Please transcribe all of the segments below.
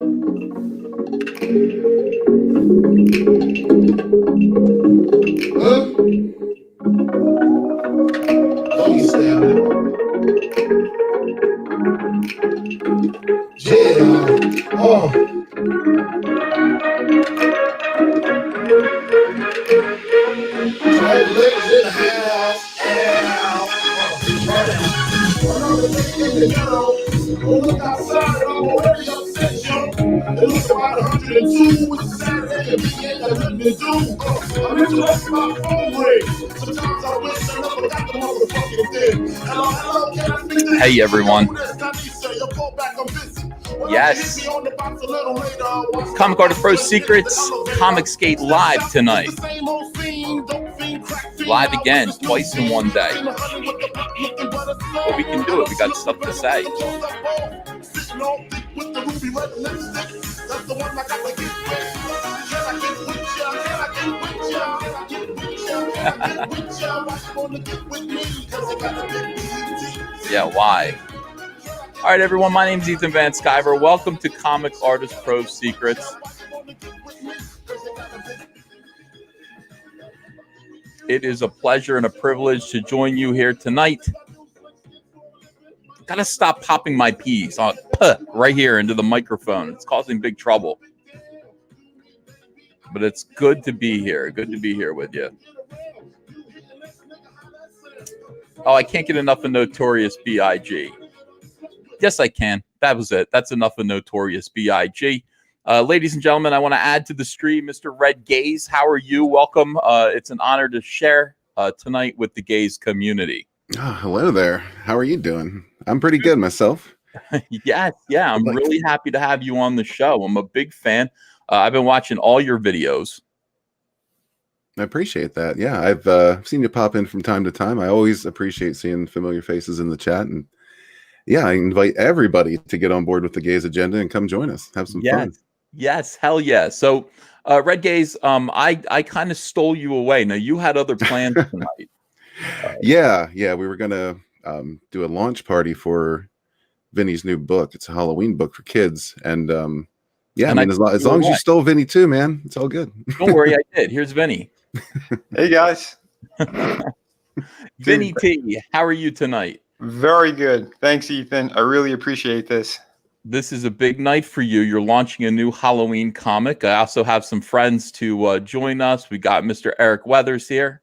Huh? Don't you stare. Yeah. Oh. Right legs in the house. Another day in the ghetto. Don't look outside, I'm already upset, yo. It looks about 102. It's a Saturday and we ain't got nothing to do. I'm interested by phone ring. Sometimes I wish I never got the motherfucking thing. Hello, can I speak to Hey everyone. Yes. Comic Artist Pro Secrets, ComicSGATE live tonight. Live again, twice in one day. But we can do it. We got stuff to say. Yeah, why? All right, everyone. My name is Ethan Van Sciver. Welcome to Comic Artist Pro Secrets. It is a pleasure and a privilege to join you here tonight. Gotta stop popping my peas on right here into the microphone. It's causing big trouble. But it's good to be here. Good to be here with you. Oh, I can't get enough of Notorious B.I.G. Yes, I can. That was it. That's enough of Notorious B.I.G. Ladies and gentlemen, I want to add to the stream Mr. Red Gaze. How are you? Welcome. It's an honor to share tonight with the gaze community. Oh, hello there. How are you doing? I'm pretty good myself. Yeah. I'm really happy to have you on the show. I'm a big fan. I've been watching all your videos. I appreciate that. Yeah, I've seen you pop in from time to time. I always appreciate seeing familiar faces in the chat. And yeah, I invite everybody to get on board with the Gaze Agenda and come join us. Have some fun. Yes, hell yeah. So, Red Gaze, I kind of stole you away. Now, you had other plans tonight. Yeah, we were going to do a launch party for Vinny's new book. It's a Halloween book for kids. And yeah, and I mean, as long as you stole Vinny too, man, it's all good. Don't worry, I did. Here's Vinny. Hey, guys. Vinny T, how are you tonight? Very good. Thanks, Ethan. I really appreciate this. This is a big night for you. You're launching a new Halloween comic. I also have some friends to join us. We got Mr. Eric Weathers here.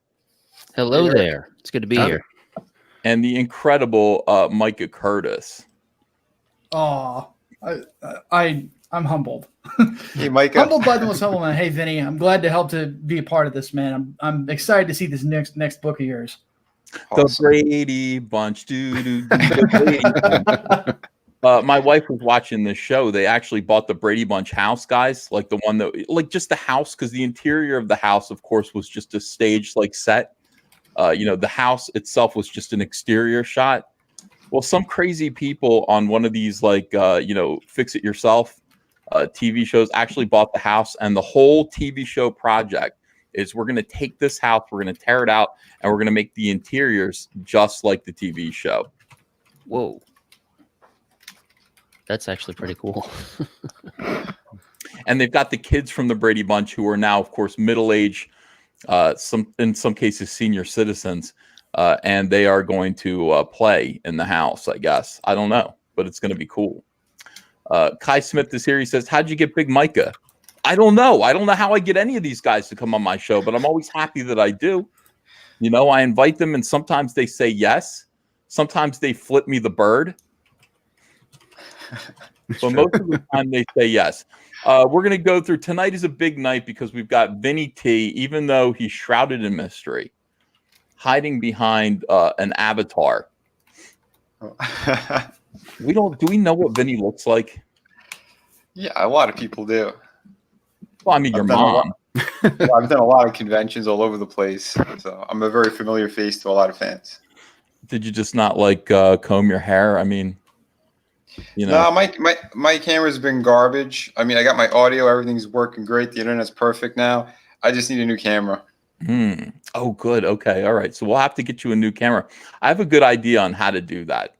Hello there. It's good to be here. And the incredible Micah Curtis. Oh, I'm humbled. Hey, Micah. Humbled by the most humble man. Hey, Vinny, I'm glad to help to be a part of this, man. I'm excited to see this next book of yours. Awesome. The Brady Bunch. My wife was watching this show. They actually bought the Brady Bunch house, guys. Like the one that, like just the house, because the interior of the house, of course, was just a stage like set. The house itself was just an exterior shot. Well, some crazy people on one of these, like, fix it yourself TV shows actually bought the house, and the whole TV show project is we're going to take this house, we're going to tear it out, and we're going to make the interiors just like the TV show. Whoa. That's actually pretty cool. And they've got the kids from the Brady Bunch who are now, of course, middle-aged, in some cases, senior citizens, and they are going to play in the house, I guess. I don't know, but it's going to be cool. Kai Smith is here. He says, how'd you get Big Micah? I don't know. I don't know how I get any of these guys to come on my show, but I'm always happy that I do. I invite them, and sometimes they say yes. Sometimes they flip me the bird. But most of the time they say yes. We're going to go through. Tonight is a big night because we've got Vinny T, even though he's shrouded in mystery, hiding behind an avatar. Do we know what Vinny looks like? Yeah, a lot of people do. Well, I mean, your mom. I've done a lot of conventions all over the place, so I'm a very familiar face to a lot of fans. Did you just not comb your hair? I mean, No, my camera's been garbage. I mean, I got my audio, everything's working great. The internet's perfect now. I just need a new camera. Oh, good. Okay. All right. So we'll have to get you a new camera. I have a good idea on how to do that.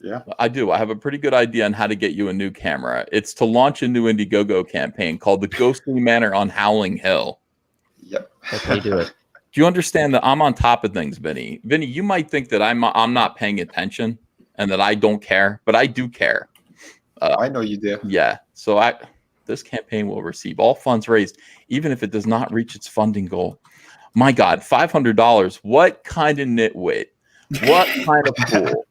Yeah, I do. I have a pretty good idea on how to get you a new camera. It's to launch a new Indiegogo campaign called the Ghostly Manor on Howling Hill. yep. That's how you do it. Do you understand that I'm on top of things, Vinny? Vinny, you might think that I'm not paying attention and that I don't care, but I do care. I know you do. Yeah. So this campaign will receive all funds raised, even if it does not reach its funding goal. My God, $500. What kind of nitwit? What kind of fool?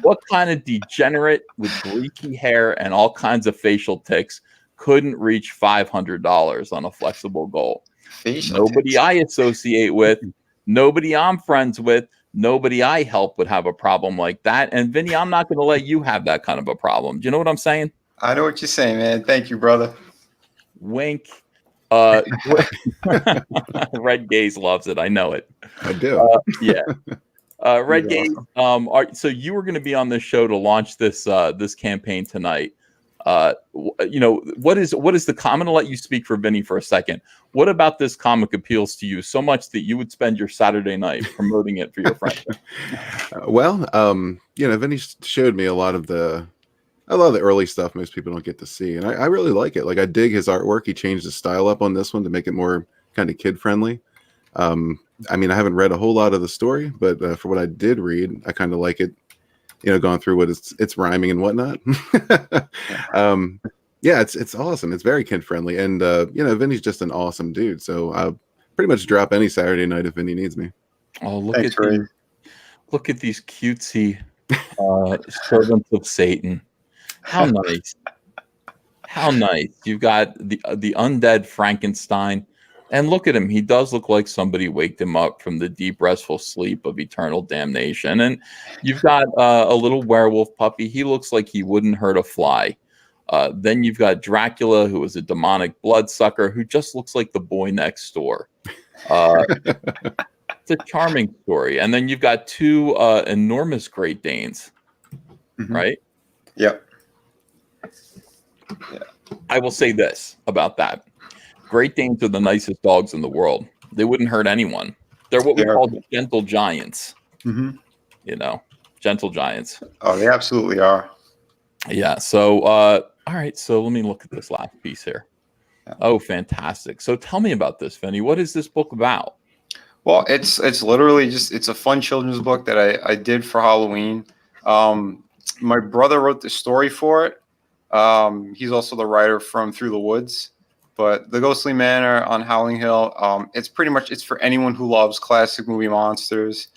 What kind of degenerate with greasy hair and all kinds of facial tics couldn't reach $500 on a flexible goal? Nobody I associate with, nobody I'm friends with, nobody I help would have a problem like that. And Vinny, I'm not going to let you have that kind of a problem. Do you know what I'm saying? I know what you're saying, man. Thank you, brother. Wink. Red Gaze loves it. I know it. I do. Yeah. Red Gaze. So you were going to be on this show to launch this this campaign tonight. What is the I'm going to let you speak for Vinny for a second. What about this comic appeals to you so much that you would spend your Saturday night promoting it for your friends? Vinny showed me a lot of the early stuff most people don't get to see, and I really like it. Like, I dig his artwork. He changed his style up on this one to make it more kind of kid friendly. I haven't read a whole lot of the story, but for what I did read, I kind of like it. Going through what it's rhyming and whatnot. It's awesome. It's very kid friendly, and Vinny's just an awesome dude. So I'll pretty much drop any Saturday night if Vinny needs me. Oh, look at these cutesy servants of Satan. How nice! How nice! You've got the undead Frankenstein. And look at him. He does look like somebody waked him up from the deep, restful sleep of eternal damnation. And you've got a little werewolf puppy. He looks like he wouldn't hurt a fly. Then you've got Dracula, who is a demonic bloodsucker, who just looks like the boy next door. It's a charming story. And then you've got two enormous Great Danes, right? Yep. Yeah. I will say this about that. Great Danes are the nicest dogs in the world. They wouldn't hurt anyone. They're what we call gentle giants. Gentle giants. Oh, they absolutely are. Yeah. So, all right. So let me look at this last piece here. Yeah. Oh, fantastic. So tell me about this, Vinny. What is this book about? Well, it's literally it's a fun children's book that I did for Halloween. My brother wrote the story for it. He's also the writer from Through the Woods. But the Ghostly Manor on Howling Hill, it's for anyone who loves classic movie monsters.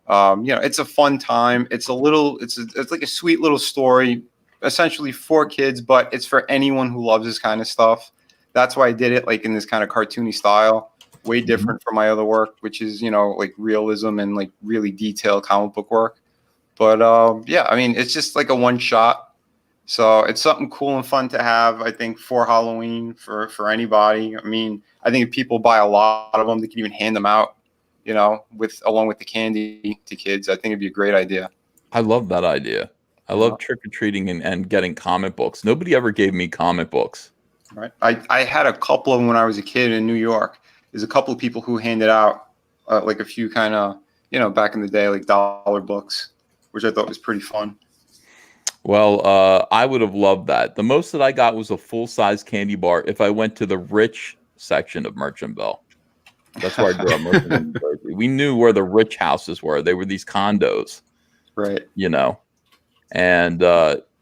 It's a fun time. It's like a sweet little story, essentially for kids, but it's for anyone who loves this kind of stuff. That's why I did it like in this kind of cartoony style, way different from my other work, which is, like realism and like really detailed comic book work. But it's just like a one shot. So it's something cool and fun to have, I think, for Halloween for anybody. I think if people buy a lot of them, they can even hand them out, along with the candy to kids. I think it'd be a great idea. I love that idea. I love trick-or-treating and getting comic books. Nobody ever gave me comic books. Right. I had a couple of them when I was a kid in New York. There's a couple of people who handed out like a few kind of, back in the day, like dollar books, which I thought was pretty fun. Well, I would have loved that. The most that I got was a full-size candy bar if I went to the rich section of Merchantville. That's where I grew up. Merchantville, New Jersey. We knew where the rich houses were. They were these condos. Right. And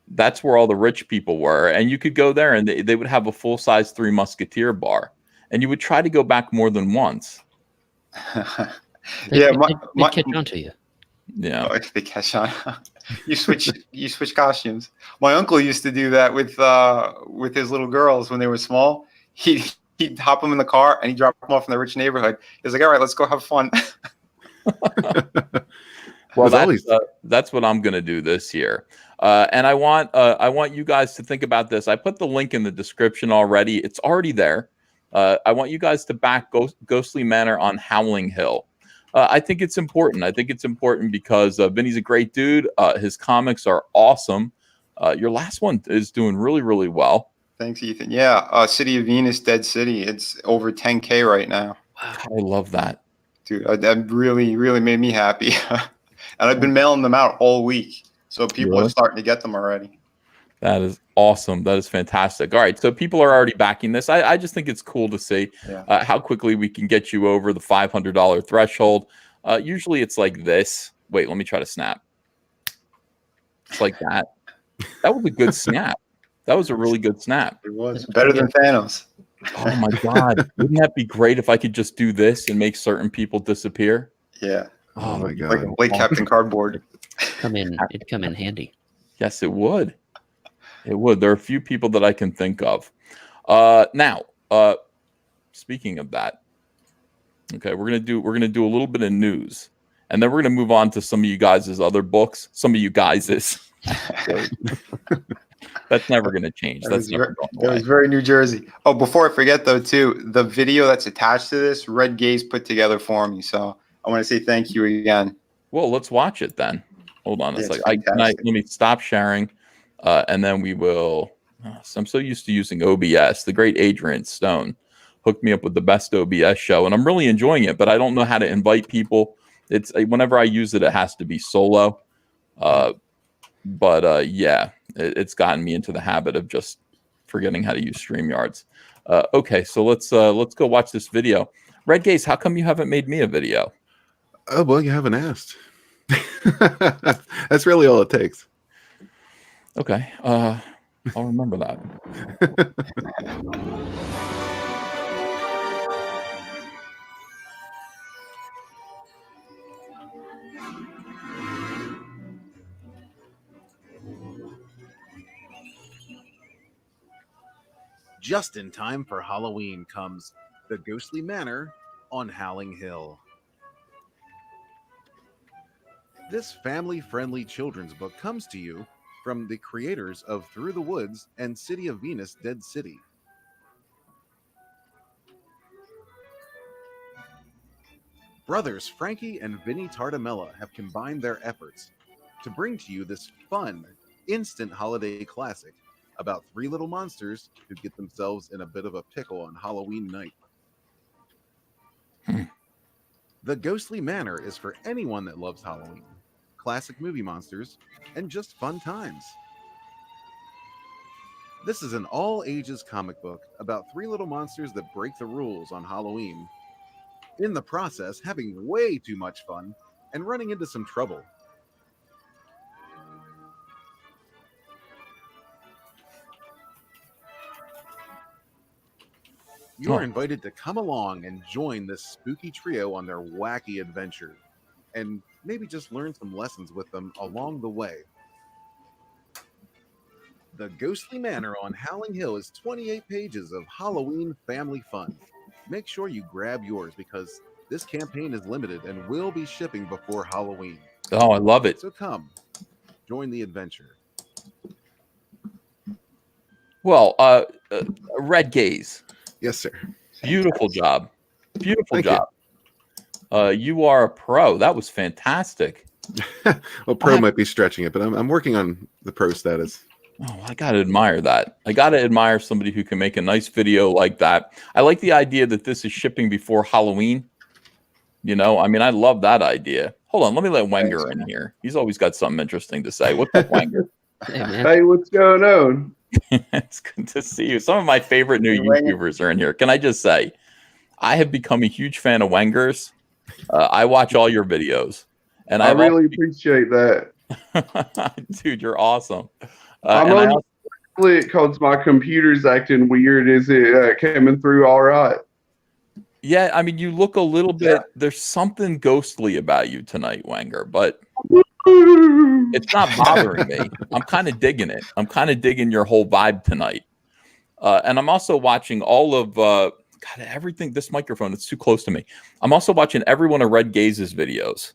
that's where all the rich people were. And you could go there and they would have a full-size Three Musketeer bar. And you would try to go back more than once. They catch on to you. Yeah. Oh, they catch on. You switch costumes. My uncle used to do that with his little girls when they were small. He'd hop them in the car and he'd drop them off in the rich neighborhood. He was like, all right, let's go have fun. Well, that's what I'm going to do this year. And I want you guys to think about this. I put the link in the description already. It's already there. I want you guys to back Ghostly Manor on Howling Hill. I think it's important. I think it's important because Vinny's a great dude. His comics are awesome. Your last one is doing really, really well. Thanks, Ethan. Yeah, City of Venus, Dead City. It's over 10K right now. Wow, I love that. Dude, that really, really made me happy. And I've been mailing them out all week. So people are starting to get them already. That is awesome. That is fantastic. All right, so people are already backing this. I just think it's cool to see how quickly we can get you over the $500 threshold. Usually it's like this. Wait, let me try to snap. It's like that. That was a good snap. That was a really good snap. It was better than Thanos. Oh my God. Wouldn't that be great if I could just do this and make certain people disappear? Yeah. Oh my God. Like Captain Cardboard. It'd come in handy. Yes, it would. It would. There are a few people that I can think of. Now, speaking of that, okay, we're gonna do a little bit of news, and then we're gonna move on to some of you guys' other books. Some of you guys' that's never gonna change. That's never going away. That was very New Jersey. Oh, before I forget though, too, the video that's attached to this, Red Gaze put together for me. So I want to say thank you again. Well, let's watch it then. Hold on a second. Let me stop sharing. And then we will. I'm so used to using OBS. The great Adrian Stone hooked me up with the best OBS show, and I'm really enjoying it. But I don't know how to invite people. It's whenever I use it, it has to be solo. Yeah, it's gotten me into the habit of just forgetting how to use StreamYards. Okay, so let's go watch this video. Red Gaze, how come you haven't made me a video? Oh well, you haven't asked. That's really all it takes. Okay, I'll remember that. Just in time for Halloween comes The Ghostly Manor on Howling Hill. This family-friendly children's book comes to you from the creators of Through the Woods and City of Venus, Dead City. Brothers Frankie and Vinny Tardamella have combined their efforts to bring to you this fun, instant holiday classic about three little monsters who get themselves in a bit of a pickle on Halloween night. The Ghostly Manor is for anyone that loves Halloween, classic movie monsters, and just fun times. This is an all-ages comic book about three little monsters that break the rules on Halloween, in the process having way too much fun and running into some trouble. You are invited to come along and join this spooky trio on their wacky adventure, and maybe just learn some lessons with them along the way. The Ghostly Manor on Howling Hill is 28 pages of Halloween family fun. Make sure you grab yours because this campaign is limited and will be shipping before Halloween. Oh, I love it. So come, join the adventure. Well, Red Gaze. Yes, sir. Beautiful job. Beautiful Thank job. You are a pro. That was fantastic. Well, pro might be stretching it, but I'm working on the pro status. Oh, I got to admire that. I got to admire somebody who can make a nice video like that. I like the idea that this is shipping before Halloween. You know, I mean, I love that idea. Hold on. Let me let Wenger in here. He's always got something interesting to say. What's up, Wenger? Hey, man. Hey, what's going on? It's good to see you. Some of my favorite new YouTubers are in here. Can I just say, I have become a huge fan of Wenger's. I watch all your videos. And I really appreciate that. Dude, you're awesome. I'm on it because my computer's acting weird. Is it coming through all right? Yeah, I mean, you look a little bit, there's something ghostly about you tonight, Wenger, but it's not bothering me. I'm kind of digging it. I'm kind of digging your whole vibe tonight. And I'm also watching all of, God, everything, this microphone, it's too close to me. I'm also watching every one of Red Gaze's videos.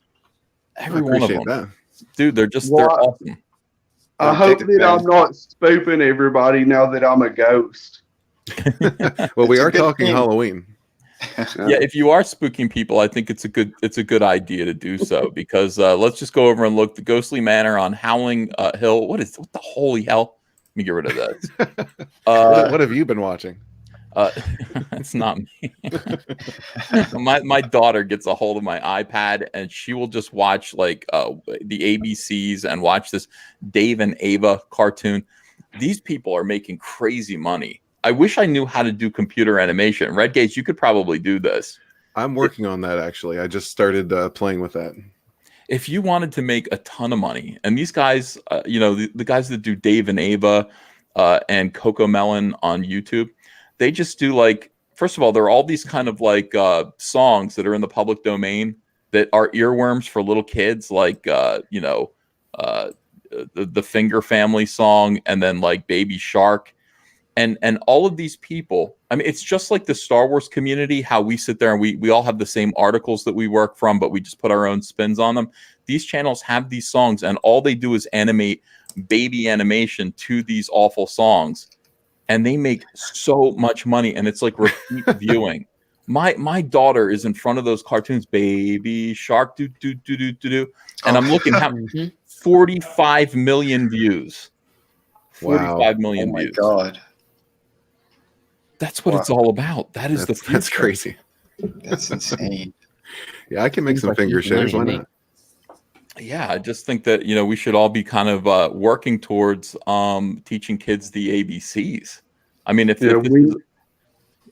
Every one of them. That. Dude, they're awesome. I hope that I'm not spooping everybody now that I'm a ghost. Well, we are talking Halloween. Yeah, if you are spooking people, I think it's a good idea to do so because let's just go over and look. The Ghostly Manor on Howling Hill. What the holy hell? Let me get rid of that. What have you been watching? It's not me. my daughter gets a hold of my iPad and she will just watch like the ABCs and watch this Dave and Ava cartoon. These people are making crazy money. I wish I knew how to do computer animation. Redgates, you could probably do this. I'm working on that actually. I just started playing with that. If you wanted to make a ton of money, and these guys, the guys that do Dave and Ava and Coco Melon on YouTube, they just do like, first of all, there are all these kind of like songs that are in the public domain that are earworms for little kids, like the Finger Family song, and then like Baby Shark, and all of these people. I mean, it's just like the Star Wars community, how we sit there and we all have the same articles that we work from, but we just put our own spins on them. These channels have these songs, and all they do is animate baby animation to these awful songs. And they make so much money, and it's like repeat viewing. My daughter is in front of those cartoons, Baby Shark, do do do do do do, and I'm looking at 45 million views. 45 million views. Oh my god, that's what it's all about. That is the future. That's crazy. That's insane. Yeah, I can make some finger shares. Why not? Yeah, I just think that we should all be kind of working towards teaching kids the ABCs. I mean, if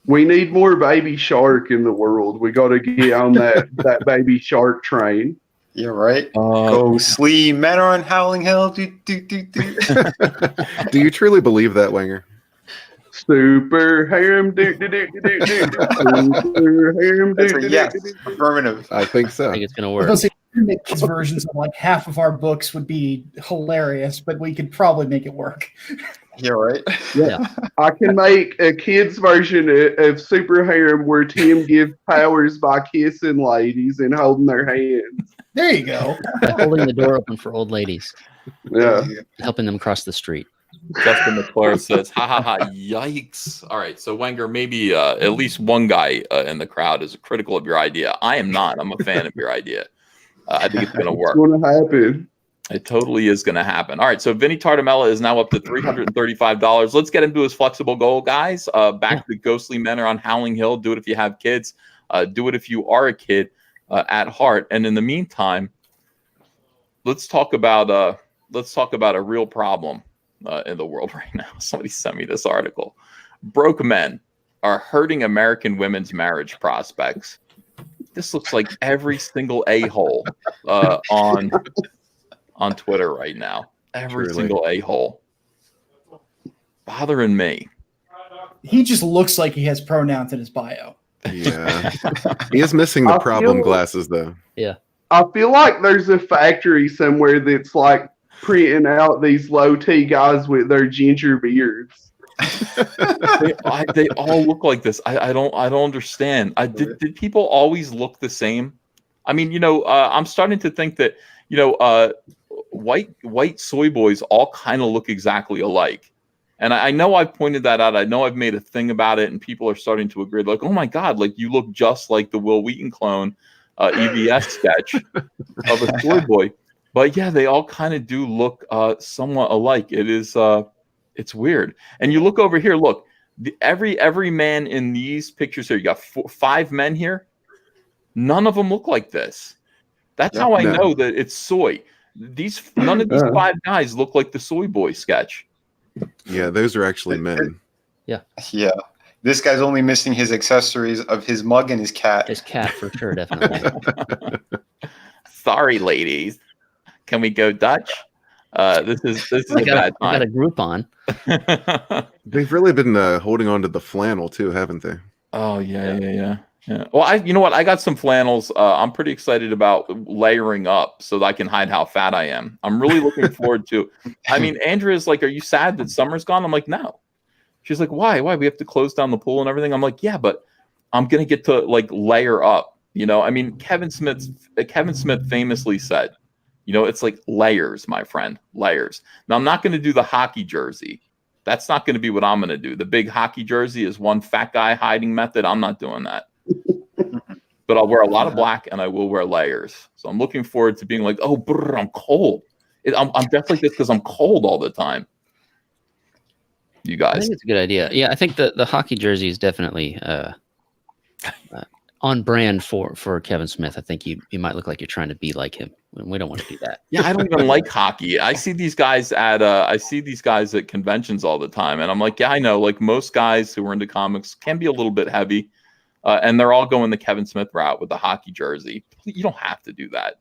we need more Baby Shark in the world. We got to get on that Baby Shark train. Yeah, right. Ghostly Manor and Howling Hill. Do. Do you truly believe that, Wenger? Super harem do. Super harem do. Yes, affirmative. I think so. I think it's gonna work. Make these versions of like half of our books would be hilarious, but we could probably make it work. Yeah, right. Yeah. I can make a kid's version of Super Harem where Tim gives powers by kissing ladies and holding their hands. There you go. By holding the door open for old ladies, Yeah. helping them cross the street. Justin McClure says, ha ha ha, yikes. All right, so Wenger, maybe at least one guy in the crowd is critical of your idea. I am not. I'm a fan of your idea. I think it's going to work. It's going to happen. It totally is going to happen. All right, so Vinny Tartamella is now up to $335. Let's get him to his flexible goal, guys. Back to Ghostly Manor on Howling Hill. Do it if you have kids. Do it if you are a kid at heart. And in the meantime, let's talk about a real problem in the world right now. Somebody sent me this article. Broke men are hurting American women's marriage prospects. This looks like every single a-hole on Twitter right now. Every single a-hole. Bothering me. He just looks like he has pronouns in his bio. Yeah. He is missing the problem glasses, though. Yeah. I feel like there's a factory somewhere that's like printing out these low-T guys with their ginger beards. They all look like this. I don't understand. Did people always look the same? I mean, I'm starting to think that white soy boys all kind of look exactly alike. And I know I've pointed that out. I know I've made a thing about it, and people are starting to agree. Like, oh my God, like you look just like the Will Wheaton clone EBS sketch of a soy boy. But yeah, they all kind of do look somewhat alike. It is it's weird. And you look over here, look, every man in these pictures here, you got 5 men here. None of them look like this. That's how I know that it's soy. None of these 5 guys look like the soy boy sketch. Yeah, those are actually men. Yeah. Yeah. This guy's only missing his accessories of his mug and his cat. His cat for sure, definitely. Sorry, ladies. Can we go Dutch? This is a bad time. I got a Groupon. They've really been holding on to the flannel too, haven't they? Oh yeah. Well, you know what? I got some flannels. I'm pretty excited about layering up so that I can hide how fat I am. I'm really looking forward to. I mean, Andrea's like, "Are you sad that summer's gone?" I'm like, "No." She's like, "Why? Why? We have to close down the pool and everything." I'm like, "Yeah, but I'm gonna get to like layer up." I mean, Kevin Smith famously said, it's like layers, my friend, layers. Now, I'm not going to do the hockey jersey. That's not going to be what I'm going to do. The big hockey jersey is one fat guy hiding method. I'm not doing that. But I'll wear a lot of black, and I will wear layers. So I'm looking forward to being like, oh, brr, I'm cold. I'm definitely this because I'm cold all the time. you I guys. think it's a good idea. Yeah, I think the hockey jersey is definitely on brand for Kevin Smith. I think you might look like you're trying to be like him. We don't want to do that. Yeah, I don't even like hockey. I see these guys at conventions all the time, and I'm like, yeah, I know. Like most guys who are into comics can be a little bit heavy, and they're all going the Kevin Smith route with the hockey jersey. You don't have to do that.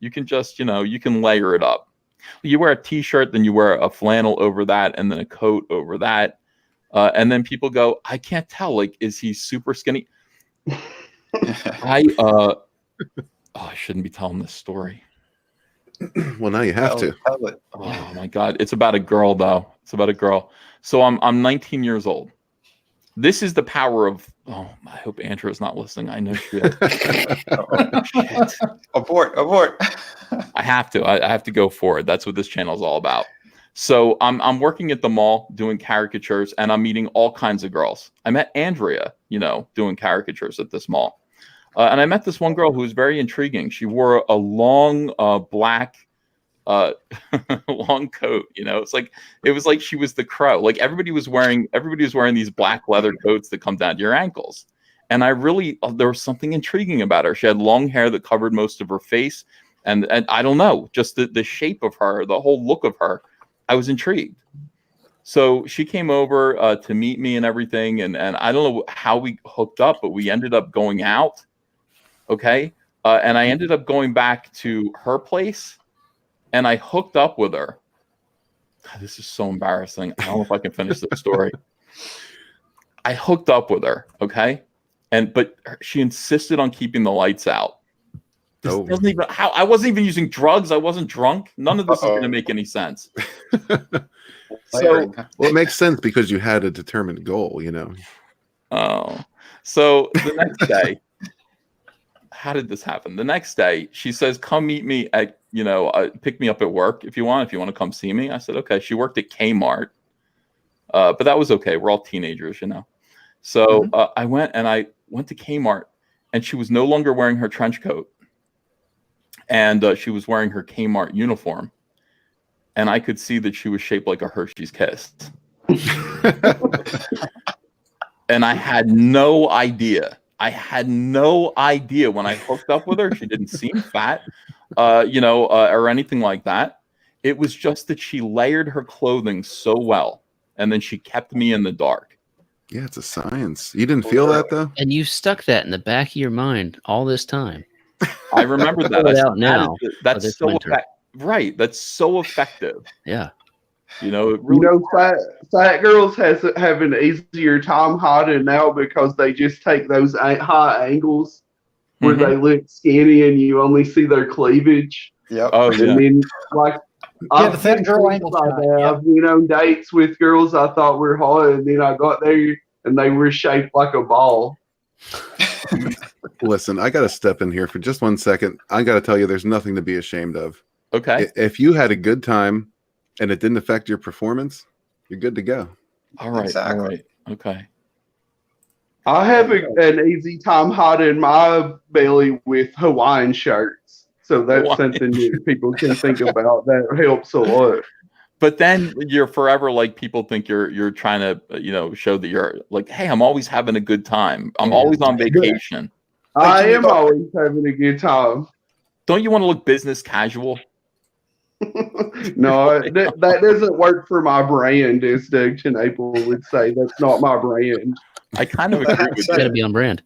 You can just, you can layer it up. You wear a t-shirt, then you wear a flannel over that, and then a coat over that, and then people go, I can't tell. Like, is he super skinny? I shouldn't be telling this story. Well, now you have to. Tell it. Oh my God. It's about a girl though. It's about a girl. So I'm 19 years old. This is the power of, I hope Andrew's not listening. I know she is. Shit. Abort. I have to go for it. That's what this channel is all about. So I'm working at the mall doing caricatures, and I'm meeting all kinds of girls. I met Andrea, doing caricatures at this mall. And I met this one girl who was very intriguing. She wore a long black long coat. It was like she was the Crow. Like everybody was wearing these black leather coats that come down to your ankles. And there was something intriguing about her. She had long hair that covered most of her face. And I don't know, just the shape of her, the whole look of her, I was intrigued. So she came over to meet me and everything. And I don't know how we hooked up, but we ended up going out. Okay. And I ended up going back to her place and I hooked up with her. God, this is so embarrassing. I don't know if I can finish the story. I hooked up with her. Okay. But she insisted on keeping the lights out. I wasn't even using drugs. I wasn't drunk. None of this is going to make any sense. Well, it makes sense because you had a determined goal, Oh, so the next day, how did this happen? The next day, she says, "Come meet me at, pick me up at work if you want to come see me." I said, "Okay." She worked at Kmart, but that was okay. We're all teenagers, So I went to Kmart, and she was no longer wearing her trench coat. And she was wearing her Kmart uniform. And I could see that she was shaped like a Hershey's Kiss. And I had no idea. When I hooked up with her. She didn't seem fat, or anything like that. It was just that she layered her clothing so well. And then she kept me in the dark. Yeah, it's a science. You didn't feel that, though? And you stuck that in the back of your mind all this time. I remember that. That's so effective. Right. That's so effective. Yeah. It really fat girls have an easier time hiding now because they just take those high angles where they look skinny and you only see their cleavage. Yep. Oh, yeah. And then, the fat girl angle shot. I've, dates with girls I thought were hot, and then I got there and they were shaped like a ball. Listen, I got to step in here for just 1 second. I got to tell you, there's nothing to be ashamed of. Okay. If you had a good time and it didn't affect your performance, you're good to go. All right. Exactly. All right. Okay. I have an easy time hiding my belly with Hawaiian shirts. So that's something that people can think about. That helps a lot. But then you're forever like people think you're trying to show that you're like, hey, I'm always having a good time. I'm always on vacation. I am always having a good time. Don't you want to look business casual? No, that doesn't work for my brand, as Doug Chenapel would say. That's not my brand. I kind of agree with You got to be on brand,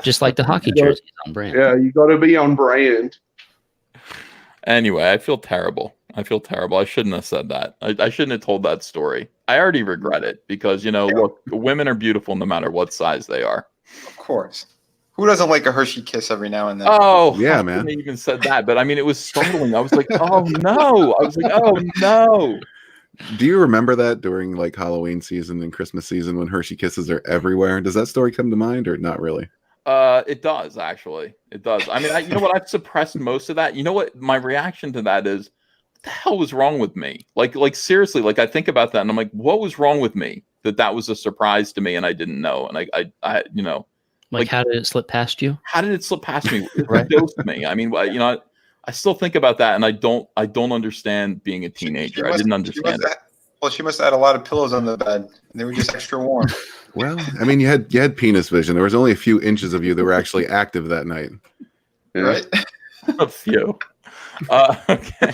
just like the hockey jersey is on brand. Yeah, you got to be on brand. Anyway, I feel terrible. I shouldn't have said that. I shouldn't have told that story. I already regret it because, look, women are beautiful no matter what size they are. Of course. Who doesn't like a Hershey Kiss every now and then? Oh, yeah, I man. I even said that, but I mean, it was startling. I was like, oh no. Do you remember that during like Halloween season and Christmas season when Hershey Kisses are everywhere? Does that story come to mind or not really? It does, actually. It does. I mean, you know what? I've suppressed most of that. You know what? My reaction to that is, what the hell was wrong with me? Like seriously, like I think about that and I'm like, what was wrong with me that was a surprise to me and I didn't know? And I Like how did it slip past you? How did it slip past me? It ghosted me. I mean, I still think about that and I don't understand being a teenager. I didn't understand it. Well, she must have had a lot of pillows on the bed, and they were just extra warm. Well, I mean, you had penis vision. There was only a few inches of you that were actually active that night. Right? A few. Okay.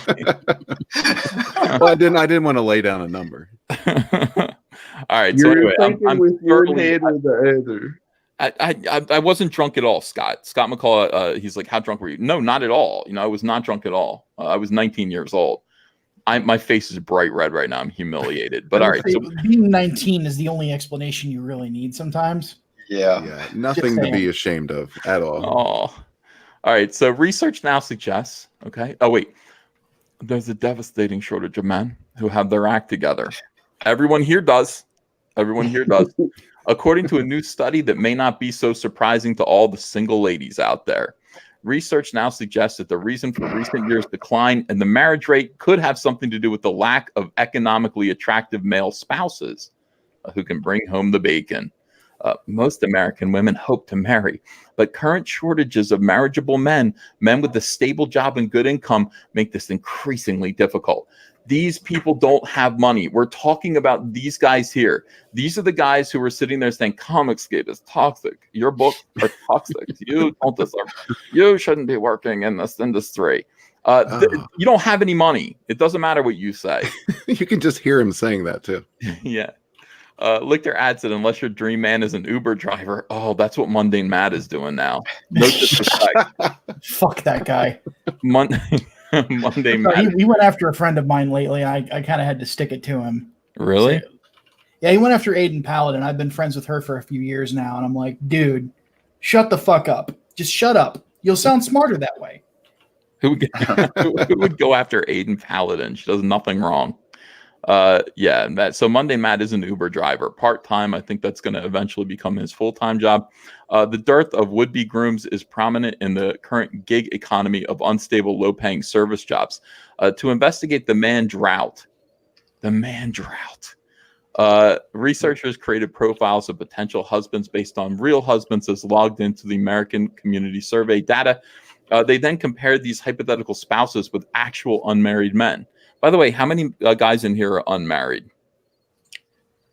Well, I didn't want to lay down a number. All right. So You're anyway, thinking I'm with one head or the other. I wasn't drunk at all, Scott. Scott McCall, he's like, how drunk were you? No, not at all. I was not drunk at all. I was 19 years old. My face is bright red right now. I'm humiliated. But all right. So, being 19 is the only explanation you really need sometimes. Yeah. Nothing to be ashamed of at all. oh. All right. So research now suggests, okay. Oh, wait. There's a devastating shortage of men who have their act together. Everyone here does. According to a new study that may not be so surprising to all the single ladies out there. Research now suggests that the reason for recent years' decline in the marriage rate could have something to do with the lack of economically attractive male spouses who can bring home the bacon. Most American women hope to marry, but current shortages of marriageable men with a stable job and good income, make this increasingly difficult. These people don't have money. We're talking about these guys here. These are the guys who were sitting there saying, ComicSGATE is toxic. Your books are toxic. You don't deserve. You shouldn't be working in this industry. You don't have any money. It doesn't matter what you say. You can just hear him saying that too. Yeah. Lichter adds that unless your dream man is an Uber driver, that's what Mundane Matt is doing now. No disrespect. Fuck that guy. Monday Matt. He went after a friend of mine lately. I kind of had to stick it to him. Really? So, yeah, he went after Aiden Paladin. I've been friends with her for a few years now, and I'm like, dude, shut the fuck up. Just shut up. You'll sound smarter that way. Who would go after Aiden Paladin? She does nothing wrong. So Monday Matt is an Uber driver, part-time. I think that's going to eventually become his full-time job. The dearth of would-be grooms is prominent in the current gig economy of unstable, low-paying service jobs. To investigate the man drought, researchers created profiles of potential husbands based on real husbands as logged into the American Community Survey data. They then compared these hypothetical spouses with actual unmarried men. By the way, how many guys in here are unmarried?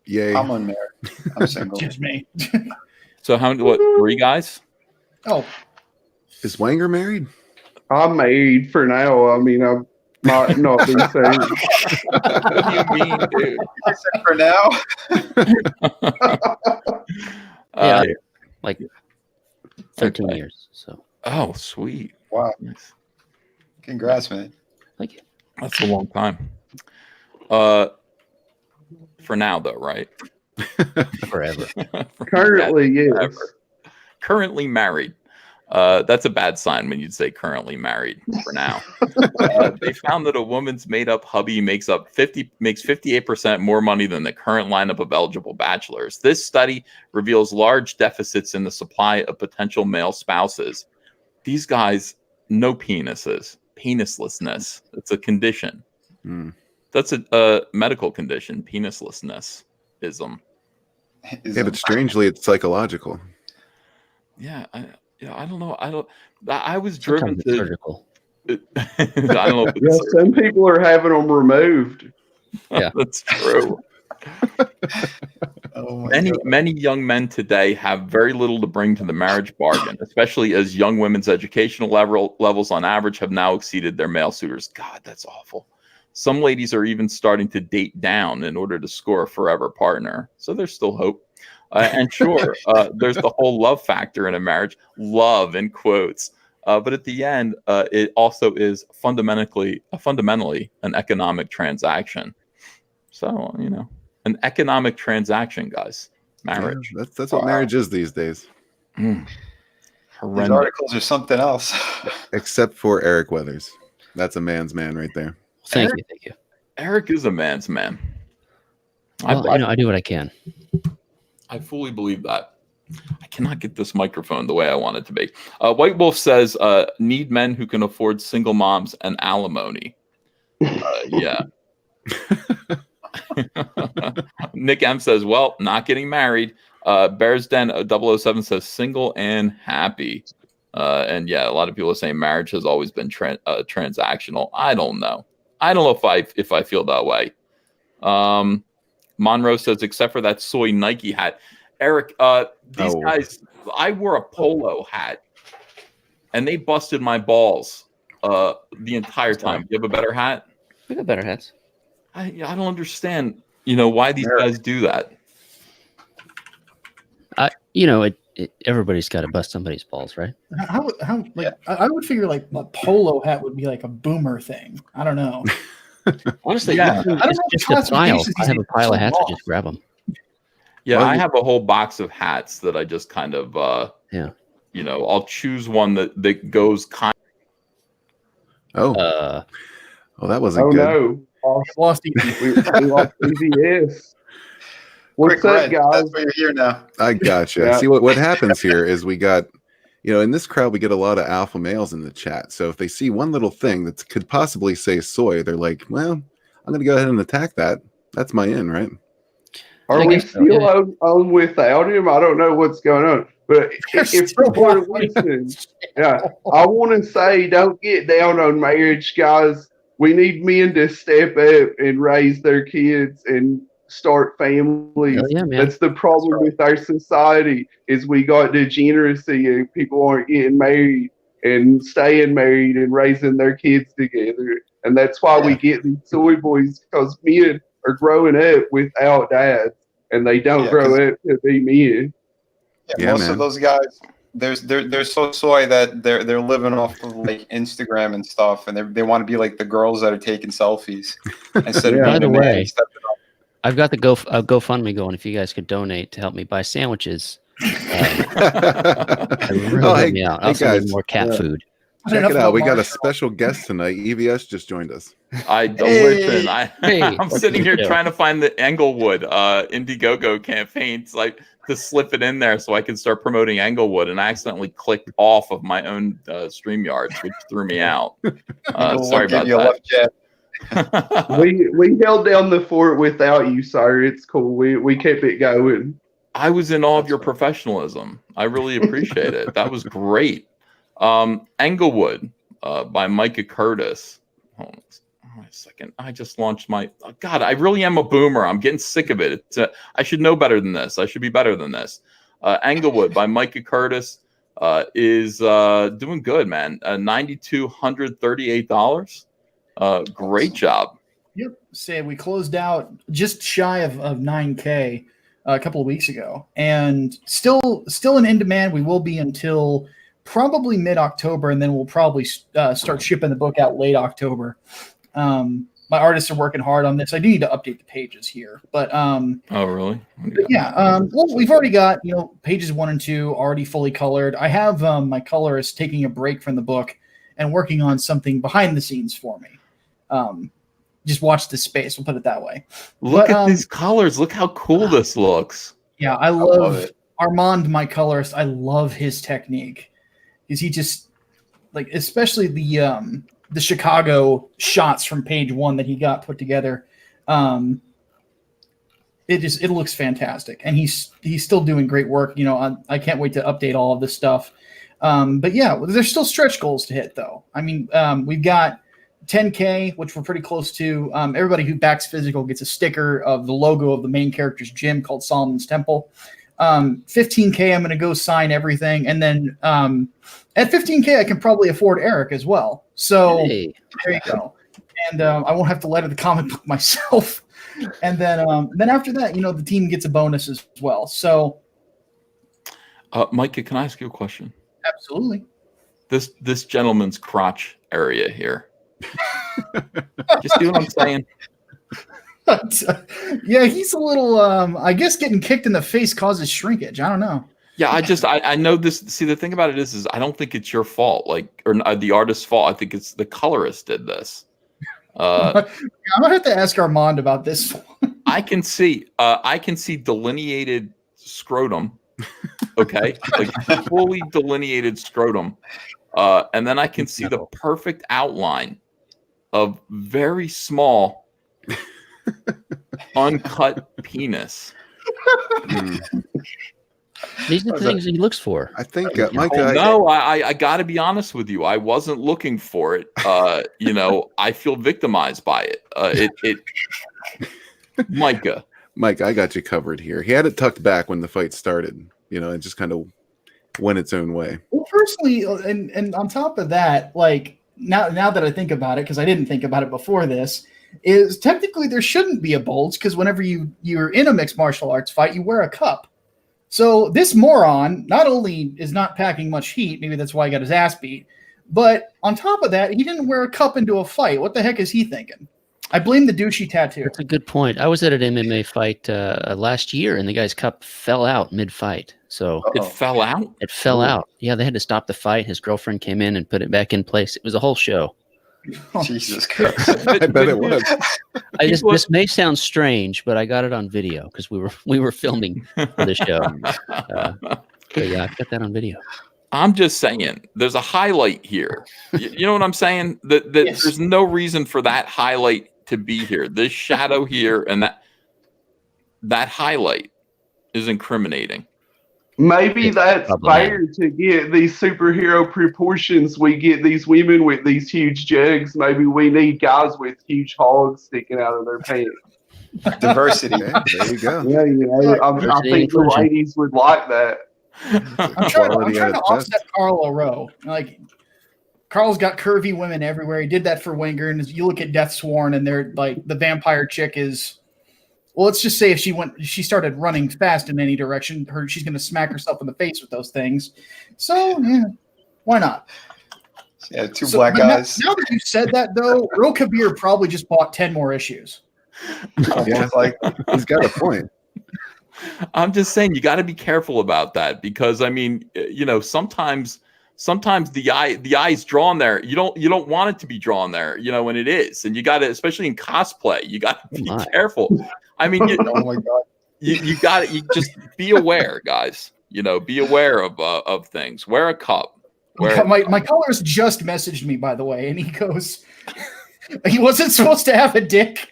Yay. I'm unmarried. I'm single. Just me. So how many? What? 3 guys? Oh, Is Wanger married? I'm married for now. I mean, I might not be saying. What do you mean, dude? I said for now. Yeah, like 13 okay. years. So. Oh, sweet. Wow. Nice. Congrats, man. Thank you. That's a long time. For now, though, right? Forever. Currently, yes. Forever. Currently married. That's a bad sign when you'd say currently married for now. They found that a woman's made-up hubby makes 58% more money than the current lineup of eligible bachelors. This study reveals large deficits in the supply of potential male spouses. These guys, no penises. Penislessness. It's a condition. That's a medical condition. Penislessness-ism. Yeah, but strangely, it's psychological. Yeah, I don't know. I was driven to surgical. I don't know. Yeah, some people are having them removed. Yeah, that's true. Many young men today have very little to bring to the marriage bargain, especially as young women's educational levels on average have now exceeded their male suitors. God, that's awful. Some ladies are even starting to date down in order to score a forever partner. So there's still hope. And sure, there's the whole love factor in a marriage, love in quotes. But at the end, it also is fundamentally an economic transaction. So, an economic transaction, guys. Marriage. Yeah, that's what marriage is these days. These articles are something else. Except for Eric Weathers. That's a man's man right there. Thank you. Eric is a man's man. Well, I do what I can. I fully believe that. I cannot get this microphone the way I want it to be. White Wolf says, need men who can afford single moms and alimony. Yeah. Nick M says, well, not getting married. Bears Den 007 says single and happy. And yeah, a lot of people are saying marriage has always been transactional. I don't know if I feel that way. Monroe says, except for that soy Nike hat. Eric, these guys, I wore a polo hat, and they busted my balls the entire time. You have a better hat? We got better hats. I don't understand, why these guys do that. Everybody's got to bust somebody's balls, right? I would figure like a polo hat would be like a boomer thing. I don't know. Honestly, Yeah. it's just a pile. I have a pile of hats. I just grab them. Yeah, I have a whole box of hats that I just kind of, I'll choose one that goes kind. Well, that wasn't Oh good. no, Lost we lost EVS. What's Quick, up, Red, guys? that's why you're here now. I gotcha. Yeah. See what happens here is we got, in this crowd we get a lot of alpha males in the chat. So if they see one little thing that could possibly say soy, they're like, "Well, I'm going to go ahead and attack that. That's my in, right?" Are we still on without him? I don't know what's going on. But if people are listening, I want to say, don't get down on marriage, guys. We need men to step up and raise their kids and start families. That's the problem with our society is we got degeneracy and people aren't getting married and staying married and raising their kids together. And that's why we get these soy boys, because men are growing up without dads and they don't grow up to be men. Most of those guys, they're so soy that they're living off of like Instagram and stuff, and they want to be like the girls that are taking selfies instead of being By the a man. way, I've got the GoFundMe going. If you guys could donate to help me buy sandwiches, help me out. I also need more cat food. Check it out. We got a special guest tonight. EVS just joined us. Listen. I'm sitting here trying to find the Englewood Indiegogo campaigns, like to slip it in there so I can start promoting Englewood, and I accidentally clicked off of my own StreamYard, which threw me out. Sorry about that. we held down the fort without you, sir. It's cool. We kept it going. I was in awe of your professionalism. I really appreciate it. That was great. Englewood by Micah Curtis. Hold on a second. I just launched my God, I really am a boomer. I'm getting sick of it. I should know better than this. I should be better than this. Englewood by Micah Curtis is doing good, man. $9,238. Great job. Yep. Say we closed out just shy of 9K a couple of weeks ago, and still in demand. We will be until probably mid-October, and then we'll probably start shipping the book out late October. My artists are working hard on this. I do need to update the pages here, but oh really? Well, we've already got pages 1 and 2 already fully colored. I have my colorist taking a break from the book and working on something behind the scenes for me. Just watch the space. We'll put it that way. Look at these colors. Look how cool this looks. Yeah, I love it. Armand, my colorist. I love his technique. Is he just like, especially the Chicago shots from page 1 that he got put together. It looks fantastic, and he's still doing great work. I can't wait to update all of this stuff. But yeah, there's still stretch goals to hit though. I mean, we've got 10K, which we're pretty close to. Everybody who backs physical gets a sticker of the logo of the main character's gym called Solomon's Temple. 15K, I'm going to go sign everything. And then at 15K, I can probably afford Eric as well. So there you go. And I won't have to letter the comic book myself. And then after that, the team gets a bonus as well. So, Micah, can I ask you a question? Absolutely. This gentleman's crotch area here. You see what I'm saying? Yeah, he's a little. I guess getting kicked in the face causes shrinkage. I don't know. Yeah, I know this. See, the thing about it is I don't think it's your fault, or the artist's fault. I think it's the colorist did this. I'm gonna have to ask Armand about this. I can see delineated scrotum. Okay, like fully delineated scrotum, and then I can see the perfect outline of very small uncut penis. These are the things he looks for. I think, Micah. No, I got to be honest with you. I wasn't looking for it. I feel victimized by it. Micah. Mike, I got you covered here. He had it tucked back when the fight started. You know, it just kind of went its own way. Well, personally, and on top of that, like now that I think about it, because I didn't think about it before this, is technically there shouldn't be a bulge, because whenever you're in a mixed martial arts fight, you wear a cup. So this moron not only is not packing much heat, maybe that's why he got his ass beat, but on top of that, he didn't wear a cup into a fight. What the heck is he thinking? I blame the douchey tattoo. That's a good point. I was at an MMA fight last year, and the guy's cup fell out mid-fight. So It fell out? it fell out. Yeah, they had to stop the fight. His girlfriend came in and put it back in place. It was a whole show. Jesus Christ. I bet it was. This may sound strange, but I got it on video because we were filming for the show. But yeah, I got that on video. I'm just saying, there's a highlight here. You know what I'm saying? That Yes. There's no reason for that highlight to be here. This shadow here and that highlight is incriminating. Maybe that's fair to get these superhero proportions. We get these women with these huge jugs. Maybe we need guys with huge hogs sticking out of their pants. Diversity. Okay, there you go. Yeah, you know, I think the ladies would like that. I'm trying Quality at to its offset best. Carl O'Rowe. Like, Carl's got curvy women everywhere. He did that for Winger, and you look at Death Sworn, and they're like the vampire chick is. Well, let's just say if she started running fast in any direction, she's going to smack herself in the face with those things. So yeah, why not? Yeah, two black guys. Now that you said that, though, Earl Kabir probably just bought 10 more issues. Yeah, Like, he's got a point. I'm just saying you got to be careful about that, because I mean, you know, sometimes the eye's drawn there. You don't want it to be drawn there, you know, when it is, and you got to, especially in cosplay, you got to be careful. I mean, oh my God. you got to, you just be aware, guys. You know, be aware of things. Wear a cup. My colorist just messaged me, by the way, and he goes, he wasn't supposed to have a dick.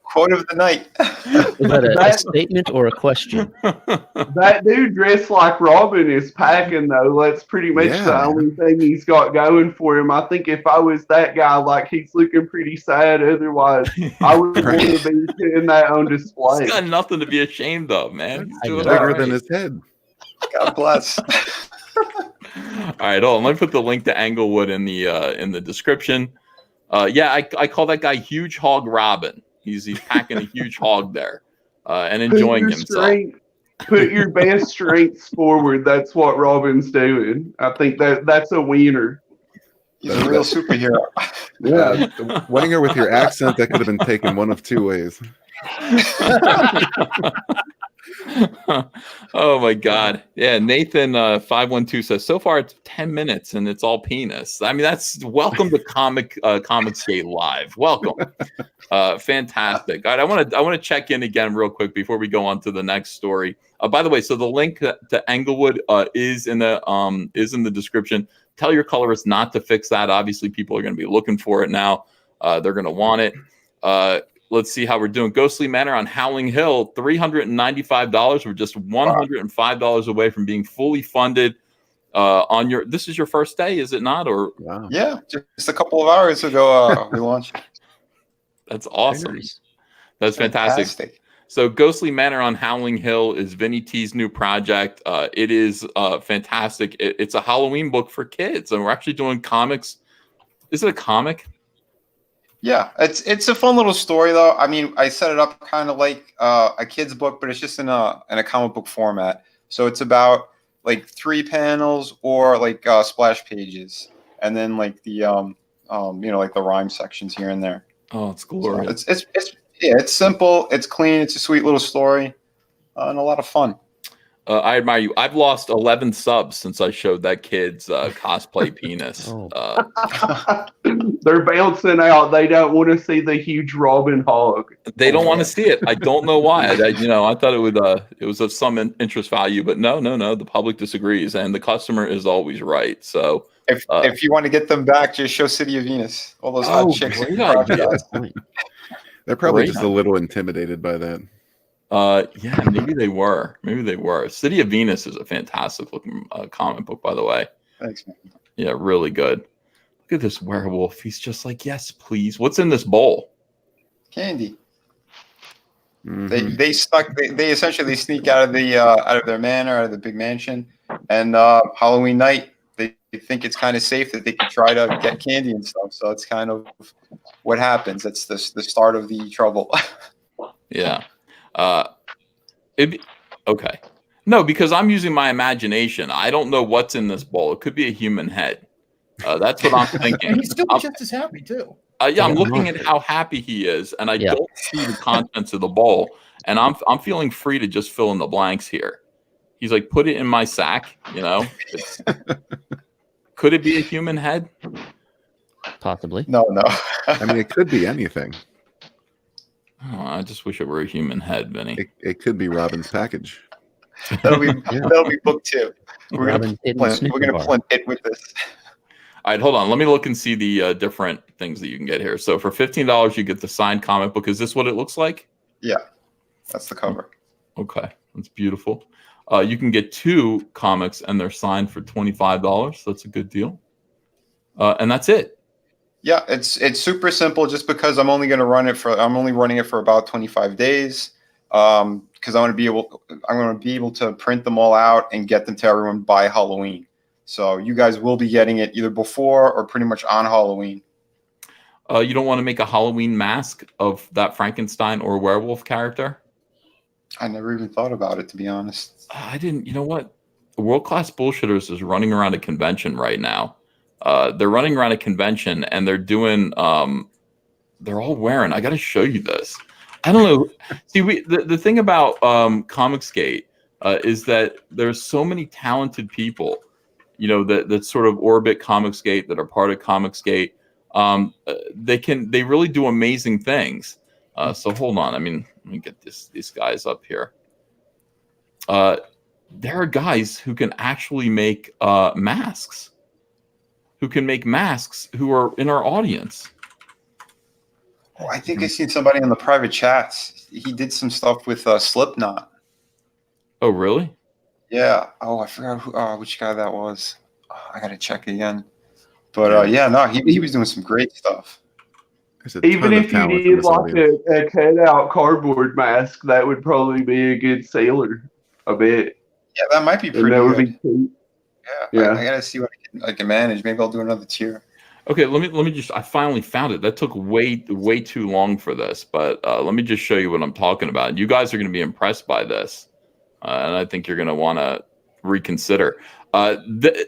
Quote of the night. Is that a statement or a question? That dude dressed like Robin is packing, though. That's pretty much the only thing he's got going for him. I think if I was that guy, like, he's looking pretty sad otherwise, I would want to be putting that on display. He's got nothing to be ashamed of, man. He's doing Bigger all right. than his head. God bless. All right, hold on. Let me put the link to Englewood in the description. Yeah, I call that guy Huge Hog Robin. He's packing a huge hog there and enjoying himself. Put your best strengths forward. That's what Robin's doing. I think that's a wiener. He's a real superhero. Yeah, Wenger, with your accent, that could have been taken one of two ways. Oh my God. Yeah, Nathan 512 says so far it's 10 minutes and it's all penis. I mean, that's welcome to ComicSgate Live. Welcome. Fantastic. All right, I want to check in again real quick before we go on to the next story. By the way, so the link to Englewood is in the description. Tell your colorist not to fix that. Obviously, people are going to be looking for it now. They're going to want it. Let's see how we're doing. Ghostly Manor on Howling Hill, $395. We're just $105 away from being fully funded. This is your first day, is it not? Or wow. Yeah, just a couple of hours ago we launched. That's awesome. That's fantastic. So Ghostly Manor on Howling Hill is Vinny T's new project. It is fantastic. It's a Halloween book for kids, and we're actually doing comics. Is it a comic? Yeah, it's a fun little story though. I mean, I set it up kind of like a kid's book, but it's just in a comic book format. So it's about like 3 panels or like splash pages, and then like the like the rhyme sections here and there. Oh, it's glorious. So it's simple, it's clean, it's a sweet little story, and a lot of fun. I admire you. I've lost 11 subs since I showed that kid's cosplay penis. They're bouncing out. They don't want to see the huge Robin hog. They don't want to see it. I don't know why. I thought it was of some interest value, but no. The public disagrees, and the customer is always right. So if you want to get them back, just show City of Venus. All those hot chicks. They're probably just a little intimidated by that. Yeah, maybe they were. City of Venus is a fantastic looking comic book, by the way. Thanks, man. Yeah, really good. Look at this werewolf. He's just like, yes, please. What's in this bowl? Candy. Mhm. They essentially sneak out of their manor, out of the big mansion, and Halloween night they think it's kind of safe that they can try to get candy and stuff. So it's kind of what happens. It's the start of the trouble. Yeah. Okay. No, because I'm using my imagination. I don't know what's in this bowl. It could be a human head. That's what I'm And thinking. he's still just as happy too. Yeah, I'm looking at how happy he is, and I don't see the contents of the bowl. And I'm feeling free to just fill in the blanks here. He's like, put it in my sack. You know, could it be a human head? Possibly. No. I mean, it could be anything. Oh, I just wish it were a human head, Vinny. It could be Robin's package. That'll be book 2. We're Robin gonna flint it with this. All right, hold on. Let me look and see the different things that you can get here. So for $15, you get the signed comic book. Is this what it looks like? Yeah, that's the cover. Okay, that's beautiful. You can get 2 comics, and they're signed for $25. So that's a good deal. And that's it. Yeah, it's super simple. Just because I'm only running it for about 25 days. Because I'm going to be able to print them all out and get them to everyone by Halloween. So you guys will be getting it either before or pretty much on Halloween. You don't want to make a Halloween mask of that Frankenstein or werewolf character? I never even thought about it, to be honest. I didn't. You know what? World Class Bullshitters is running around a convention right now. They're running around a convention and they're doing. They're all wearing. I got to show you this. I don't know. See, the thing about COMICSGATE is that there's so many talented people, you know, that sort of orbit COMICSGATE, that are part of COMICSGATE. They really do amazing things. So hold on. I mean, let me get these guys up here. There are guys who can actually make masks. Who can make masks who are in our audience. Oh, I think I seen somebody in the private chats. He did some stuff with Slipknot. Oh, really? Yeah. Oh, I forgot which guy that was. Oh, I gotta check again. But yeah, no, he was doing some great stuff. Even if you did like a cut-out cardboard mask, that would probably be a good seller. I bet. Yeah, that might be pretty that would good. be cheap. Yeah. I gotta see what I can manage. Maybe I'll do another tier. Okay, let me just. I finally found it. That took way too long for this, but let me just show you what I'm talking about. You guys are going to be impressed by this, and I think you're going to want to reconsider.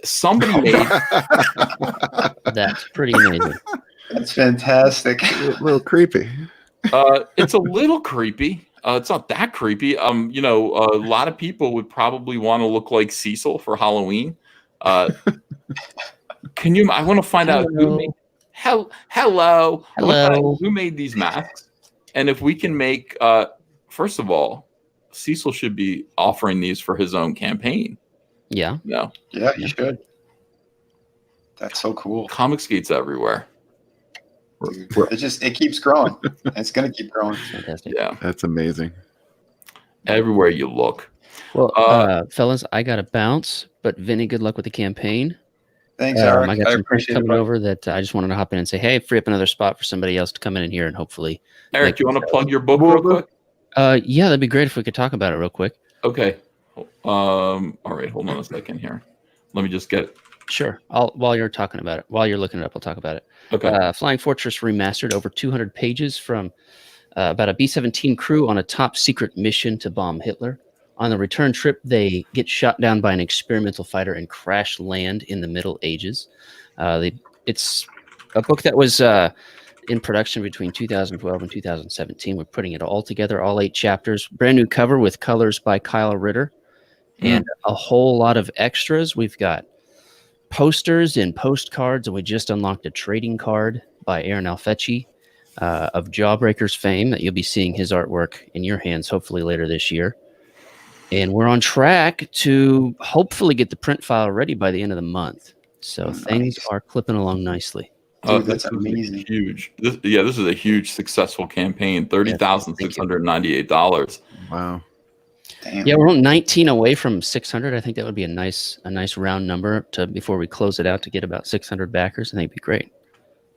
Somebody made. That's pretty amazing. That's fantastic. A little creepy. It's a little creepy. It's not that creepy. You know, a lot of people would probably want to look like Cecil for Halloween. Can you? I want to find out who made. Hello. Who made these masks? And if we can make, first of all, Cecil should be offering these for his own campaign. Yeah. No. Yeah, you should. That's so cool. COMICSGATE's everywhere. Dude, it keeps growing. It's gonna keep growing. Fantastic. Yeah. That's amazing. Everywhere you look. Well, fellas, I got to bounce, but Vinny, good luck with the campaign. Thanks, Eric. I got some friends appreciate coming it. over that I just wanted to hop in and say, hey, free up another spot for somebody else to come in here and hopefully. Eric, you want to plug your book real quick? Yeah, that'd be great if we could talk about it real quick. Okay. All right. Hold on a second here. Let me just get it. Sure. While you're talking about it, while you're looking it up, I'll talk about it. Okay. Flying Fortress Remastered, over 200 pages from about a B-17 crew on a top secret mission to bomb Hitler. On the return trip, they get shot down by an experimental fighter and crash land in the Middle Ages. It's a book that was in production between 2012 and 2017. We're putting it all together, all 8 chapters. Brand new cover with colors by Kyle Ritter and a whole lot of extras. We've got posters and postcards, and we just unlocked a trading card by Aaron Alfecci of Jawbreakers fame that you'll be seeing his artwork in your hands hopefully later this year. And we're on track to hopefully get the print file ready by the end of the month. So things are clipping along nicely. Dude, that's amazing. Huge. This is a huge successful campagn. $30,698. Wow. Damn. Yeah, we're 19 away from 600. I think that would be a nice round number before we close it out to get about 600 backers. I think it'd be great.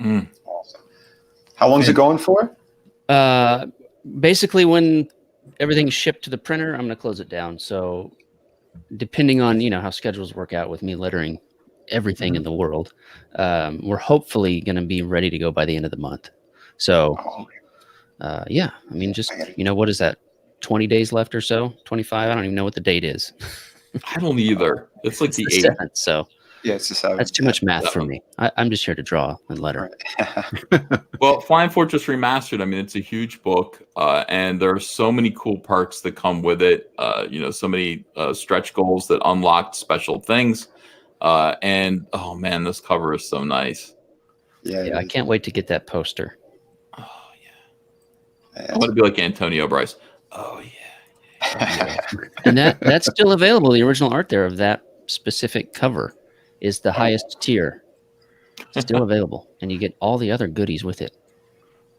Awesome. How long's it going for? Basically, when everything's shipped to the printer, I'm going to close it down. So, depending on how schedules work out with me lettering everything in the world, we're hopefully going to be ready to go by the end of the month. So, yeah, I mean, just what is that? 20 days left or so? 25? I don't even know what the date is. I don't either. It's like It's the the 8th. 7th, so Yeah, it's the 7th. that's too much math for me. I'm just here to draw and letter. Well, Flying Fortress Remastered, I mean, it's a huge book, and there are so many cool perks that come with it. So many stretch goals that unlocked special things. And, oh, man, this cover is so nice. Yeah, I can't wait to get that poster. Oh, yeah. I want to be like Antonio Bryce. Oh, yeah. And that's still available. The original art there of that specific cover is the highest tier. Still available, and you get all the other goodies with it.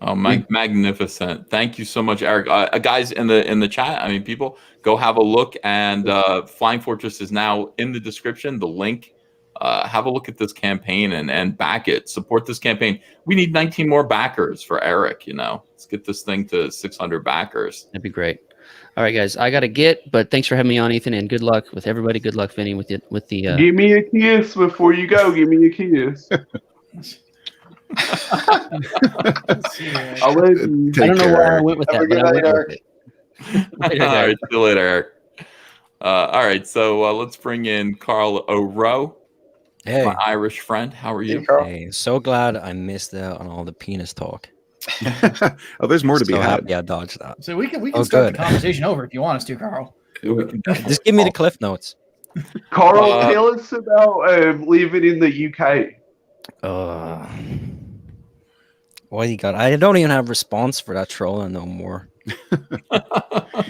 Oh, magnificent! Thank you so much, Eric. Guys in the chat, I mean, people, go have a look. And Flying Fortress is now in the description. The link. Have a look at this campaign and back it. Support this campaign. We need 19 more backers for Eric. Let's get this thing to 600 backers. That'd be great. All right, guys, I gotta get. But thanks for having me on, Ethan, and good luck with everybody. Good luck, Vinny, with the. Give me a kiss before you go. Give me a kiss. I don't know where I went with that. But I went with it. All right, see you later, Eric. All right, so let's bring in Carl O'Rowe. Hey, my Irish friend. How are you? Hey, so glad I missed out on all the penis talk. Oh, there's more to be had. Happy I dodged that. So we can start the conversation over if you want us to, Carl. Just give me the cliff notes. Carl, tell us about living in the UK. What do you got? I don't even have response for that trolling no more.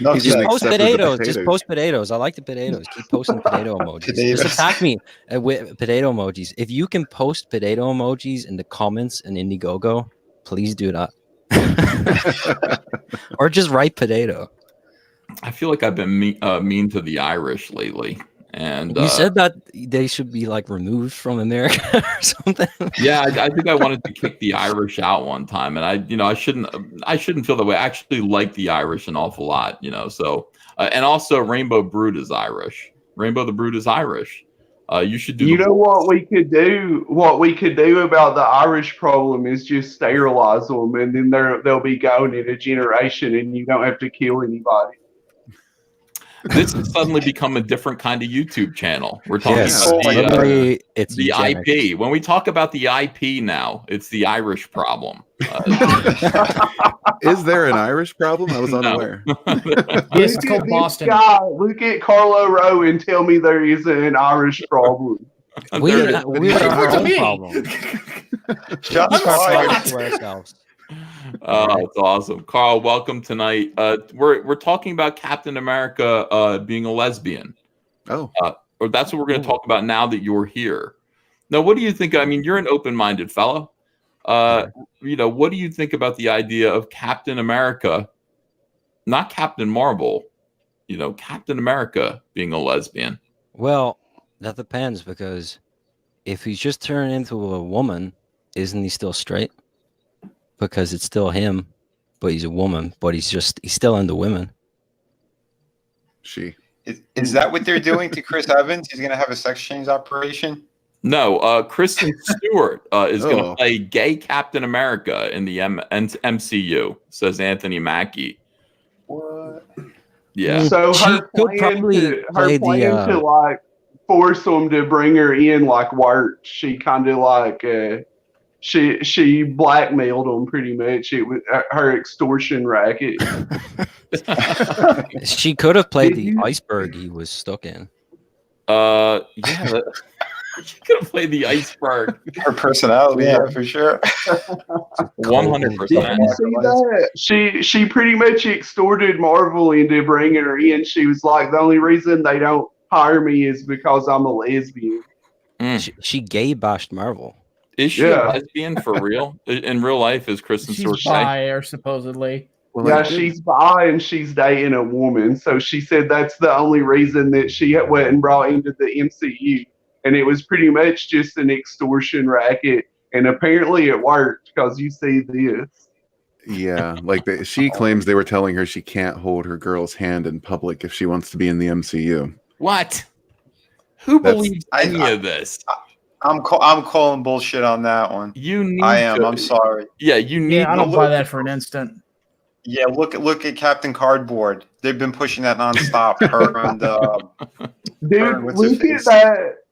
Just post potatoes. Just post potatoes. I like the potatoes. Keep posting potato emojis. Just attack me with potato emojis. If you can post potato emojis in the comments in Indiegogo, please do that. Or just write potato. I feel like I've been mean to the Irish lately. And you said that they should be like removed from America or something. Yeah, I think I wanted to kick the Irish out one time, and I shouldn't feel that way. I actually like the Irish an awful lot, So and also Rainbow Brood is Irish. Rainbow the Brood is Irish. You should do. You know what we could do? What we could do about the Irish problem is just sterilize them, and then they'll be gone in a generation, and you don't have to kill anybody. This has suddenly become a different kind of YouTube channel. We're talking about it's the IP. When we talk about the IP now, it's the Irish problem. Is there an Irish problem? I was unaware. Yes, it's called Boston. Look at Carlo Rowe and tell me there isn't an Irish problem. We are our own problem. Shots fired. Ourselves. It's awesome, Carl. Welcome tonight. We're talking about Captain America being a lesbian. Or that's what we're going to talk about now that you're here. Now, what do you think? I mean, you're an open-minded fellow. What do you think about the idea of Captain America, not Captain Marvel? Captain America being a lesbian. Well, that depends, because if he's just turned into a woman, isn't he still straight? Because it's still him, but he's a woman, but he's still into women. Is that what they're doing to Chris Evans? He's going to have a sex change operation? No, Kristen Stewart is going to play gay Captain America in the MCU, says Anthony Mackie. What? Yeah. So her plan to like force them to bring her in like work. She kind of like she blackmailed them pretty much. It was her extortion racket. She could have played the iceberg he was stuck in. Yeah. She could have played the iceberg. Her personality, yeah, for sure. 100%. Did you see that? She pretty much extorted Marvel into bringing her in. She was like, the only reason they don't hire me is because I'm a lesbian. She gay bashed Marvel. Is she a lesbian for real? In real life, is Kristen Stewart bi, or supposedly? Well, she's bi and she's dating a woman. So she said that's the only reason that she went and brought into the MCU. And it was pretty much just an extortion racket and apparently it worked because you see this. Yeah, like she claims they were telling her she can't hold her girl's hand in public if she wants to be in the MCU. What? Who believes any of this? I'm calling bullshit on that one. You need. I am. I'm sorry. Yeah, you need. Yeah, I don't buy that for an instant. Yeah, look at Captain Cardboard. They've been pushing that nonstop. Her and dude,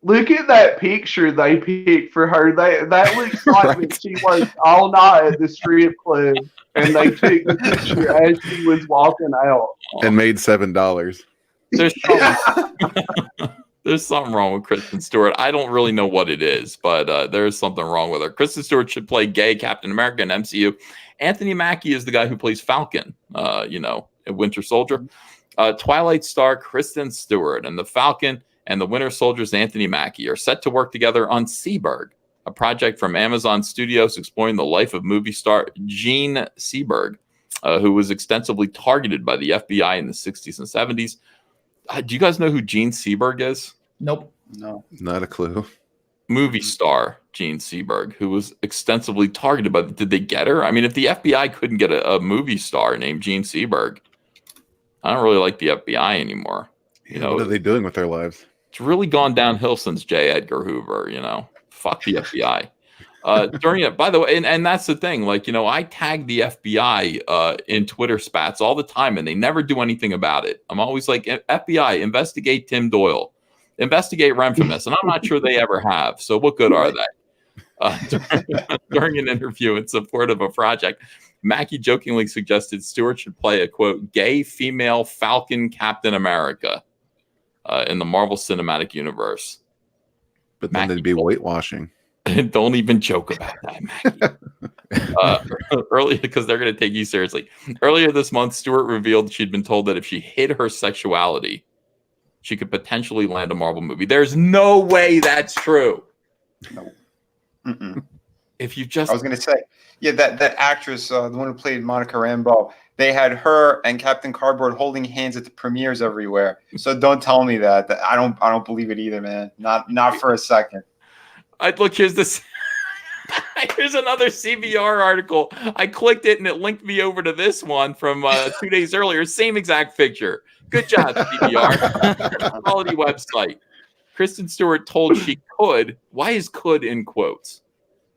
look at that picture they picked for her. That looks like that she worked all night at the strip club, and they took the picture as she was walking out and made $7. There's something wrong with Kristen Stewart. I don't really know what it is, but there is something wrong with her. Kristen Stewart should play gay Captain America in MCU. Anthony Mackie is the guy who plays Falcon, in Winter Soldier. Twilight star Kristen Stewart and the Falcon and the Winter Soldier's Anthony Mackie are set to work together on Seberg, a project from Amazon Studios exploring the life of movie star Gene Seberg, who was extensively targeted by the FBI in the 60s and 70s. Do you guys know who Gene Seberg is? Nope. No. Not a clue. Movie star Gene Seberg, who was extensively targeted by. Did they get her? I mean, if the FBI couldn't get a movie star named Gene Seberg, I don't really like the FBI anymore. What are they doing with their lives? It's really gone downhill since J. Edgar Hoover. Fuck the FBI. During it, by the way, and that's the thing. I tag the FBI in Twitter spats all the time, and they never do anything about it. I'm always like, FBI, investigate Tim Doyle. Investigate Renfamous, and I'm not sure they ever have. So what good are they? During an interview in support of a project, Mackie jokingly suggested Stewart should play a, quote, gay female Falcon Captain America in the Marvel Cinematic Universe. But then they'd be whitewashing. Don't even joke about that, Mackie. Earlier, because they're going to take you seriously. Earlier this month, Stewart revealed she'd been told that if she hid her sexuality, she could potentially land a Marvel movie. There's no way that's true. No. If you just... I was going to say, yeah, that actress, the one who played Monica Rambeau, they had her and Captain Cardboard holding hands at the premieres everywhere. So don't tell me that. I don't believe it either, man. Not for a second. Look, here's this. Here's another CBR article. I clicked it and it linked me over to this one from 2 days earlier. Same exact picture. Good job, CBR. Quality website. Kristen Stewart told she could, why is could in quotes,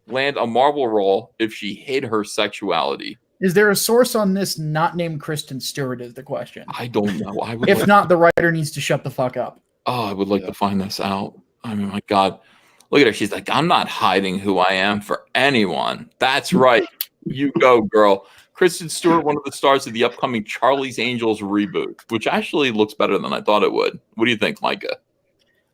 land a Marvel role if she hid her sexuality. Is there a source on this not named Kristen Stewart is the question. I don't know. If not, the writer needs to shut the fuck up. Oh, I would like to find this out. I mean, my God. Look at her. She's like, I'm not hiding who I am for anyone. That's right. You go, girl. Kristen Stewart, one of the stars of the upcoming Charlie's Angels reboot, which actually looks better than I thought it would. What do you think, Micah?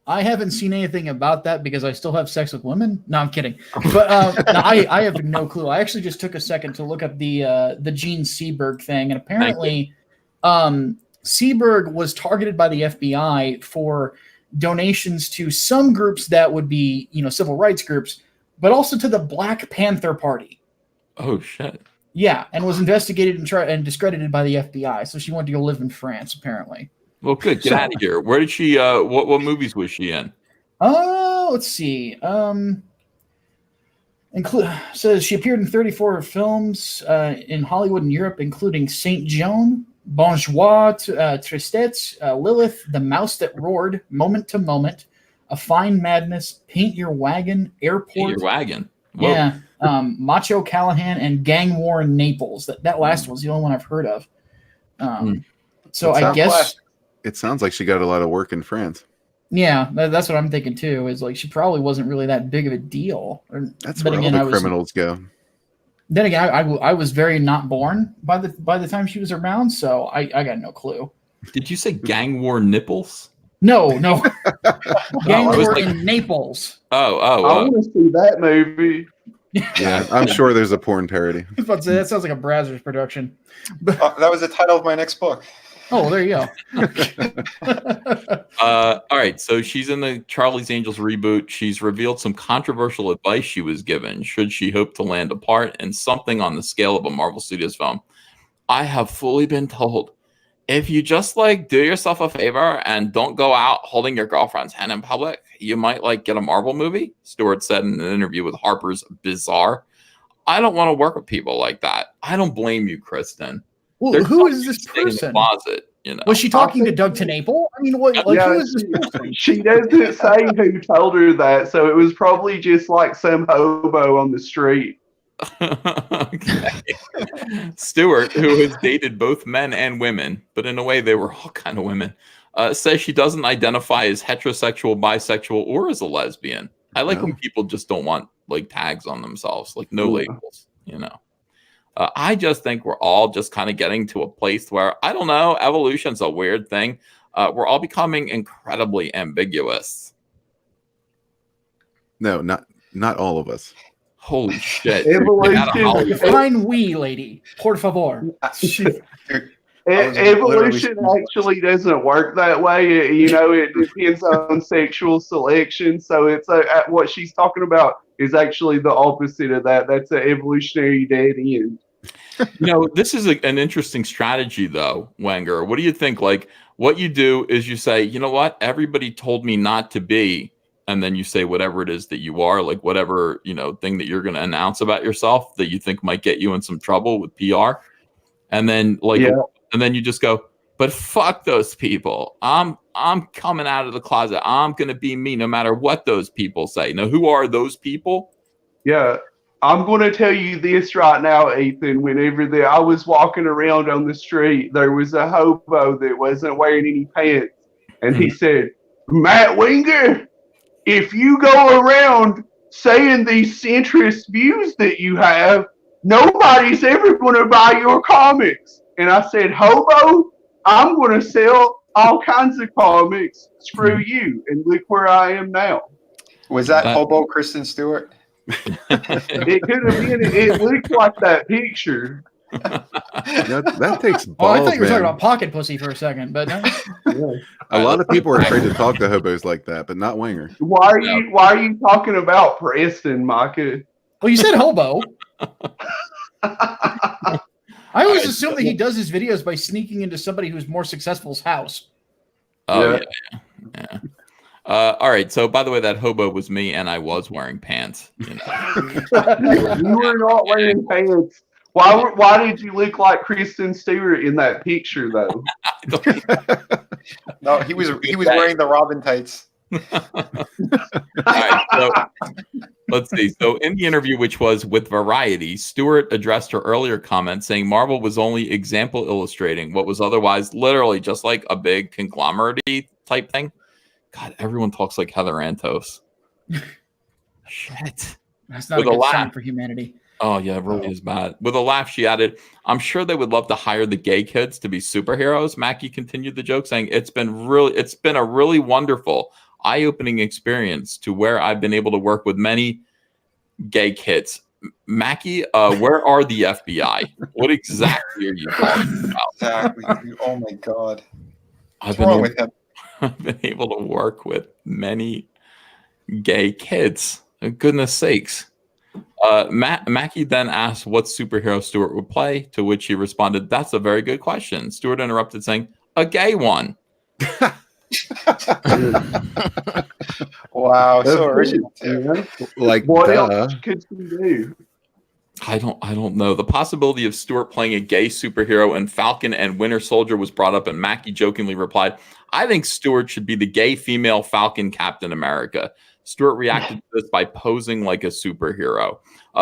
I haven't seen anything about that because I still have sex with women. No, I'm kidding. But no, I have no clue. I actually just took a second to look up the Gene Seberg thing, and apparently Seberg was targeted by the FBI for donations to some groups that would be, civil rights groups, but also to the Black Panther Party. Oh, shit. Yeah, and was investigated and discredited by the FBI. So she wanted to go live in France, apparently. Well, good. Get out of here. Where did she? What movies was she in? Let's see. Says she appeared in 34 films in Hollywood and Europe, including Saint Joan, Bonjour, Tristesse, Lilith, The Mouse That Roared, Moment to Moment, A Fine Madness, Paint Your Wagon, Airport. Paint Your Wagon. Whoa. Yeah. Macho Callahan and Gang War in Naples. That last one's the only one I've heard of. So I guess it sounds like she got a lot of work in France. Yeah, that's what I'm thinking too. Is like she probably wasn't really that big of a deal. That's where all the criminals go. Then again, I was very not born by the time she was around, so I got no clue. Did you say Gang War Nipples? No. Gang War in Naples. I want to see that movie. Yeah, I'm sure there's a porn parody. I was about to say, that sounds like a Brazzers production. That was the title of my next book. Oh, there you go. All right, so she's in the Charlie's Angels reboot. She's revealed some controversial advice she was given should she hope to land a part in something on the scale of a Marvel Studios film. I have fully been told if you just like do yourself a favor and don't go out holding your girlfriend's hand in public, you might like get a Marvel movie. Stewart said in an interview with Harper's Bazaar. I don't want to work with people like that. I don't blame you, Kristen. Well, who is this Stay in the person? closet, you know. Was she talking to Doug TenNapel? I mean, what? Like, Yeah, who is this person? She doesn't say who told her that, so it was probably just like some hobo on the street. Okay. Stewart, who has dated both men and women, but in a way they were all kind of women, says she doesn't identify as heterosexual, bisexual, or as a lesbian. I like when people just don't want like tags on themselves, like no labels, you know. I just think we're all just kind of getting to a place where, I don't know, evolution's a weird thing. We're all becoming incredibly ambiguous. No, not all of us. Holy shit. Define we, lady. Por favor. Evolution actually doesn't work that way. You know, it depends on sexual selection. So it's what she's talking about is actually the opposite of that. That's an evolutionary dead end. You know, this is an interesting strategy, though, Wenger. What do you think? Like, what you do is you say, you know what? Everybody told me not to be. And then you say whatever it is that you are, like whatever, you know, thing that you're going to announce about yourself that you think might get you in some trouble with PR. And then and then you just go, but fuck those people. I'm coming out of the closet. I'm going to be me no matter what those people say. Now, who are those people? Yeah. I'm going to tell you this right now, Ethan. Whenever I was walking around on the street, there was a hobo that wasn't wearing any pants. And he said, Matt Wenger, if you go around saying these centrist views that you have, nobody's ever going to buy your comics. And I said, hobo, I'm going to sell all kinds of comics. Screw you. And look where I am now. Was that hobo Kristen Stewart? It could have been. It looked like that picture. That takes balls, Oh, I thought you were man. talking about pocket pussy for a second, but no. A lot of people are afraid to talk to hobos like that, but not Wenger. Why are you talking about Preston, Micah? Well, you said hobo. I always assume that he does his videos by sneaking into somebody who's more successful's house. Oh, yeah. All right. So, by the way, that hobo was me, and I was wearing pants. You know. You were not wearing pants. Why did you look like Kristen Stewart in that picture, though? No, he was wearing the Robin tights. All right, so let's see. So in the interview, which was with Variety, Stewart addressed her earlier comment saying Marvel was only example illustrating what was otherwise literally just like a big conglomerate type thing. God, everyone talks like Heather Antos. Shit. That's not a good sign for humanity. Oh, yeah, it really is bad. With a laugh, she added, I'm sure they would love to hire the gay kids to be superheroes. Mackie continued the joke, saying, it's been a really wonderful, eye-opening experience to where I've been able to work with many gay kids. Mackie, where are the FBI? What exactly are you talking about? Exactly. Oh, my God. I've been able to work with many gay kids. For goodness sakes. Mackie then asked what superhero Stewart would play, to which he responded, that's a very good question. Stewart interrupted saying, a gay one. Wow, so original. Like, what else could you do? I don't know. The possibility of Stewart playing a gay superhero in Falcon and Winter Soldier was brought up, and Mackie jokingly replied, I think Stewart should be the gay female Falcon Captain America. Stewart reacted to this by posing like a superhero.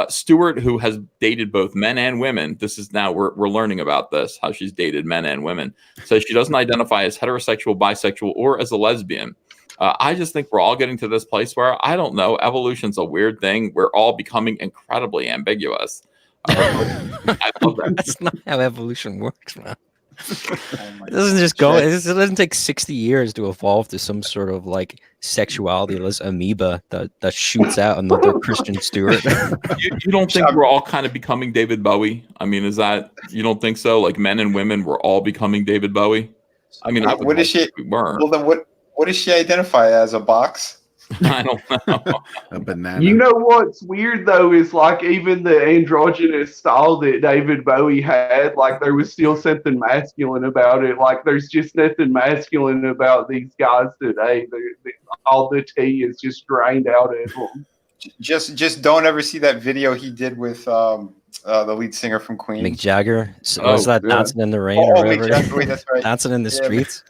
Stewart, who has dated both men and women, this is now, we're learning about this, how she's dated men and women, says she doesn't identify as heterosexual, bisexual, or as a lesbian. I just think we're all getting to this place where, I don't know, evolution's a weird thing. We're all becoming incredibly ambiguous. I love that. That's not how evolution works, man. It doesn't just go. It doesn't take 60 years to evolve to some sort of like sexuality-less amoeba that shoots out another Christian Stewart. You don't think we're all kind of becoming David Bowie? I mean, you don't think so? Like men and women, we're all becoming David Bowie? I mean, what is she? We were. Well, then what does she identify as? A box? I don't know. A banana. You know what's weird though is like even the androgynous style that David Bowie had, like there was still something masculine about it. Like there's just nothing masculine about these guys today. All the tea is just drained out of them. Just don't ever see that video he did with the lead singer from Queen. Mick Jagger. So was that Dancing in the Rain Oh, or Mick whatever? Jagger, wait, that's right. Dancing in the Yeah, Streets.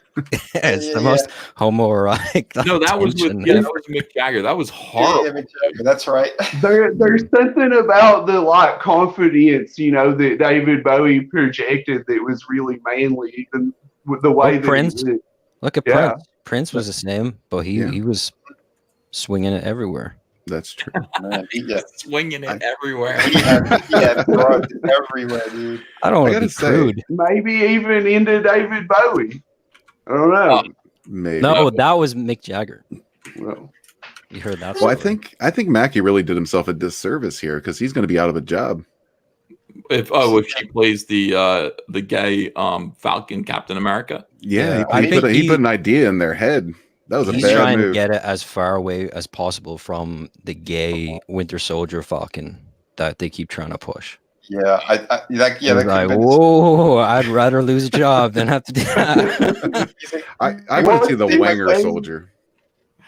It's the most homoerotic. No, that was with attention. that was Mick Jagger. That was horrible. Yeah, Mick Jagger, that's right. There's something about the like confidence, you know, that David Bowie projected that was really manly, even with the way that Prince. he lived. Look at Yeah. Prince. Prince was his name, but he was swinging it everywhere. That's true. Man, Swinging it everywhere. he had drugs everywhere, dude. I don't want to gotta be say- crude. Maybe even into David Bowie. I don't know. Maybe. No, that was Mick Jagger. Well, You heard that? Well, I story. think Mackie really did himself a disservice here because he's going to be out of a job. If she plays the gay Falcon Captain America. Yeah, I he think put an idea in their head. That was a he's bad trying move. to get it as far away as possible from the gay Winter Soldier Falcon that they keep trying to push. Yeah, He's that like, could've been- whoa, I'd rather lose a job than have to do that. I want to see the Wanger soldier.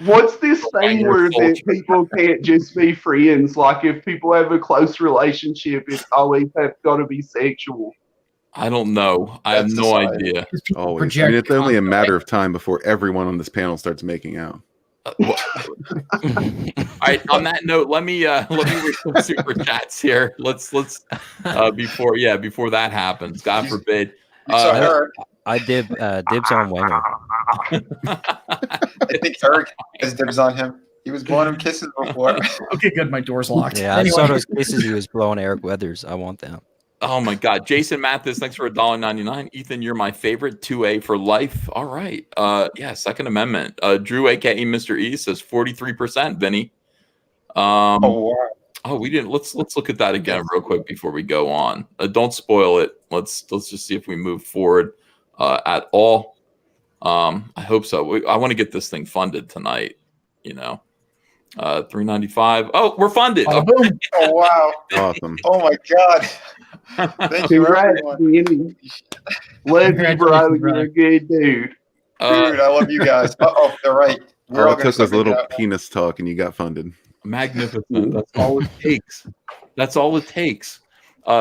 what's this thing Wanger where that soldier. people can't just be friends? Like if people have a close relationship, it's always got to be sexual. I don't know. I have That's no society. idea. Because people Always. I project mean, it's only a content. matter of time before everyone on this panel starts making out. All right. On that note, let me read some super chats here. Let's before that happens. God forbid. So Eric, I dibs on Wenger. I think Eric has dibs on him. He was blowing him kisses before. Okay, good. My door's locked. Yeah, I Anyway. saw those kisses he was blowing Eric Weathers. I want them. Oh my God, Jason Mathis, thanks for $1.99. Ethan, you're my favorite. 2A for life. All right. Yeah, Second Amendment. Drew, aka Mr. E, says 43%. Vinny. Oh wow. Oh, we didn't. Let's look at that again real quick before we go on. Don't spoil it. Let's just see if we move forward at all. I hope so. I want to get this thing funded tonight. You know, $3.95. Oh, we're funded. Oh, boom. Oh wow. Awesome. Oh my God. Thank you, Congrats, everyone. Vinny. Love you, bro. You're a good dude. Dude, I love you guys. Oh, they're right. We're All all it gonna took was start a little making out. penis talk, and you got funded. Magnificent. That's all it takes. That's all it takes.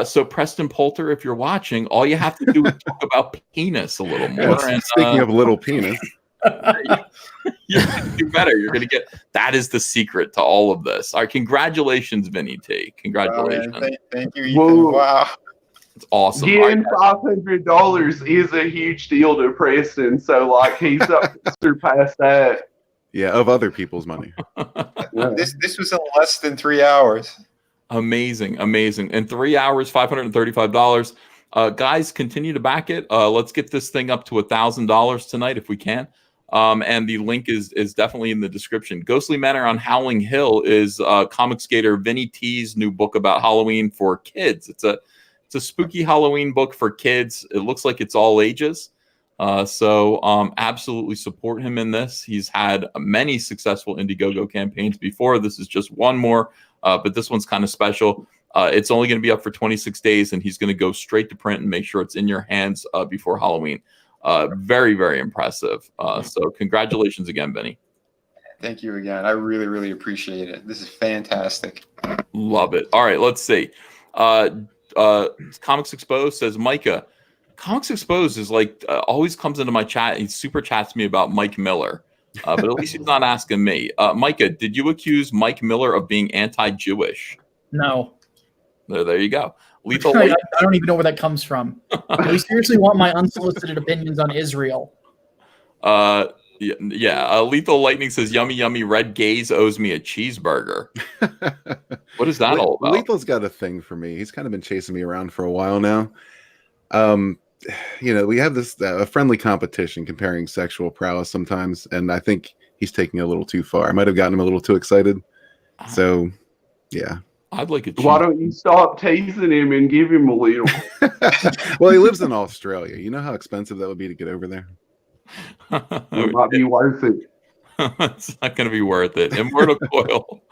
So Preston Poulter, if you're watching, all you have to do is talk about penis a little more. Yeah, And, speaking of little penis, you're gonna do better. You're gonna get that is the secret to all of this. All right, congratulations, Vinny T. Wow, Congratulations. man. Thank you, Ethan. Whoa. Wow. It's awesome. All right, Getting $500 is a huge deal to Preston, so like he's up to surpass that. yeah, of other people's money. Yeah. This was in less than 3 hours. amazing. In 3 hours, $535. Guys, continue to back it. Let's get this thing up to $1,000 tonight if we can. And the link is definitely in the description. Ghostly Manor on Howling Hill is comic skater Vinny T's new book about Halloween for kids. It's a spooky Halloween book for kids. It looks like it's all ages. So absolutely support him in this. He's had many successful Indiegogo campaigns before. This is just one more, but this one's kind of special. It's only going to be up for 26 days, and he's going to go straight to print and make sure it's in your hands before Halloween. Very, very impressive. So congratulations again, Benny. Thank you again. I really, really appreciate it. This is fantastic. Love it. All right, let's see. Comics Exposed says, Micah, Comics Exposed is like always comes into my chat. He super chats me about Mike Miller, but at least he's not asking me. Micah, did you accuse Mike Miller of being anti-Jewish? No. There you go. Lethal I Lightning. don't even know where that comes from. Do you seriously want my unsolicited opinions on Israel? Yeah. Lethal Lightning says, yummy, yummy. Red Gaze owes me a cheeseburger. What is that all about? Lethal's got a thing for me. He's kind of been chasing me around for a while now. We have this a friendly competition comparing sexual prowess sometimes, and I think he's taking it a little too far. I might have gotten him a little too excited. So, yeah. I'd like a cheese. Why don't you stop teasing him and give him a little? Well, he lives in Australia. You know how expensive that would be to get over there? It might be worth it. It's not going to be worth it. Immortal Coil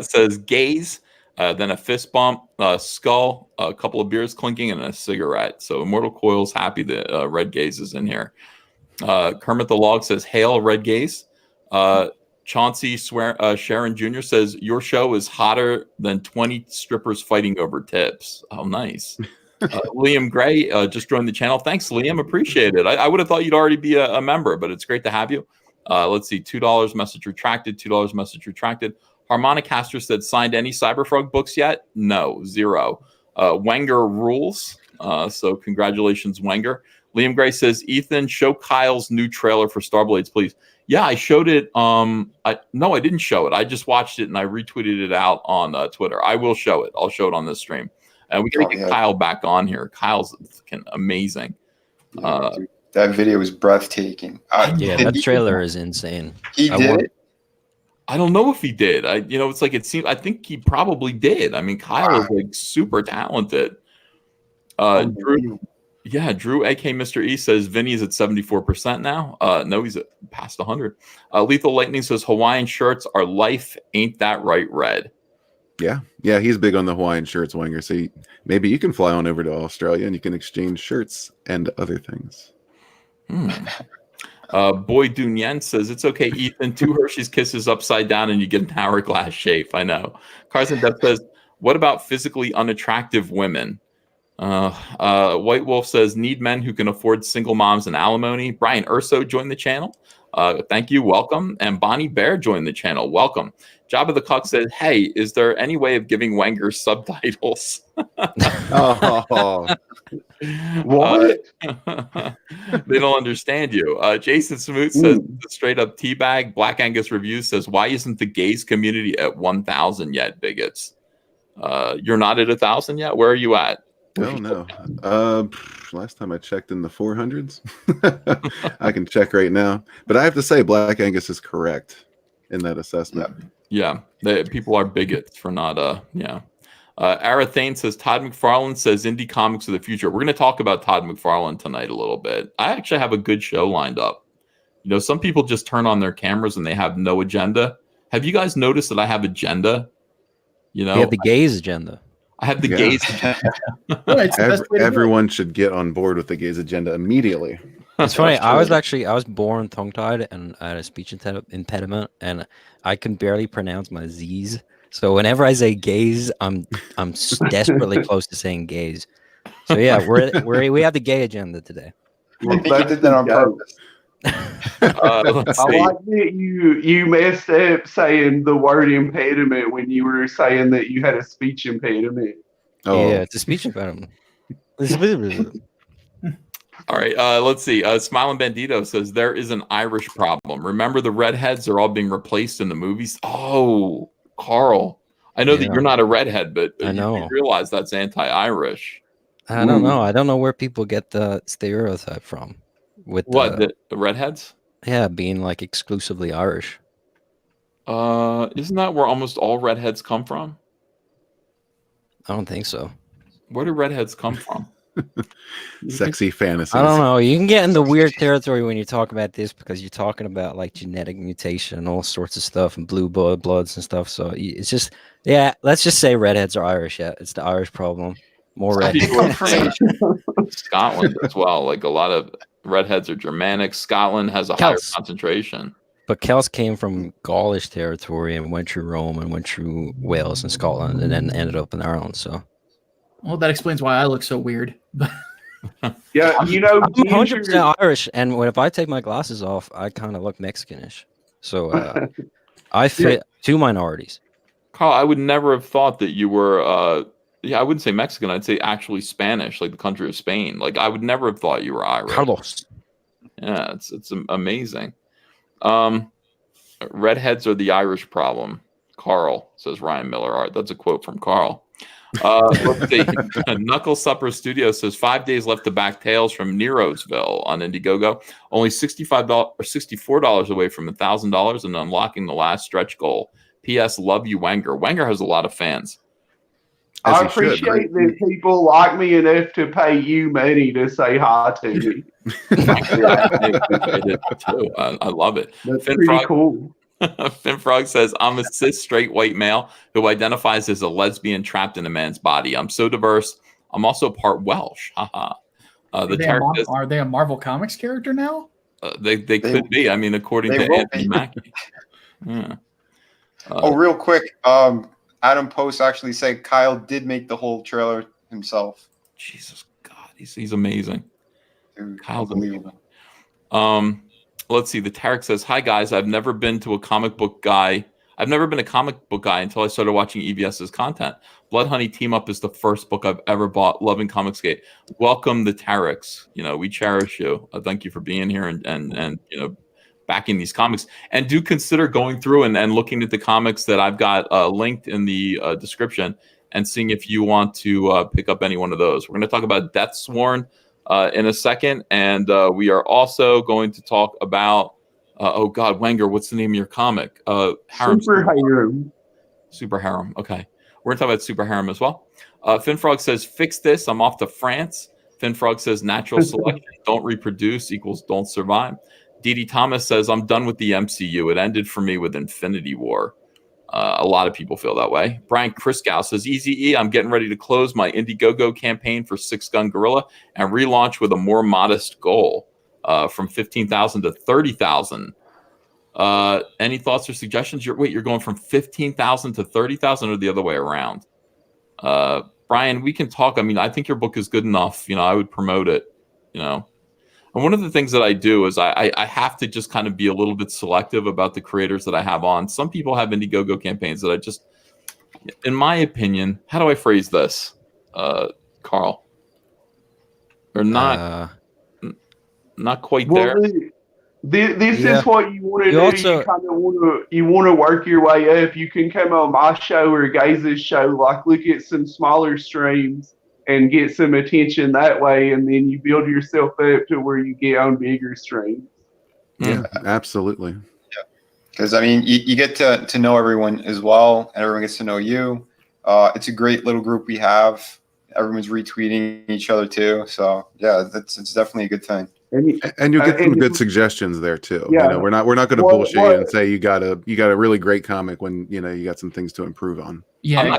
says gaze, then a fist bump, skull, a couple of beers clinking, and a cigarette. So Immortal Coil's happy that Red Gaze is in here. Kermit the Log says hail, Red Gaze. Chauncey Sharon Jr. says your show is hotter than 20 strippers fighting over tips. Oh, nice. Liam Gray just joined the channel. Thanks, Liam. Appreciate it. I would have thought you'd already be a member, but it's great to have you. Let's see. $2 message retracted. $2 message retracted. Harmonicaster said, signed any Cyberfrog books yet? No, 0. Wenger rules. So congratulations, Wenger. Liam Gray says, Ethan, show Kyle's new trailer for Starblades, please. Yeah, I showed it. No, I didn't show it. I just watched it and I retweeted it out on Twitter. I will show it. I'll show it on this stream. And we got to get Kyle back on here. Kyle's amazing. Dude, that video was breathtaking. That trailer is insane. He did it? I don't know if he did. It's like it seemed. I think he probably did. I mean, Kyle is like super talented. Drew, AK Mr. E says Vinny's at 74% now. No, he's past 100. Lethal Lightning says Hawaiian shirts are life. Ain't that right, Red? Yeah, he's big on the Hawaiian shirts, Wenger. So maybe you can fly on over to Australia and you can exchange shirts and other things. Boy Dunyan says it's okay, Ethan. 2 Hershey's Kisses upside down and you get an hourglass shape. I know. Carson Depp says, what about physically unattractive women? White Wolf says, need men who can afford single moms and alimony. Brian Urso joined the channel. Thank you. Welcome. And Bonnie Bear joined the channel. Welcome. Jabba the Cuck says, hey, is there any way of giving Wenger subtitles? What? They don't understand you. Jason Smoot says, straight up teabag. Black Angus Reviews says, why isn't the gays community at 1,000 yet, bigots? You're not at 1,000 yet? Where are you at? No. Last time I checked in the 400s. I can check right now. But I have to say, Black Angus is correct in that assessment. Yeah, people are bigots for not, Arathane says, Todd McFarlane says indie comics of the future. We're going to talk about Todd McFarlane tonight a little bit. I actually have a good show lined up. Some people just turn on their cameras and they have no agenda. Have you guys noticed that I have agenda? You have the gays agenda. I have the gays agenda. Everyone should get on board with the gays agenda immediately. It's funny. I was born tongue-tied and I had a speech impediment, and I can barely pronounce my Z's. So whenever I say gays, I'm desperately close to saying gays. So yeah, we have the gay agenda today. I did that on purpose. I like that you messed up saying the word impediment when you were saying that you had a speech impediment. Oh. Yeah, it's a speech impediment. All right, let's see. Smiling Bandito says there is an Irish problem. Remember, the redheads are all being replaced in the movies. Oh, Carl, I know that you're not a redhead, but I know you realize that's anti-Irish. I don't know. I don't know where people get the stereotype from. With the redheads? Yeah, being like exclusively Irish. Isn't that where almost all redheads come from? I don't think so. Where do redheads come from? Sexy fantasies. I don't know. You can get into weird territory when you talk about this because you're talking about like genetic mutation and all sorts of stuff and blue bloods and stuff. So it's just, let's just say redheads are Irish. Yeah, it's the Irish problem. More redheads. Scotland as well. Like a lot of redheads are Germanic. Scotland has a higher concentration. But Celts came from Gaulish territory and went through Rome and went through Wales and Scotland and then ended up in Ireland. So, well, that explains why I look so weird. Yeah, I'm 100% Irish, and if I take my glasses off, I kind of look Mexicanish. So I fit 2 minorities. Carl, I would never have thought that you were. I wouldn't say Mexican. I'd say actually Spanish, like the country of Spain. Like I would never have thought you were Irish. Carlos. Yeah, it's amazing. Redheads are the Irish problem. Carl, says Ryan Miller Art. That's a quote from Carl. Let's see. Knuckle Supper Studio says 5 days left to back Tales from Nerosville on Indiegogo. Only $65 or $64 away from $1,000 and unlocking the last stretch goal. P.S. Love you, Wenger. Wenger has a lot of fans. I appreciate that people like me enough to pay you money to say hi to me. I appreciate it too. I love it. That's pretty cool. Finfrog says, I'm a cis straight white male who identifies as a lesbian trapped in a man's body. I'm so diverse. I'm also part Welsh. Haha. Are they a Marvel Comics character now? They could be. I mean, according to Anthony Mackie. Yeah. Real quick. Adam Post actually said Kyle did make the whole trailer himself. Jesus God, he's amazing. Dude, Kyle's amazing. Let's see. The Tarek says, "Hi guys, I've never been a comic book guy until I started watching EVS's content. Blood Honey Team Up is the first book I've ever bought. Loving ComicSgate. Welcome, the Tareks. You know, we cherish you. Thank you for being here and you know, backing these comics. And do consider going through and looking at the comics that I've got linked in the description and seeing if you want to pick up any one of those. We're going to talk about Deathsworn in a second, and we are also going to talk about oh God, Wenger, what's the name of your comic? Super Harem. Super Harem. Okay, we're gonna talk about Super Harem as well. Finfrog says, "Fix this. I'm off to France." Finfrog says, "Natural selection. Don't reproduce equals don't survive." Dee Thomas says, "I'm done with the MCU. It ended for me with Infinity War." A lot of people feel that way. Brian Kriskow says, "Easy E, I'm getting ready to close my Indiegogo campaign for Six Gun Gorilla and relaunch with a more modest goal from 15,000 to 30,000. Any thoughts or suggestions? You're going from 15,000 to 30,000 or the other way around? Brian, we can talk. I mean, I think your book is good enough. You know, I would promote it, you know. And one of the things that I do is I have to just kind of be a little bit selective about the creators that I have on. Some people have Indiegogo campaigns that I just, in my opinion, how do I phrase this, Carl? They're not quite there. This is what you want to do. Also, you kind of want to work your way up. You can come on my show or Gaze's show, like look at some smaller streams and get some attention that way, and then you build yourself up to where you get on bigger streams. Yeah, absolutely. Yeah, because I mean, you get to know everyone as well, and everyone gets to know you. It's a great little group we have. Everyone's retweeting each other too, so yeah, it's definitely a good thing. And you get some good suggestions there too. Yeah. You know, we're not going to bullshit you and say you got a really great comic when you know you got some things to improve on. Yeah,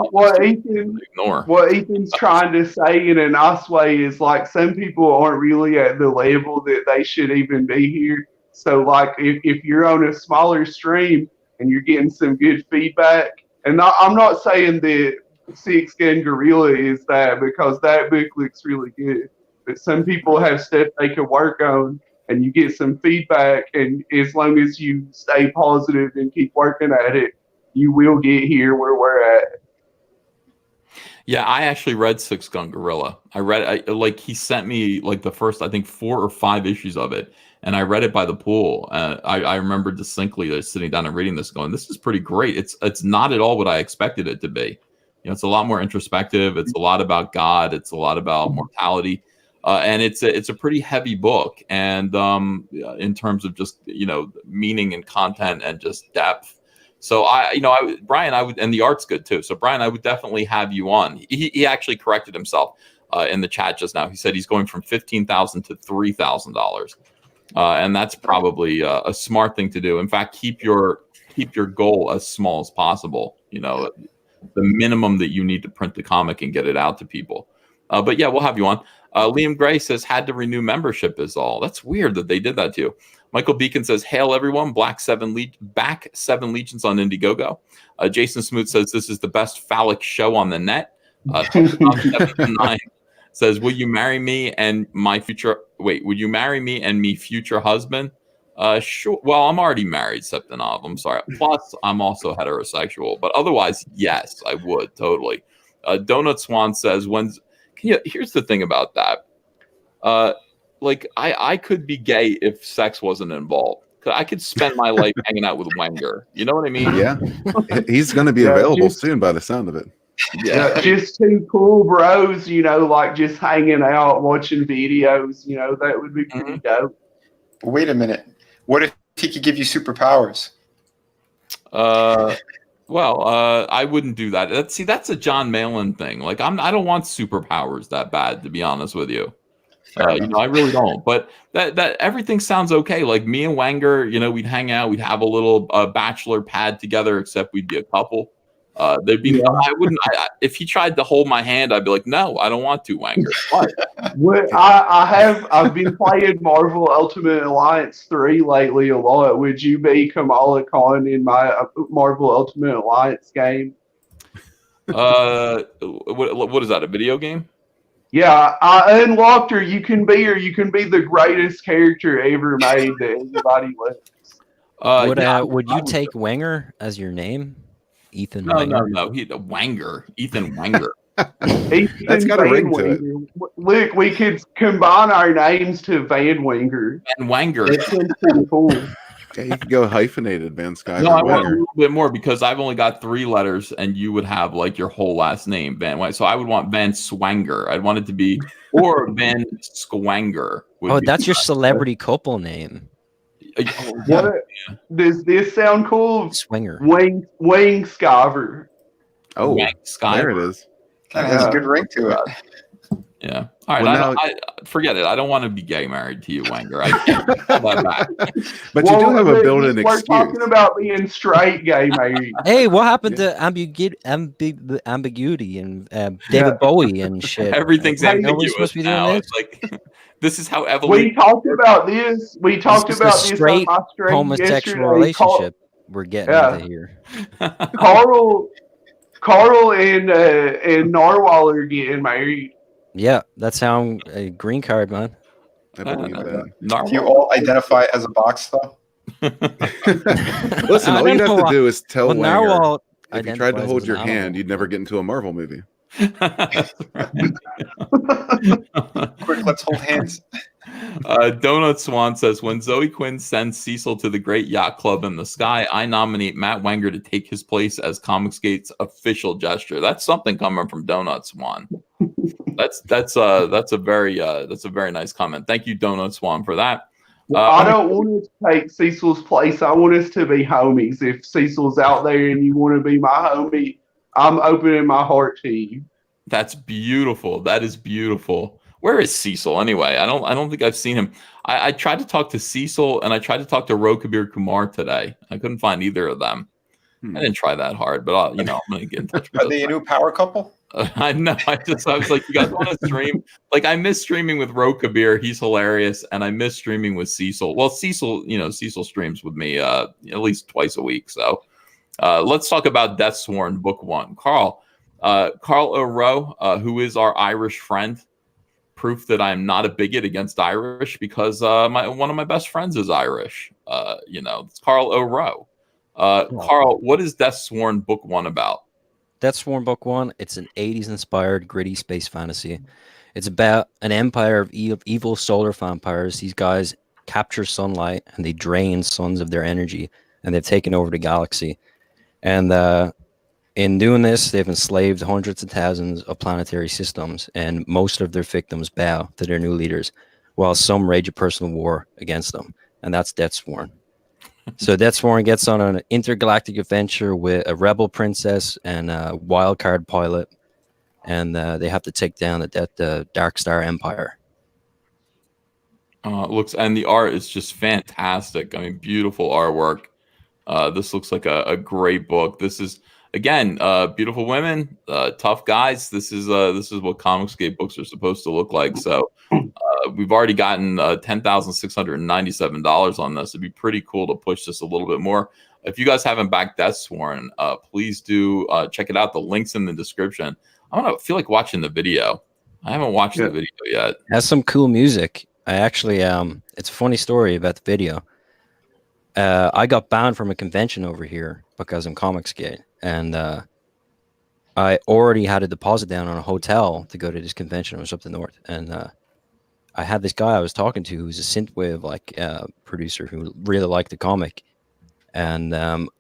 what Ethan's trying to say in a nice way is like some people aren't really at the level that they should even be here. So like if you're on a smaller stream and you're getting some good feedback, and I'm not saying that Six Gun Gorilla is that, because that book looks really good. But some people have stuff they can work on, and you get some feedback, and as long as you stay positive and keep working at it, you will get here where we're at. Yeah, I actually read Six Gun Gorilla. Like he sent me like the first, I think 4 or 5 issues of it, and I read it by the pool. I remember distinctly sitting down and reading this, going, "This is pretty great." It's not at all what I expected it to be. You know, it's a lot more introspective. It's a lot about God. It's a lot about mortality. And it's a pretty heavy book, and in terms of just, you know, meaning and content and just depth. So Brian, I would, and the art's good too. So Brian, I would definitely have you on. He actually corrected himself in the chat just now. He said he's going from $15,000 to $3,000, and that's probably a smart thing to do. In fact, keep your goal as small as possible. You know, the minimum that you need to print the comic and get it out to people. But yeah, we'll have you on. Liam Gray says, "Had to renew membership is all." That's weird that they did that to you. Michael Beacon says, "Hail everyone, back 7 legions on Indiegogo." Jason Smoot says, "This is the best phallic show on the net." 7 says, "Will you marry me and my future? Would you marry me and me future husband?" Sure. Well, I'm already married, Septinov. I'm sorry. Plus, I'm also heterosexual, but otherwise, yes, I would totally. Donut Swan says, here's the thing about that. Like I could be gay if sex wasn't involved. I could spend my life hanging out with Wenger. You know what I mean? Yeah. He's going to be available soon by the sound of it. Yeah, just 2 cool bros, you know, like just hanging out, watching videos, you know, that would be pretty dope. Wait a minute. What if he could give you superpowers? Well, I wouldn't do that. See, that's a John Malin thing. Like, I don't want superpowers that bad, to be honest with you. I really don't. But that everything sounds okay. Like me and Wenger, we'd hang out, we'd have a little bachelor pad together, except we'd be a couple. There'd be I wouldn't. If he tried to hold my hand, I'd be like, no, I don't want to, Wenger. But I've been playing Marvel Ultimate Alliance 3 lately a lot. Would you be Kamala Khan in my Marvel Ultimate Alliance game? What is that? A video game? Yeah, I unlocked her. You can be her. You can be the greatest character ever made that everybody loves. Would you take Wenger as your name? Ethan No, Wenger? no. Wenger. Ethan Wenger. That's got a ring to it. Look, we could combine our names to Van Wenger. Van Wenger. That's pretty cool. Yeah, you could go hyphenated, Van Skyver. No, I want a little bit more because I've only got 3 letters, and you would have like your whole last name, Van. So I would want Van Swanger. I'd want it to be or Van Swanger. Oh, that's your celebrity couple name. Does this sound cool? Swinger. Wayne Sciver. Oh, Wang Skyver. there it is. That has a good ring to it. Yeah. All right. Well, I forget it. I don't want to be gay married to you, Wenger. I can't take that back. But you do have a built-in We're excuse. talking about being straight gay married. Hey, what happened to ambiguity and David Bowie and shit? Everything's Hey, ambiguous supposed to be doing now. this? It's like this is how evolution. We talked about this. We talked This is about a this on straight my stream homosexual yesterday. relationship we're getting into here. Carl and Narwhal are getting married. Yeah, that's how a green card, man. I believe that. Narwhal. Do you all identify as a box, though? Listen, all you'd have to do is tell Well, Wenger Narwhal if you tried to identifies hold as your an hand, animal. you'd never get into a Marvel movie. Quick, let's hold hands. Donut Swan says, when Zoe Quinn sends Cecil to the Great Yacht Club in the sky, I nominate Matt Wenger to take his place as ComicSgate's official gesture. That's something coming from Donut Swan. That's a very nice comment. Thank you, Donut Swan, for that. I don't want us to take Cecil's place. I want us to be homies. If Cecil's out there and you want to be my homie, I'm opening my heart to you. That's beautiful. That is beautiful. Where is Cecil anyway? I don't think I've seen him. I tried to talk to Cecil and I tried to talk to Rokabir Kumar today. I couldn't find either of them. I didn't try that hard, but I'm gonna get in touch with Are they a new power couple? I know. I was like, you guys want to stream? Like, I miss streaming with Rokabir. He's hilarious, and I miss streaming with Cecil. Well, Cecil streams with me at least twice a week. So let's talk about Deathsworn Book 1. Carl O'Rowe, who is our Irish friend, proof that I'm not a bigot against Irish because one of my best friends is Irish. It's Carl O'Rowe. Carl, what is Deathsworn Book 1 about? Deathsworn Book 1, it's an 80s inspired gritty space fantasy. It's about an empire of evil solar vampires. These guys capture sunlight and they drain suns of their energy, and they've taken over the galaxy. And in doing this, they've enslaved hundreds of thousands of planetary systems, and most of their victims bow to their new leaders, while some rage a personal war against them. And that's Deathsworn. So Deathsworn gets on an intergalactic adventure with a rebel princess and a wildcard pilot, and they have to take down the Dark Star Empire. And the art is just fantastic. I mean, beautiful artwork. This looks like a great book. This is, again, beautiful women, tough guys. This is what ComicSgate books are supposed to look like. So we've already gotten $10,697 on this. It'd be pretty cool to push this a little bit more. If you guys haven't backed Deathsworn, please do check it out. The link's in the description. I feel like watching the video. I haven't watched the video yet. It has some cool music. I actually, it's a funny story about the video. I got banned from a convention over here because I'm ComicSgate, and I already had a deposit down on a hotel to go to this convention. It was up the north, and I had this guy I was talking to who's a synthwave producer who really liked the comic, and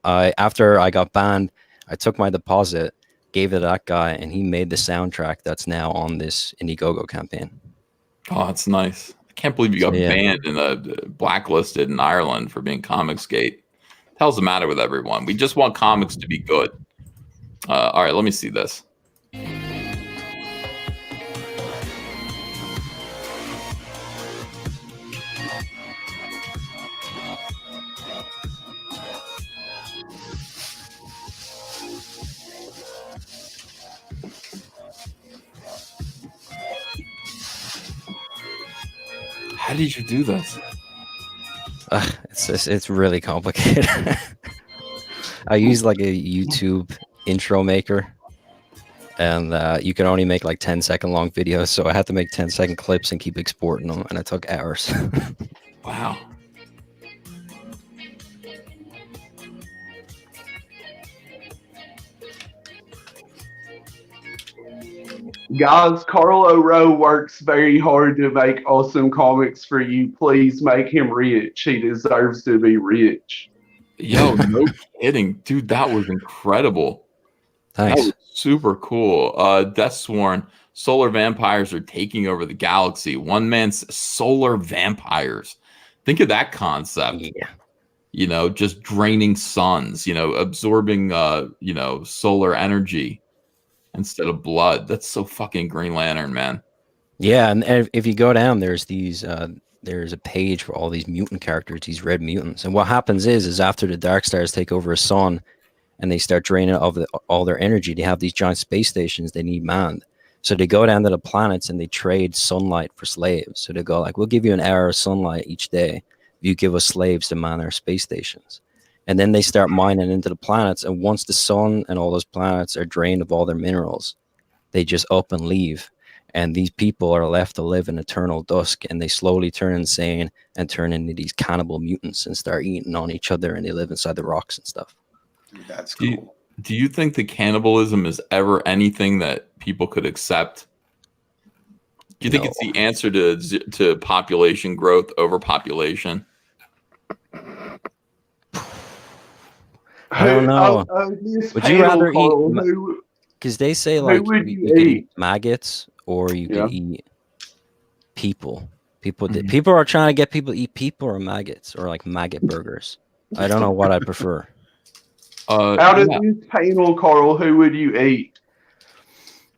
after I got banned, I took my deposit, gave it to that guy, and he made the soundtrack that's now on this Indiegogo campaign. Oh, that's nice. I can't believe you got banned and blacklisted in Ireland for being ComicSgate. hell's the matter with everyone? We just want comics to be good. All right, let me see this. How did you do this? It's really complicated. I use like a YouTube intro maker, and you can only make like 10-second long videos, so I had to make 10-second clips and keep exporting them, and it took hours. Wow. Guys, Carl O'Rowe works very hard to make awesome comics for you. Please make him rich. He deserves to be rich. Yo, no kidding. Dude, that was incredible. Thanks. That was super cool. Deathsworn, solar vampires are taking over the galaxy. One man's solar vampires. Think of that concept. Yeah. You know, just draining suns, you know, absorbing, you know, solar energy instead of blood. That's so fucking Green Lantern, man. Yeah, and if you go down, there's these there's a page for all these mutant characters, these red mutants. And what happens is after the Dark Stars take over a sun and they start draining all their energy, they have these giant space stations they need manned. So they go down to the planets and they trade sunlight for slaves. So they go like, we'll give you an hour of sunlight each day. You give us slaves to man our space stations. And then they start mining into the planets. And once the sun and all those planets are drained of all their minerals, they just up and leave. And these people are left to live in eternal dusk, and they slowly turn insane and turn into these cannibal mutants and start eating on each other, and they live inside the rocks and stuff. That's cool. Do you think that cannibalism is ever anything that people could accept? Do you think it's the answer to population growth, overpopulation? I don't know. Would you rather eat? Because they say like you could eat maggots or you could eat people. People are trying to get people to eat people or maggots or like maggot burgers. I don't know what I prefer. Out of this panel, Carl, who would you eat?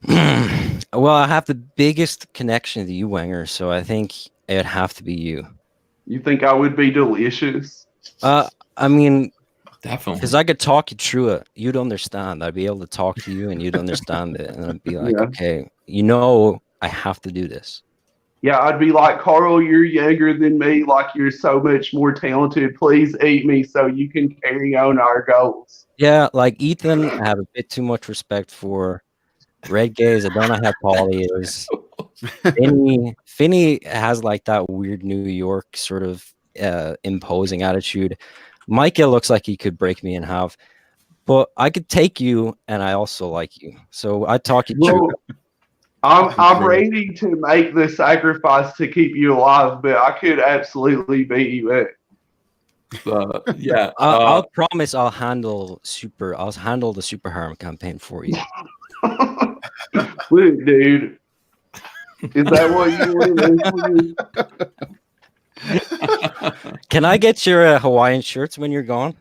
Well, I have the biggest connection to you, Wenger, so I think it'd have to be you. You think I would be delicious? I mean, definitely, because I could talk you through it. You'd understand. I'd be able to talk to you, and you'd understand it, and I'd be like, okay, you know, I have to do this. Yeah, I'd be like, Carl, you're younger than me. Like, you're so much more talented. Please eat me so you can carry on our goals. Yeah, like Ethan, I have a bit too much respect for. Red Gaze, I don't know how tall he is. Finney has like that weird New York sort of imposing attitude. Micah looks like he could break me in half. But I could take you, and I also like you. So I talk you through. I'm ready to make the sacrifice to keep you alive, but I could absolutely beat you at. Yeah, I'll promise I'll handle the super harm campaign for you. Look, dude, is that what you want to do? Can I get your Hawaiian shirts when you're gone?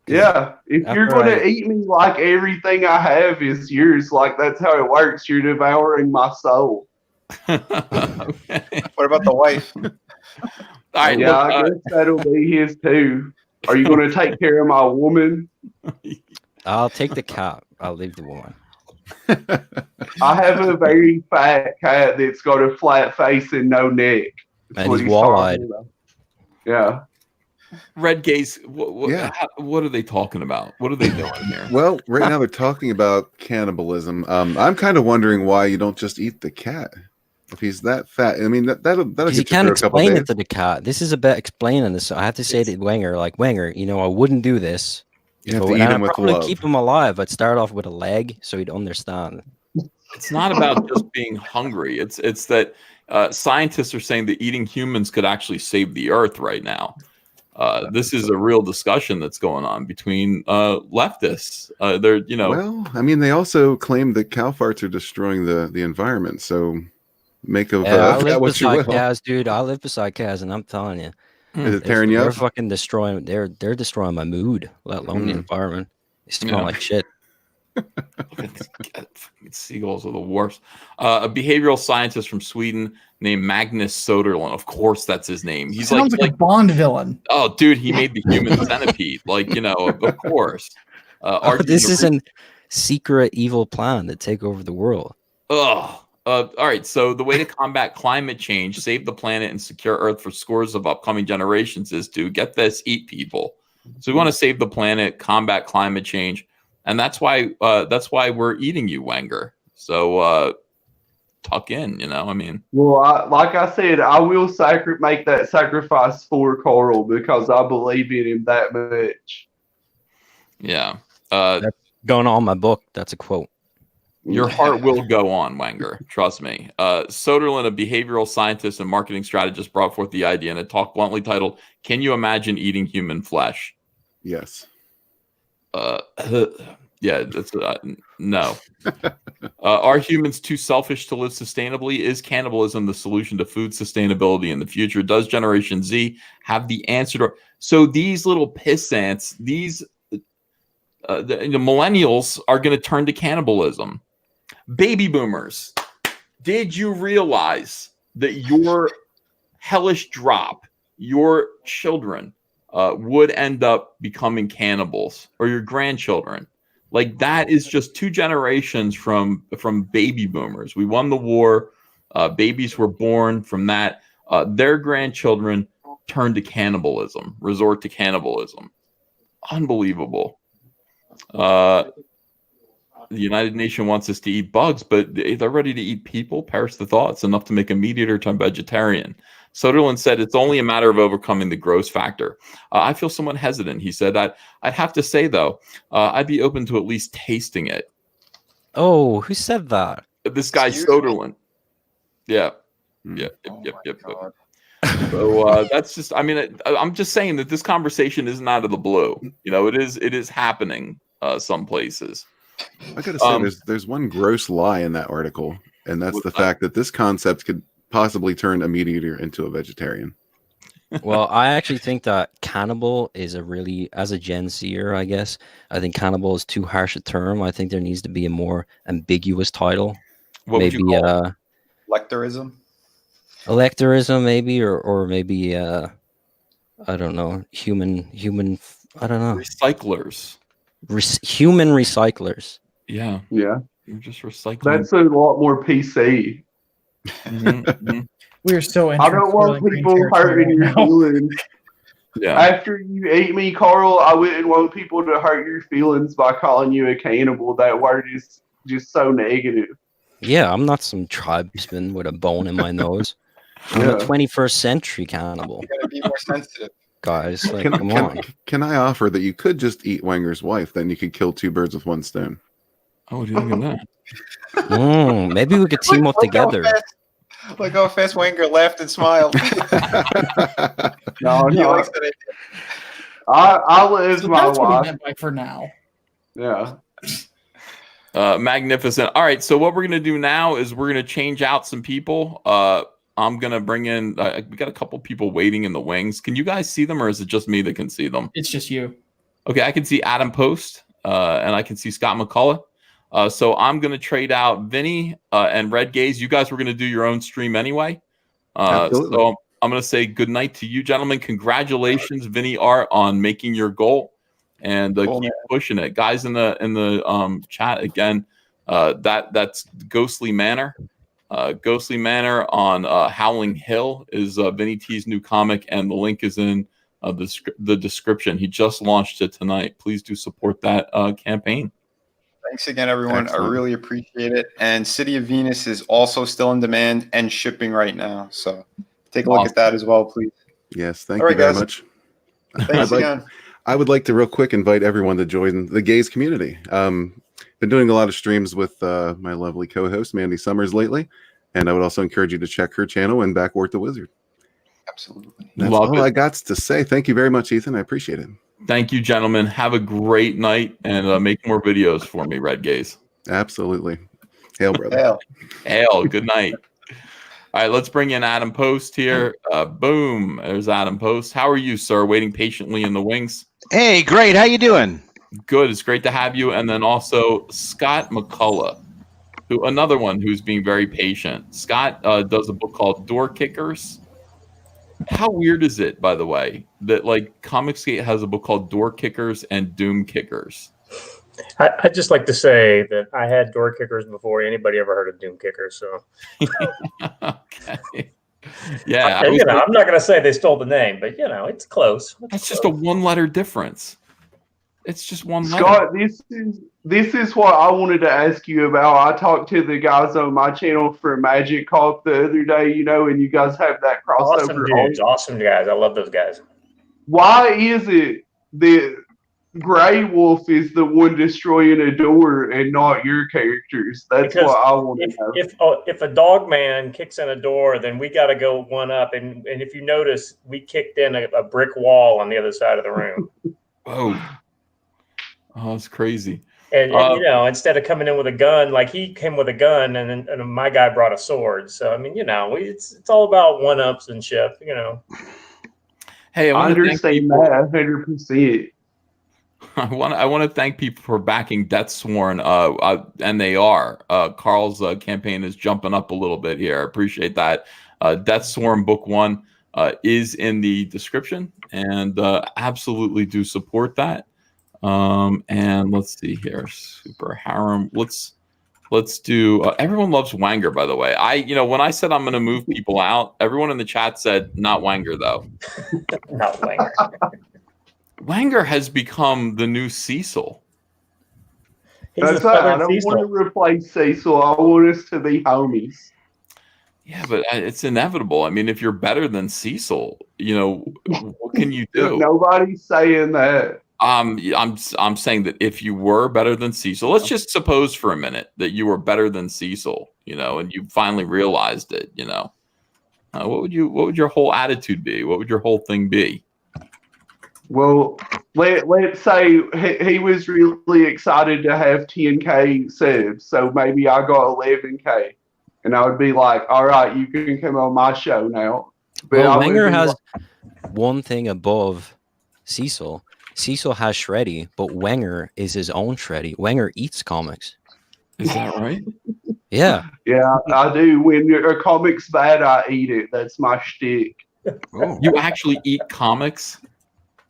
Yeah, if you're going to eat me, like everything I have is yours. Like that's how it works. You're devouring my soul. What about the wife? I guess that'll be his too. Are you going to take care of my woman? I'll take the cat. I'll leave the woman. I have a very fat cat that's got a flat face and no neck. And he's wall-eyed. Yeah. Red Gaze, what are they talking about? What are they doing here? Well, right now they're talking about cannibalism. I'm kind of wondering why you don't just eat the cat if he's that fat. I mean, that'll get you can't explain it to the cat. This is about explaining this. So I have to say to Wenger, like, Wenger, you know, I wouldn't do this. You have to eat him with love. Keep him alive. I'd start off with a leg so he'd understand. It's not about just being hungry. It's that scientists are saying that eating humans could actually save the Earth right now. This is a real discussion that's going on between leftists. They're, you know. Well, I mean, they also claim that cow farts are destroying the environment. So make of I live what you beside will. cows, dude. I live beside cows, and I'm telling you, Is it tearing you They're up? fucking destroying. They're destroying my mood, let alone the environment. They smell Yeah. like shit. Seagulls are the worst. A behavioral scientist from Sweden named Magnus Soderlund. Of course, that's his name. He's Sounds like a Bond villain. Oh, dude, he made the human centipede. Like, of course. This is a secret evil plan to take over the world. All right. So the way to combat climate change, save the planet, and secure Earth for scores of upcoming generations is to get this: eat people. So we want to save the planet, combat climate change, and that's why we're eating you, Wenger. So tuck in. Well, like I said, I will make that sacrifice for Carl because I believe in him that much. Yeah. That's going on my book. That's a quote. Your heart will go on, Wenger. Trust me. Soderlund, a behavioral scientist and marketing strategist, brought forth the idea in a talk bluntly titled, "Can you imagine eating human flesh?" Yes. Yeah, that's no. Are humans too selfish to live sustainably? Is cannibalism the solution to food sustainability in the future? Does Generation Z have the answer to? So these little pissants, the millennials are going to turn to cannibalism. Baby boomers, did you realize that your hellish drop, your children would end up becoming cannibals, or your grandchildren? Like, that is just 2 generations from baby boomers. We won the war. Babies were born from that. Their grandchildren turn to cannibalism, resort to cannibalism. Unbelievable. The United Nations wants us to eat bugs, but they're ready to eat people. Perish the thought. It's enough to make a meat eater turn vegetarian. Soderlund said it's only a matter of overcoming the gross factor. I feel somewhat hesitant. He said, I'd have to say, though, I'd be open to at least tasting it. Oh, who said that? This guy, Soderlund. Yeah. Yep. So that's just, I'm just saying that this conversation isn't out of the blue. It is happening some places. I gotta say, there's one gross lie in that article, and that's the fact that this concept could possibly turn a meat eater into a vegetarian. Well, I actually think that cannibal is as a Gen Zer, I guess, I think cannibal is too harsh a term. I think there needs to be a more ambiguous title. What maybe would you call it? Lectorism? Electorism, maybe, or maybe I don't know, human I don't know. Recyclers. Human recyclers. Yeah. Yeah. You're just recycling. That's a lot more PC. We're so I don't want people hurting your feelings. Yeah. After you ate me, Carl, I wouldn't want people to hurt your feelings by calling you a cannibal. That word is just so negative. Yeah, I'm not some tribesman with a bone in my nose. I'm a 21st century cannibal. You gotta be more sensitive. Guys, come on. Can I offer that you could just eat Wenger's wife, then you could kill 2 birds with 1 stone? Oh, what do you think of that? Maybe we could team up together. Look how fast Wenger laughed and smiled. No. I live my That's what he life. meant by for now. Yeah. Magnificent. All right, so what we're gonna do now is we're gonna change out some people. I'm gonna bring in. We got a couple people waiting in the wings. Can you guys see them, or is it just me that can see them? It's just you. Okay, I can see Adam Post, and I can see Scott McCullough. So I'm gonna trade out Vinny and Red Gaze. You guys were gonna do your own stream anyway. So I'm gonna say good night to you, gentlemen. Congratulations, Vinny Art, on making your goal, and keep pushing it, guys. In the chat again. That's Ghostly Manor. Ghostly Manor on Howling Hill is Vinny T's new comic, and the link is in the description. He just launched it tonight. Please do support that campaign. Thanks again, everyone. Excellent. I really appreciate it. And City of Venus is also still in demand and shipping right now. So take a look at that as well, please. Yes, thank you very much. Thanks again. I would like to real quick invite everyone to join the gays community. Been doing a lot of streams with my lovely co-host Mandy Summers lately, and I would also encourage you to check her channel and Backward the Wizard. Absolutely. That's all I got to say. Thank you very much, Ethan. I appreciate it. Thank you, gentlemen. Have a great night, and make more videos for me, Red Gaze. Absolutely. Hail, brother. Hail. Good night. All right, let's bring in Adam Post here. Boom, there's Adam Post. How are you, sir? Waiting patiently in the wings. Hey, great. How you doing? Good. It's great to have you. And then also Scott McCullough, who another one who's being very patient. Scott does a book called Door Kickers. How weird is it, by the way, that like ComicSgate has a book called Door Kickers and Doom Kickers? I'd just like to say that I had Door Kickers before anybody ever heard of Doom Kickers. So, okay, yeah, I'm not going to say they stole the name, but it's close. That's just a one-letter difference. It's just one letter. Scott, this is what I wanted to ask you about. I talked to the guys on my channel for Magic Cop the other day, and you guys have that crossover. Awesome dudes, awesome guys. I love those guys. Why is it that Grey Wolf is the one destroying a door and not your characters? That's Because what I want to know. If a dog man kicks in a door, then we got to go one up. And if you notice, we kicked in a brick wall on the other side of the room. Oh, that's crazy. And instead of coming in with a gun, like he came with a gun, and my guy brought a sword. So I mean, it's all about one ups and shit. Hey, I understand that 100%. I want to thank people for backing Deathsworn, and they are. Carl's campaign is jumping up a little bit here. I appreciate that. Deathsworn Book 1 is in the description, and absolutely do support that. And let's see here, Super Harem. Let's do. Everyone loves Wanger, by the way. When I said I'm going to move people out, everyone in the chat said not Wanger though. Not Wanger. Wanger has become the new Cecil. That's right. I don't want to replace Cecil. I want us to be homies. Yeah, but it's inevitable. I mean, if you're better than Cecil, what can you do? Nobody's saying that. I'm saying that if you were better than Cecil, let's just suppose for a minute that you were better than Cecil, and you finally realized it, what would your whole attitude be? What would your whole thing be? Well, let's say he was really excited to have 10K subs, so maybe I got 11K, and I would be like, all right, you can come on my show now. But well, Wenger has one thing above Cecil. Cecil has Shreddy, but Wenger is his own Shreddy. Wenger eats comics. Is that right? Yeah. Yeah, I do. When a comic's bad, I eat it. That's my shtick. Oh. You actually eat comics?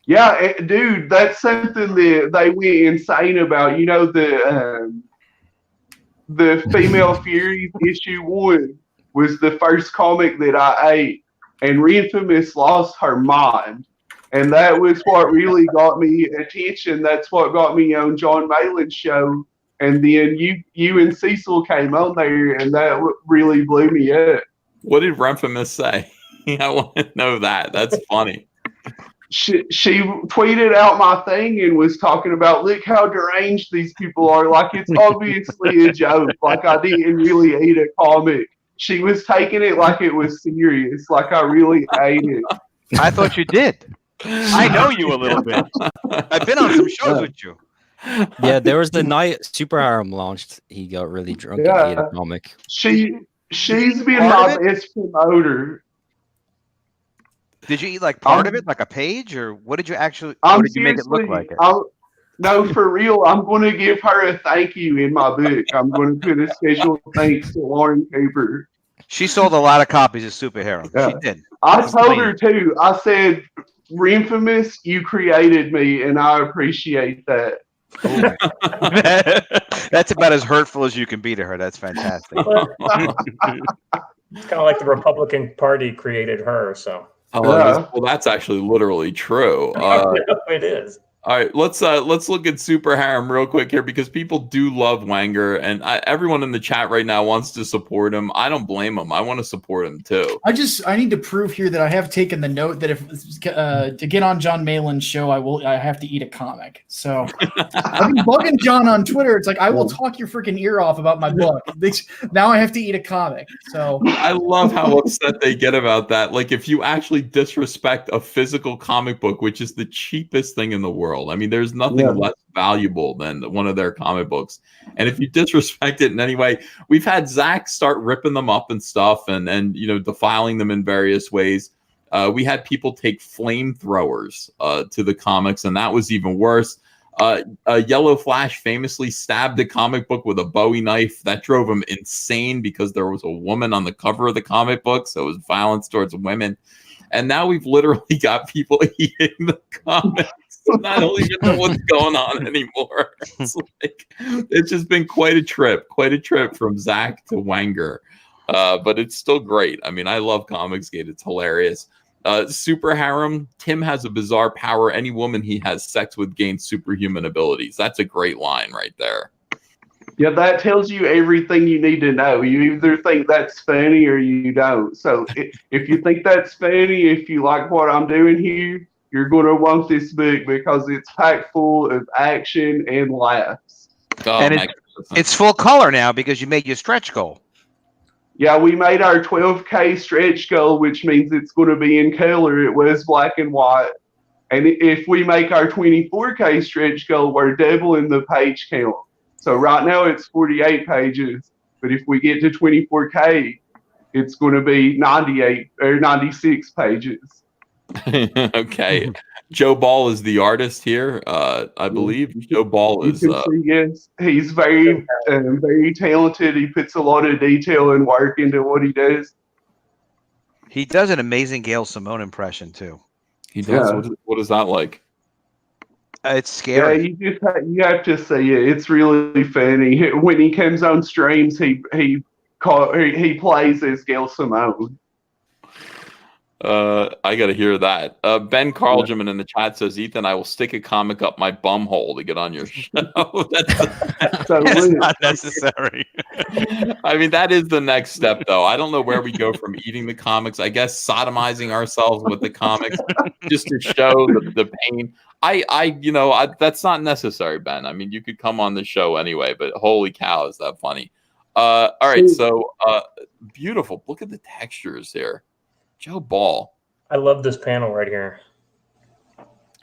Yeah, dude, that's something that they went insane about. The Female Furies issue 1 was the first comic that I ate, and Infamous lost her mind. And that was what really got me attention. That's what got me on John Malin's show. And then you and Cecil came on there, and that really blew me up. What did Renfamous say? I want to know that. That's funny. She tweeted out my thing and was talking about, look how deranged these people are. Like, it's obviously a joke. Like, I didn't really eat a comic. She was taking it like it was serious. Like, I really ate it. I thought you did. I know you a little bit. I've been on some shows with you. Yeah, there was the night Super Harem launched. He got really drunk and ate a comic. She's been my best promoter. Did you eat like part of it, like a page, or what did you actually? What did you make it look like? No, for real. I'm going to give her a thank you in my book. I'm going to put a special thanks to Lauren Cooper. She sold a lot of copies of Super Harem. Yeah. She did. I told her too. I said, Infamous, you created me, and I appreciate that. That's about as hurtful as you can be to her. That's fantastic. It's kind of like the Republican Party created her. So. Well, that's actually literally true. It is. All right, let's look at Super Harem real quick here, because people do love Wanger, and everyone in the chat right now wants to support him. I don't blame him. I want to support him too. I need to prove here that I have taken the note that if to get on John Malin's show, I have to eat a comic. So I've been bugging John on Twitter. It's like, I will talk your freaking ear off about my book. Now I have to eat a comic. So I love how upset they get about that. Like, if you actually disrespect a physical comic book, which is the cheapest thing in the world. world. I mean, there's nothing less valuable than one of their comic books. And if you disrespect it in any way, we've had Zach start ripping them up and stuff, and you know, defiling them in various ways. We had people take flamethrowers to the comics, and that was even worse. Yellow Flash famously stabbed a comic book with a Bowie knife. That drove him insane because there was a woman on the cover of the comic book, so it was violence towards women. And now we've literally got people eating the comics. I don't even know what's going on anymore. It's just been quite a trip from Zach to Wenger. But it's still great. I mean, I love COMICSGATE. It's hilarious. Super Harem. Tim has a bizarre power. Any woman he has sex with gains superhuman abilities. That's a great line right there. Yeah, that tells you everything you need to know. You either think that's funny or you don't. So if you think that's funny, if you like what I'm doing here, you're going to want this book because it's packed full of action and laughs. Oh, and it's full color now because you made your stretch goal. Yeah, we made our 12K stretch goal, which means it's going to be in color. It was black and white. And if we make our 24K stretch goal, we're doubling the page count. So right now it's 48 pages, but if we get to 24K, it's going to be 98 or 96 pages. Okay. Joe Ball is the artist here, I believe. Joe Ball is. Yes, he's very talented. He puts a lot of detail and work into what he does. He does an amazing Gail Simone impression too. He does. Yeah. What is that like? It's scary. Yeah, you have to see it. It's really funny. When he comes on streams, he plays as Gail Simone. I gotta hear that. Ben Carljaman in the chat says, Ethan, I will stick a comic up my bum hole to get on your show. That's not necessary. I mean, that is the next step, though. I don't know where we go from eating the comics. I guess sodomizing ourselves with the comics just to show the pain. That's not necessary, Ben. I mean, you could come on the show anyway, but holy cow, is that funny? All right, so beautiful. Look at the textures here. Joe Ball. I love this panel right here.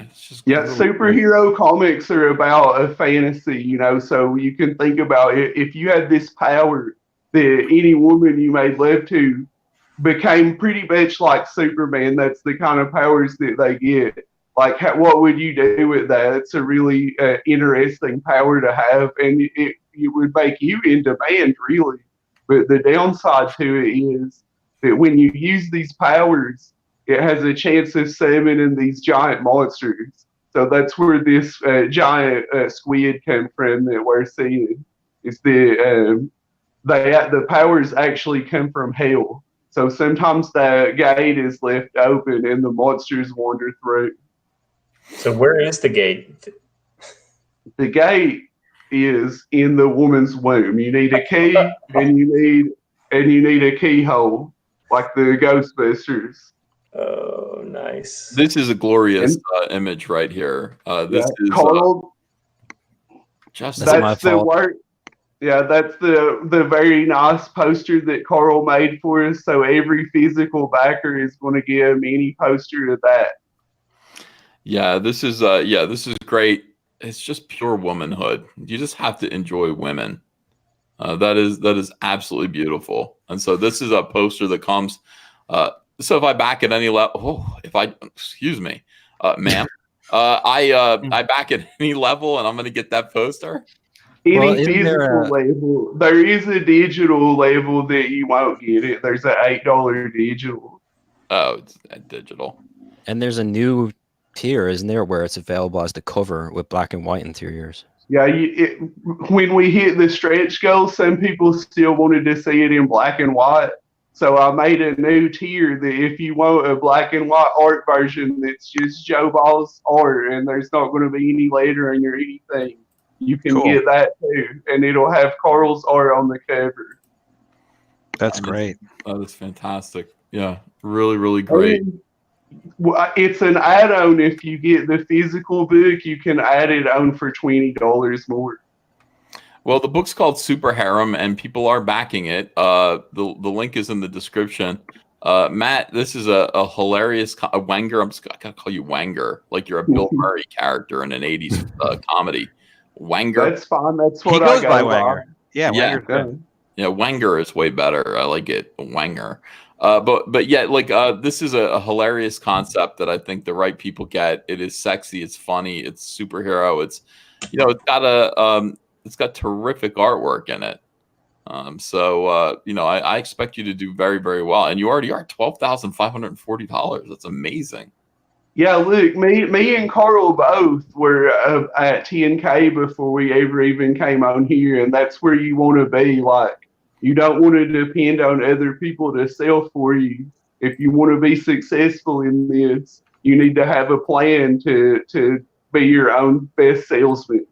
Superhero comics are about a fantasy, so you can think about it. If you had this power that any woman you made love to became pretty much like Superman, that's the kind of powers that they get. Like, what would you do with that? It's a really interesting power to have, and it would make you in demand, really. But the downside to it is that when you use these powers, it has a chance of summoning these giant monsters. So that's where this giant squid come from that we're seeing. Is the powers actually come from hell. So sometimes the gate is left open and the monsters wander through. So where is the gate? The gate is in the woman's womb. You need a key and you need a keyhole. Like the Ghostbusters. Oh, nice. This is a glorious image right here. This is Carl. That's my fault. That's the very nice poster that Carl made for us. So every physical backer is going to get a mini poster of that. Yeah, this is great. It's just pure womanhood. You just have to enjoy women. That is absolutely beautiful. And so this is a poster that comes. So if I back at any level, excuse me, ma'am, I back at any level, and I'm going to get that poster. Any physical label, there is a digital label that you won't get it. There's an $8 digital. Oh, it's digital. And there's a new tier, isn't there, where it's available as the cover with black and white interiors. Yeah, when we hit the stretch goal, some people still wanted to see it in black and white. So I made a new tier that if you want a black and white art version that's just Joe Ball's art and there's not going to be any lettering or anything, you can get that too. And it'll have Carl's art on the cover. That's great. That is fantastic. Yeah, really, really great. It's an add-on. If you get the physical book, you can add it on for $20 more. Well, the book's called Super Harem, and people are backing it. The link is in the description. Matt, this is a hilarious Wenger. I gotta call you Wenger, like you're a Bill Murray character in an '80s comedy. Wenger. That's fine. That's He what goes I by go Wenger. Yeah, Yeah. Wenger's good. Yeah, Wenger is way better. I like it, Wenger. But yeah, like this is a hilarious concept that I think the right people get. It is sexy, it's funny, it's superhero. It's it's got terrific artwork in it. I expect you to do very, very well, and you already are $12,540. That's amazing. Yeah, look, me and Carl both were at 10K before we ever even came on here, and that's where you want to be. Like, you don't want to depend on other people to sell for you. If you want to be successful in this, you need to have a plan to be your own best salesman.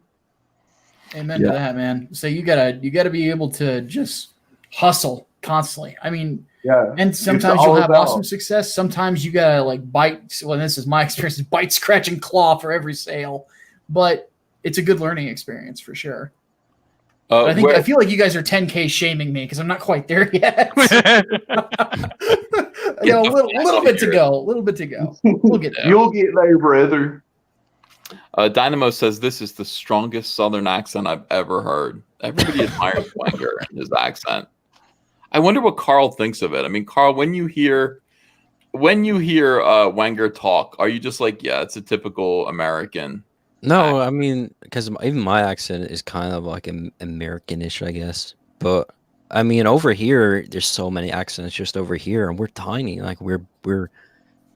Amen to that, man. So you gotta be able to just hustle constantly. I mean, yeah. And sometimes you'll have awesome success. Sometimes you gotta like bite. Well, this is my experience: bite, scratch, and claw for every sale. But it's a good learning experience for sure. I feel like you guys are 10K shaming me because I'm not quite there yet. A little bit to go. A little bit to go. We'll get there. You'll get there, brother. Dynamo says this is the strongest Southern accent I've ever heard. Everybody admires Wenger and his accent. I wonder what Carl thinks of it. I mean, Carl, when you hear Wenger talk, are you just like, yeah, it's a typical American? No, I mean, because even my accent is kind of like Americanish, I guess. But I mean, over here, there's so many accents just over here, and we're tiny. Like we're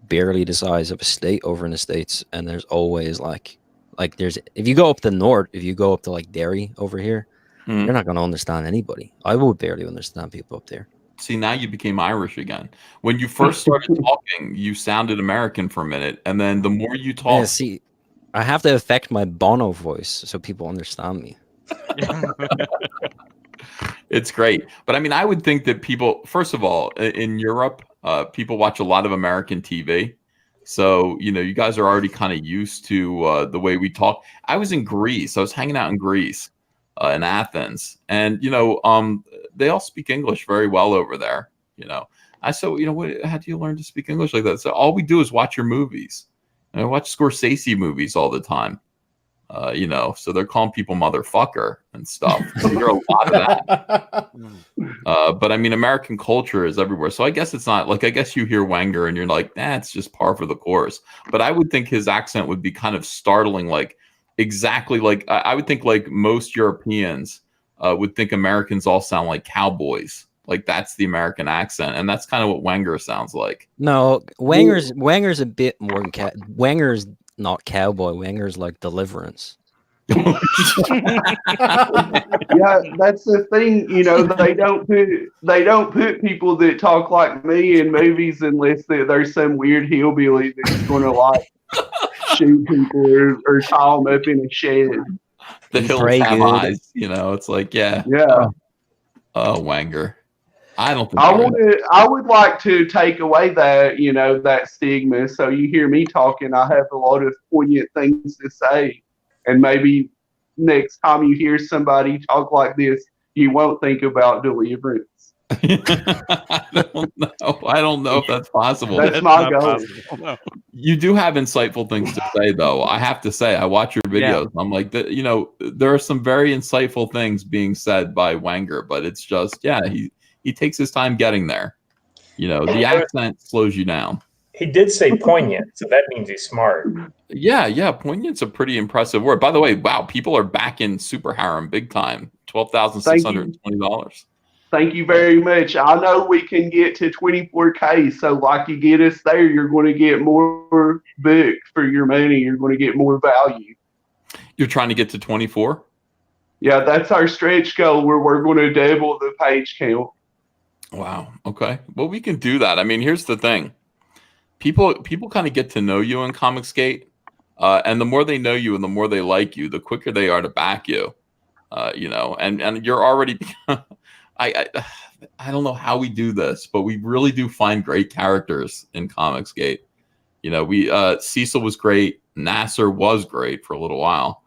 barely the size of a state over in the States, and there's always like there's if you go up the north, if you go up to like Derry over here, you're not going to understand anybody. I would barely understand people up there. See, now you became Irish again. When you first started talking, you sounded American for a minute, and then the more you talk, yeah, see, I have to affect my Bono voice so people understand me. It's great. But I mean, I would think that people, first of all, in Europe, people watch a lot of American TV. So, you guys are already kind of used to the way we talk. I was in Greece. I was hanging out in Greece, in Athens. And, they all speak English very well over there. I said, how do you learn to speak English like that? So all we do is watch your movies. And I watch Scorsese movies all the time. So they're calling people motherfucker and stuff. So you hear a lot of that. But I mean, American culture is everywhere. So I guess it's not like, I guess you hear Wenger and you're like, it's just par for the course. But I would think his accent would be kind of startling, like exactly like I would think like most Europeans would think Americans all sound like cowboys. Like that's the American accent, and that's kind of what Wenger sounds like. No, Wenger's a bit more than Wenger's not cowboy. Wenger's like Deliverance. Yeah, that's the thing. They don't put people that talk like me in movies unless there's some weird hillbilly that's going to like shoot people or tie them up in a shed. The hills have eyes. It's like yeah. Oh, Wenger. I don't think I would like to take away that, that stigma. So you hear me talking, I have a lot of poignant things to say. And maybe next time you hear somebody talk like this, you won't think about Deliverance. I don't know if that's possible. That's my goal. No. You do have insightful things to say, though. I have to say, I watch your videos. Yeah. I'm like, there are some very insightful things being said by Wenger, but it's just, he takes his time getting there. The accent slows you down. He did say poignant, so that means he's smart. Yeah. Poignant's a pretty impressive word. By the way, wow, people are back in Super Harem big time. $12,620. Thank you very much. I know we can get to 24K, so like you get us there, you're going to get more books for your money. You're going to get more value. You're trying to get to 24? Yeah, that's our stretch goal where we're going to double the page count. Wow. Okay. Well, we can do that. I mean, here's the thing. People kind of get to know you in ComicSgate, and the more they know you and the more they like you, the quicker they are to back you. And you're already. I don't know how we do this, but we really do find great characters in ComicSgate. Cecil was great. Nasser was great for a little while.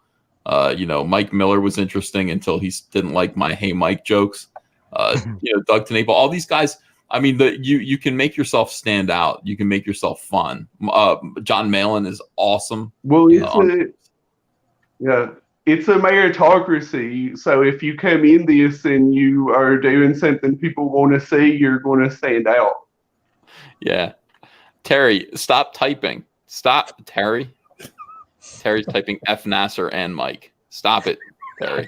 Mike Miller was interesting until he didn't like my "Hey Mike" jokes. Doug Tenaple, all these guys, I mean, you can make yourself stand out. You can make yourself fun. John Malin is awesome. Well, it's a meritocracy. So if you come in this and you are doing something people want to see, you're going to stand out. Yeah. Terry, stop typing. Stop, Terry. Terry's typing F Nasser and Mike. Stop it, Terry.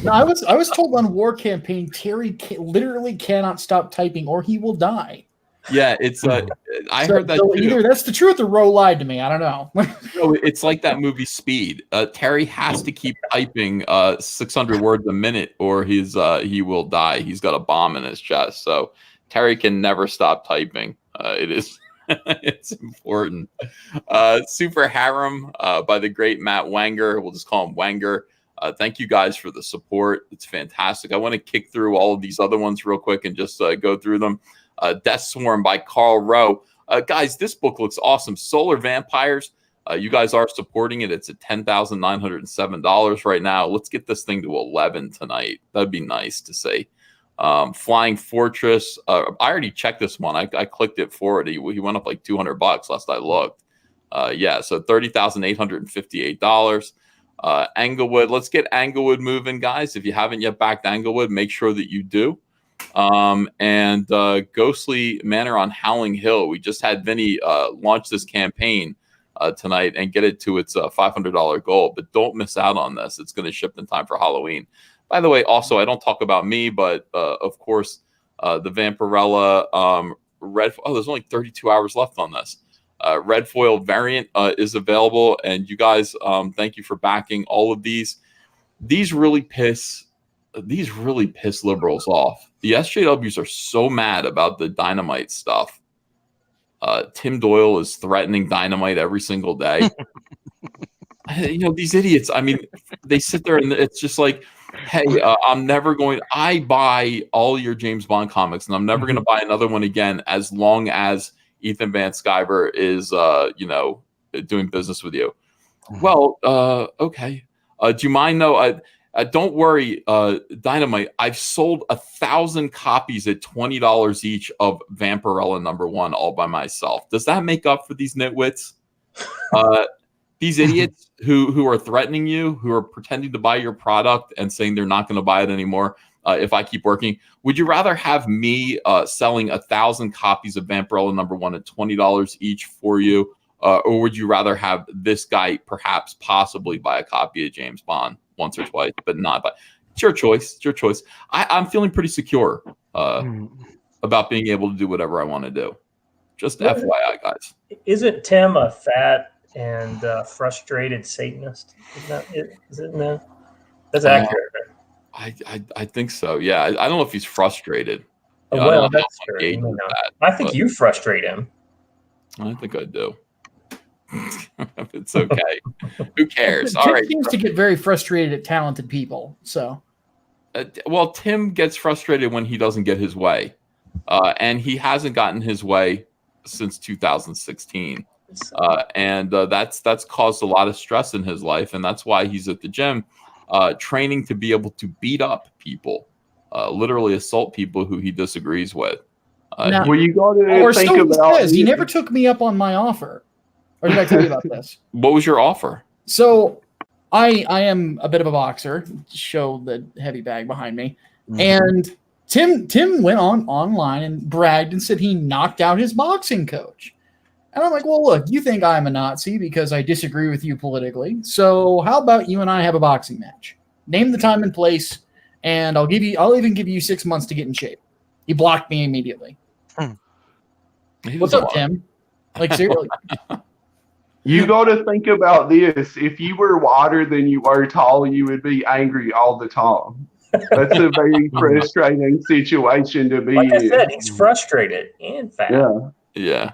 No, I was told on War Campaign, Terry literally cannot stop typing or he will die. Yeah, it's I heard that so too. either that's the truth or Roe lied to me. I don't know. No, it's like that movie Speed. Terry has to keep typing 600 words a minute or he will die. He's got a bomb in his chest. So Terry can never stop typing. It is it's important. Super Harem by the great Matt Wanger. We'll just call him Wanger. Thank you guys for the support. It's fantastic. I want to kick through all of these other ones real quick and just go through them. Death Swarm by Carl Rowe. Guys, this book looks awesome. Solar Vampires. You guys are supporting it. It's at $10,907 right now. Let's get this thing to 11 tonight. That'd be nice to see. Flying Fortress. I already checked this one. I clicked it forward. He went up like $200 last I looked. Yeah, so $30,858. Englewood. Let's get Englewood moving, guys. If you haven't yet backed Englewood, make sure that you do. And Ghostly Manor on Howling Hill. We just had Vinny launch this campaign tonight and get it to its $500 goal. But don't miss out on this. It's going to ship in time for Halloween. By the way, also, I don't talk about me, but of course, the Vampirella Red. Oh, there's only 32 hours left on this. Red Foil variant is available. And you guys, thank you for backing all of these. These really piss liberals off. The SJWs are so mad about the dynamite stuff. Tim Doyle is threatening dynamite every single day. These idiots, I mean, they sit there and it's just like, hey, I buy all your James Bond comics and I'm never going to buy another one again as long as Ethan Van Sciver is, doing business with you. Well, okay. Do you mind? No, don't worry, Dynamite. I've sold 1,000 copies at $20 each of Vampirella #1 all by myself. Does that make up for these nitwits? These idiots who are threatening you, who are pretending to buy your product and saying they're not going to buy it anymore if I keep working. Would you rather have me selling 1,000 copies of Vampirella #1 at $20 each for you? Or would you rather have this guy perhaps possibly buy a copy of James Bond once or twice, but not buy? It's your choice. It's your choice. I'm feeling pretty secure about being able to do whatever I want to do. Just FYI, guys. Isn't Tim a fat and frustrated Satanist? Isn't that? That's accurate. I think so. Yeah. I don't know if he's frustrated. Well, that's true. I think you frustrate him. I think I do. It's okay. Who cares? All Tim right. seems to get very frustrated at talented people. So, well, Tim gets frustrated when he doesn't get his way, and he hasn't gotten his way since 2016, and that's caused a lot of stress in his life, and that's why he's at the gym, training to be able to beat up people, literally assault people who he disagrees with. Well, you got to think about. He never took me up on my offer. Or did I tell you about this? What was your offer? So I am a bit of a boxer. Show the heavy bag behind me. And Tim went online and bragged and said he knocked out his boxing coach. And I'm like, well, look, you think I'm a Nazi because I disagree with you politically. So how about you and I have a boxing match? Name the time and place, and I'll even give you 6 months to get in shape. He blocked me immediately. What's up, Tim? Like, seriously. You got to think about this. If you were wider than you are tall, you would be angry all the time. That's a very frustrating situation to be in. Like I said, he's frustrated and fat. Yeah.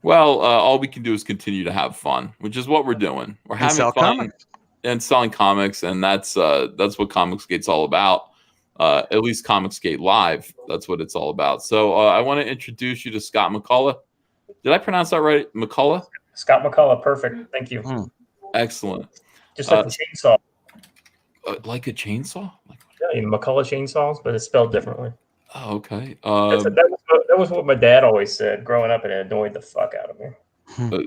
Well, all we can do is continue to have fun, which is what we're doing. We're having fun comics. And selling comics, and that's what ComicSgate's all about. At least ComicSgate Live, that's what it's all about. So I want to introduce you to Scott McCullough. Did I pronounce that right? McCullough? Scott McCullough, perfect. Thank you. Excellent. Just like the chainsaw. Like a chainsaw? Yeah, McCullough chainsaws, but it's spelled differently. Oh, okay. That was That was what my dad always said growing up, and it annoyed the fuck out of me.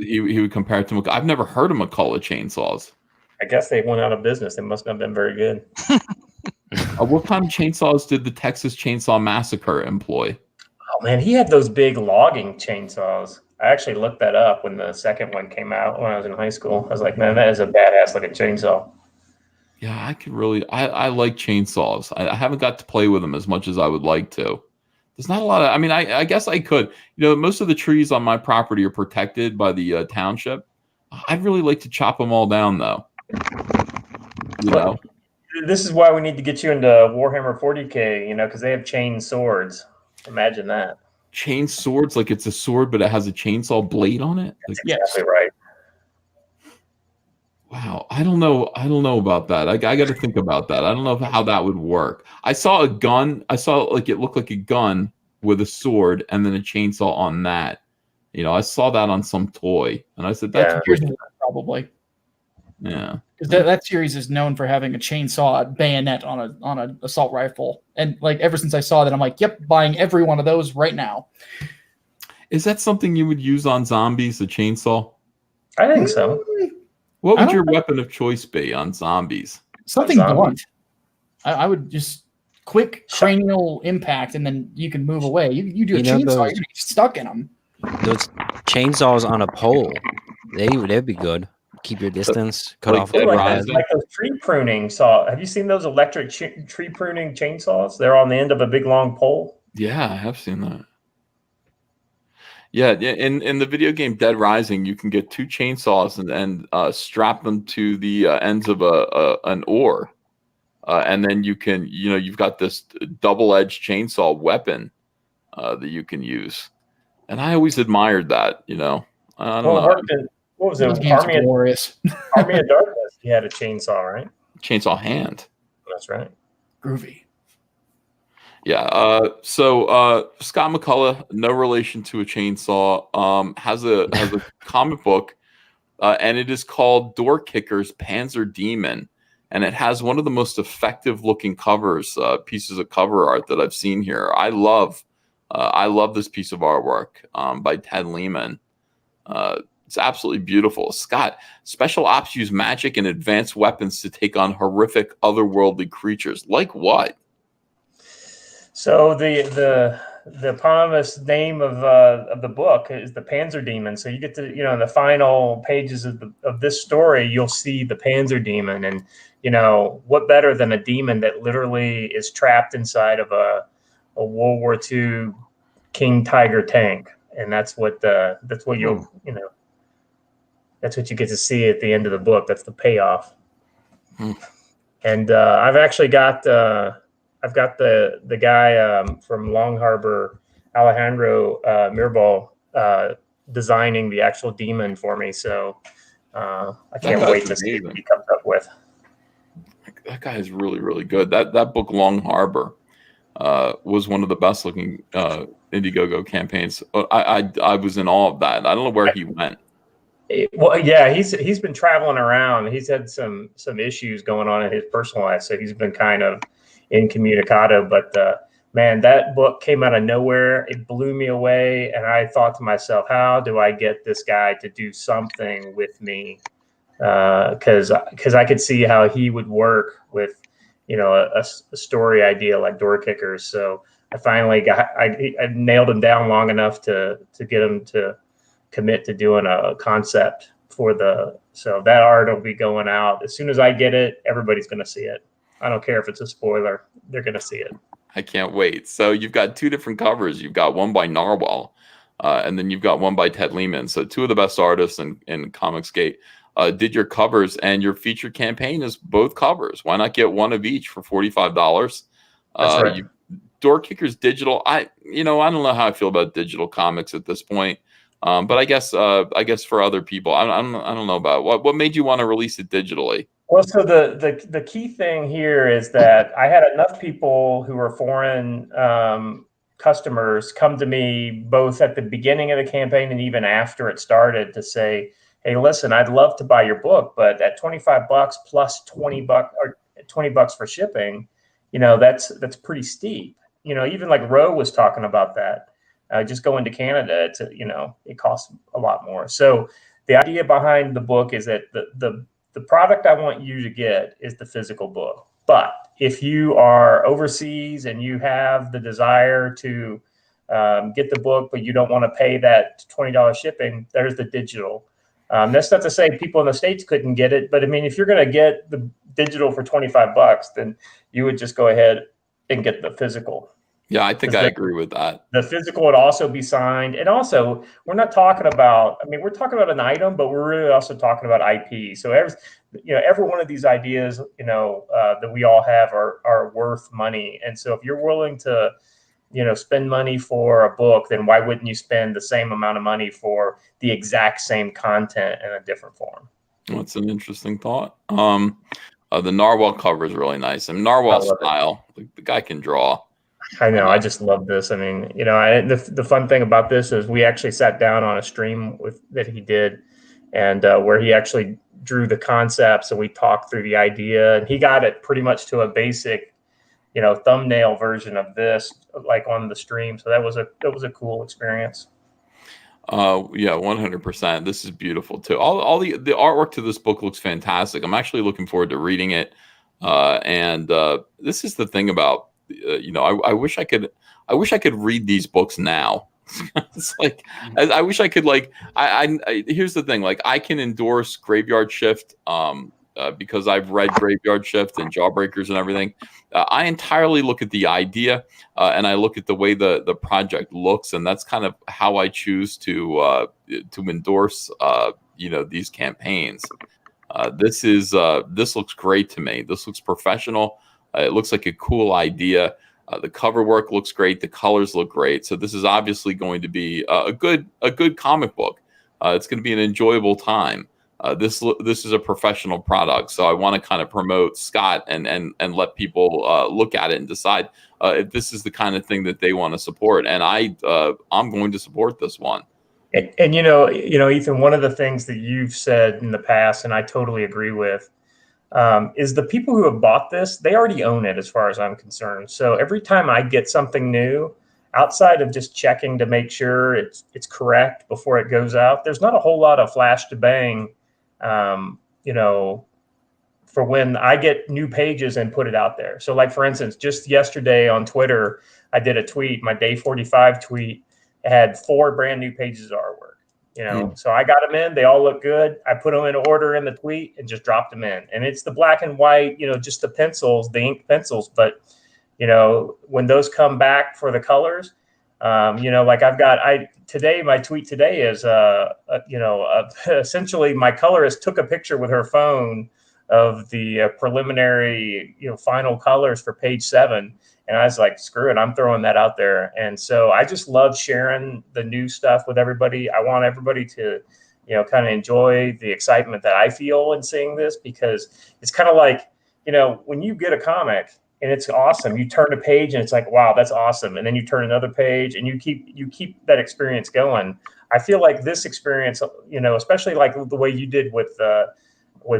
He would compare it to McCall. I've never heard of McCall chainsaws. I guess they went out of business. They must not have been very good. What kind of chainsaws did the Texas Chainsaw Massacre employ? Oh man, he had those big logging chainsaws. I actually looked that up when the second one came out when I was in high school. I was like, man, that is a badass looking chainsaw. Yeah, I could really. I like chainsaws. I haven't got to play with them as much as I would like to. There's not a lot of. I mean, I guess I could. You know, most of the trees on my property are protected by the township. I'd really like to chop them all down, though. You know, this is why we need to get you into Warhammer 40K. You know, because they have chain swords. Imagine that. Chain swords, like it's a sword, but it has a chainsaw blade on it. Like, that's exactly right. Wow, I don't know about that. I got to think about that. I don't know how that would work. I saw a gun. I saw like it looked like a gun with a sword and then a chainsaw on that. You know, I saw that on some toy, and I said, "That's probably." Yeah, because that series is known for having a chainsaw bayonet on an assault rifle, and like ever since I saw that, I'm like, "Yep, buying every one of those right now." Is that something you would use on zombies? A chainsaw? I think so. What would your weapon of choice be on zombies? Something blunt. I would just quick cranial impact, and then you can move away. You do a chainsaw, you're gonna get stuck in them. Those chainsaws on a pole, they'd be good. Keep your distance, cut off the like those tree pruning saw. Have you seen those electric tree pruning chainsaws? They're on the end of a big long pole. Yeah, I have seen that. Yeah, in the video game Dead Rising, you can get two chainsaws and strap them to the ends of an oar, and then you've got this double-edged chainsaw weapon that you can use. And I always admired that. You know, I don't know. What was it? Army of Darkness. He had a chainsaw, right? Chainsaw hand. That's right. Groovy. Yeah. So Scott McCullough, no relation to a chainsaw, has a comic book, and it is called Door Kicker's Panzer Demon, and it has one of the most effective looking covers, pieces of cover art that I've seen here. I love this piece of artwork by Ted Lehman. It's absolutely beautiful. Scott, special ops use magic and advanced weapons to take on horrific otherworldly creatures. Like what? So the eponymous name of the book is the Panzer Demon. So you get to, in the final pages of this story, you'll see the Panzer Demon, and what better than a demon that literally is trapped inside of a World War II King Tiger tank, and that's what you get to see at the end of the book. That's the payoff. And I've actually got. I've got the guy from Long Harbor, Alejandro Mirabal, designing the actual demon for me. So I can't wait to see what he comes up with. That guy is really, really good. That book, Long Harbor, was one of the best looking Indiegogo campaigns. I was in awe of that. I don't know where he went. Well, yeah, he's been traveling around. He's had some issues going on in his personal life, so he's been kind of incommunicado, but man, that book came out of nowhere. It blew me away, and I thought to myself, how do I get this guy to do something with me? Because I could see how he would work with a story idea like Door Kickers. So I finally I nailed him down long enough to get him to commit to doing a concept for so that art will be going out as soon as I get it. Everybody's going to see it. I don't care if it's a spoiler. They're going to see it. I can't wait. So you've got two different covers. You've got one by Narwhal, and then you've got one by Ted Lehman. So two of the best artists in ComicSGATE did your covers, and your featured campaign is both covers. Why not get one of each for $45? That's right. Door Kickers Digital. I don't know how I feel about digital comics at this point. But I guess for other people, I don't know about what made you want to release it digitally. Well, so the key thing here is that I had enough people who were foreign customers come to me both at the beginning of the campaign and even after it started to say, "Hey, listen, I'd love to buy your book, but at $25 plus $20 or $20 for shipping, that's pretty steep." Even like Ro was talking about that. Just going to Canada, it costs a lot more. So the idea behind the book is that the product I want you to get is the physical book. But if you are overseas and you have the desire to get the book, but you don't want to pay that $20 shipping, there's the digital. That's not to say people in the States couldn't get it, but I mean, if you're going to get the digital for $25, then you would just go ahead and get the physical. Yeah, I think I agree with that. The physical would also be signed. And also, we're not talking about, we're talking about an item, but we're really also talking about IP. So every one of these ideas, that we all have are worth money. And so if you're willing to, spend money for a book, then why wouldn't you spend the same amount of money for the exact same content in a different form? That's an interesting thought. The narwhal cover is really nice. And narwhal style, the guy can draw. I know. I just love this. The fun thing about this is we actually sat down on a stream that he did, and where he actually drew the concepts, and we talked through the idea, and he got it pretty much to a basic, thumbnail version of this, like on the stream. So that was a cool experience. Yeah, 100%. This is beautiful too. All the artwork to this book looks fantastic. I'm actually looking forward to reading it. And this is the thing about, I wish I could read these books now. It's like, I wish I could, here's the thing, I can endorse Graveyard Shift, because I've read Graveyard Shift and Jawbreakers and everything. I entirely look at the idea, and I look at the way the project looks, and that's kind of how I choose to endorse these campaigns. This looks great to me. This looks professional. It looks like a cool idea. The cover work looks great. The colors look great. So this is obviously going to be a good comic book. It's going to be an enjoyable time. This is a professional product, so I want to kind of promote Scott and let people look at it and decide if this is the kind of thing that they want to support. And I'm going to support this one. And Ethan, one of the things that you've said in the past, and I totally agree with, is the people who have bought this, they already own it as far as I'm concerned. So every time I get something new, outside of just checking to make sure it's correct before it goes out, there's not a whole lot of flash to bang, for when I get new pages and put it out there. So like, for instance, just yesterday on Twitter, I did a tweet, my day 45 tweet had 4 brand new pages of artwork. So I got them in, they all look good. I put them in order in the tweet and just dropped them in. And it's the black and white, just the pencils, the ink pencils. But, when those come back for the colors, my tweet today is, essentially my colorist took a picture with her phone of the preliminary, final colors for page 7. And I was like, screw it, I'm throwing that out there. And so I just love sharing the new stuff with everybody. I want everybody to, kind of enjoy the excitement that I feel in seeing this, because it's kind of like, when you get a comic and it's awesome, you turn a page and it's like, wow, that's awesome. And then you turn another page and you keep that experience going. I feel like this experience, especially like the way you did with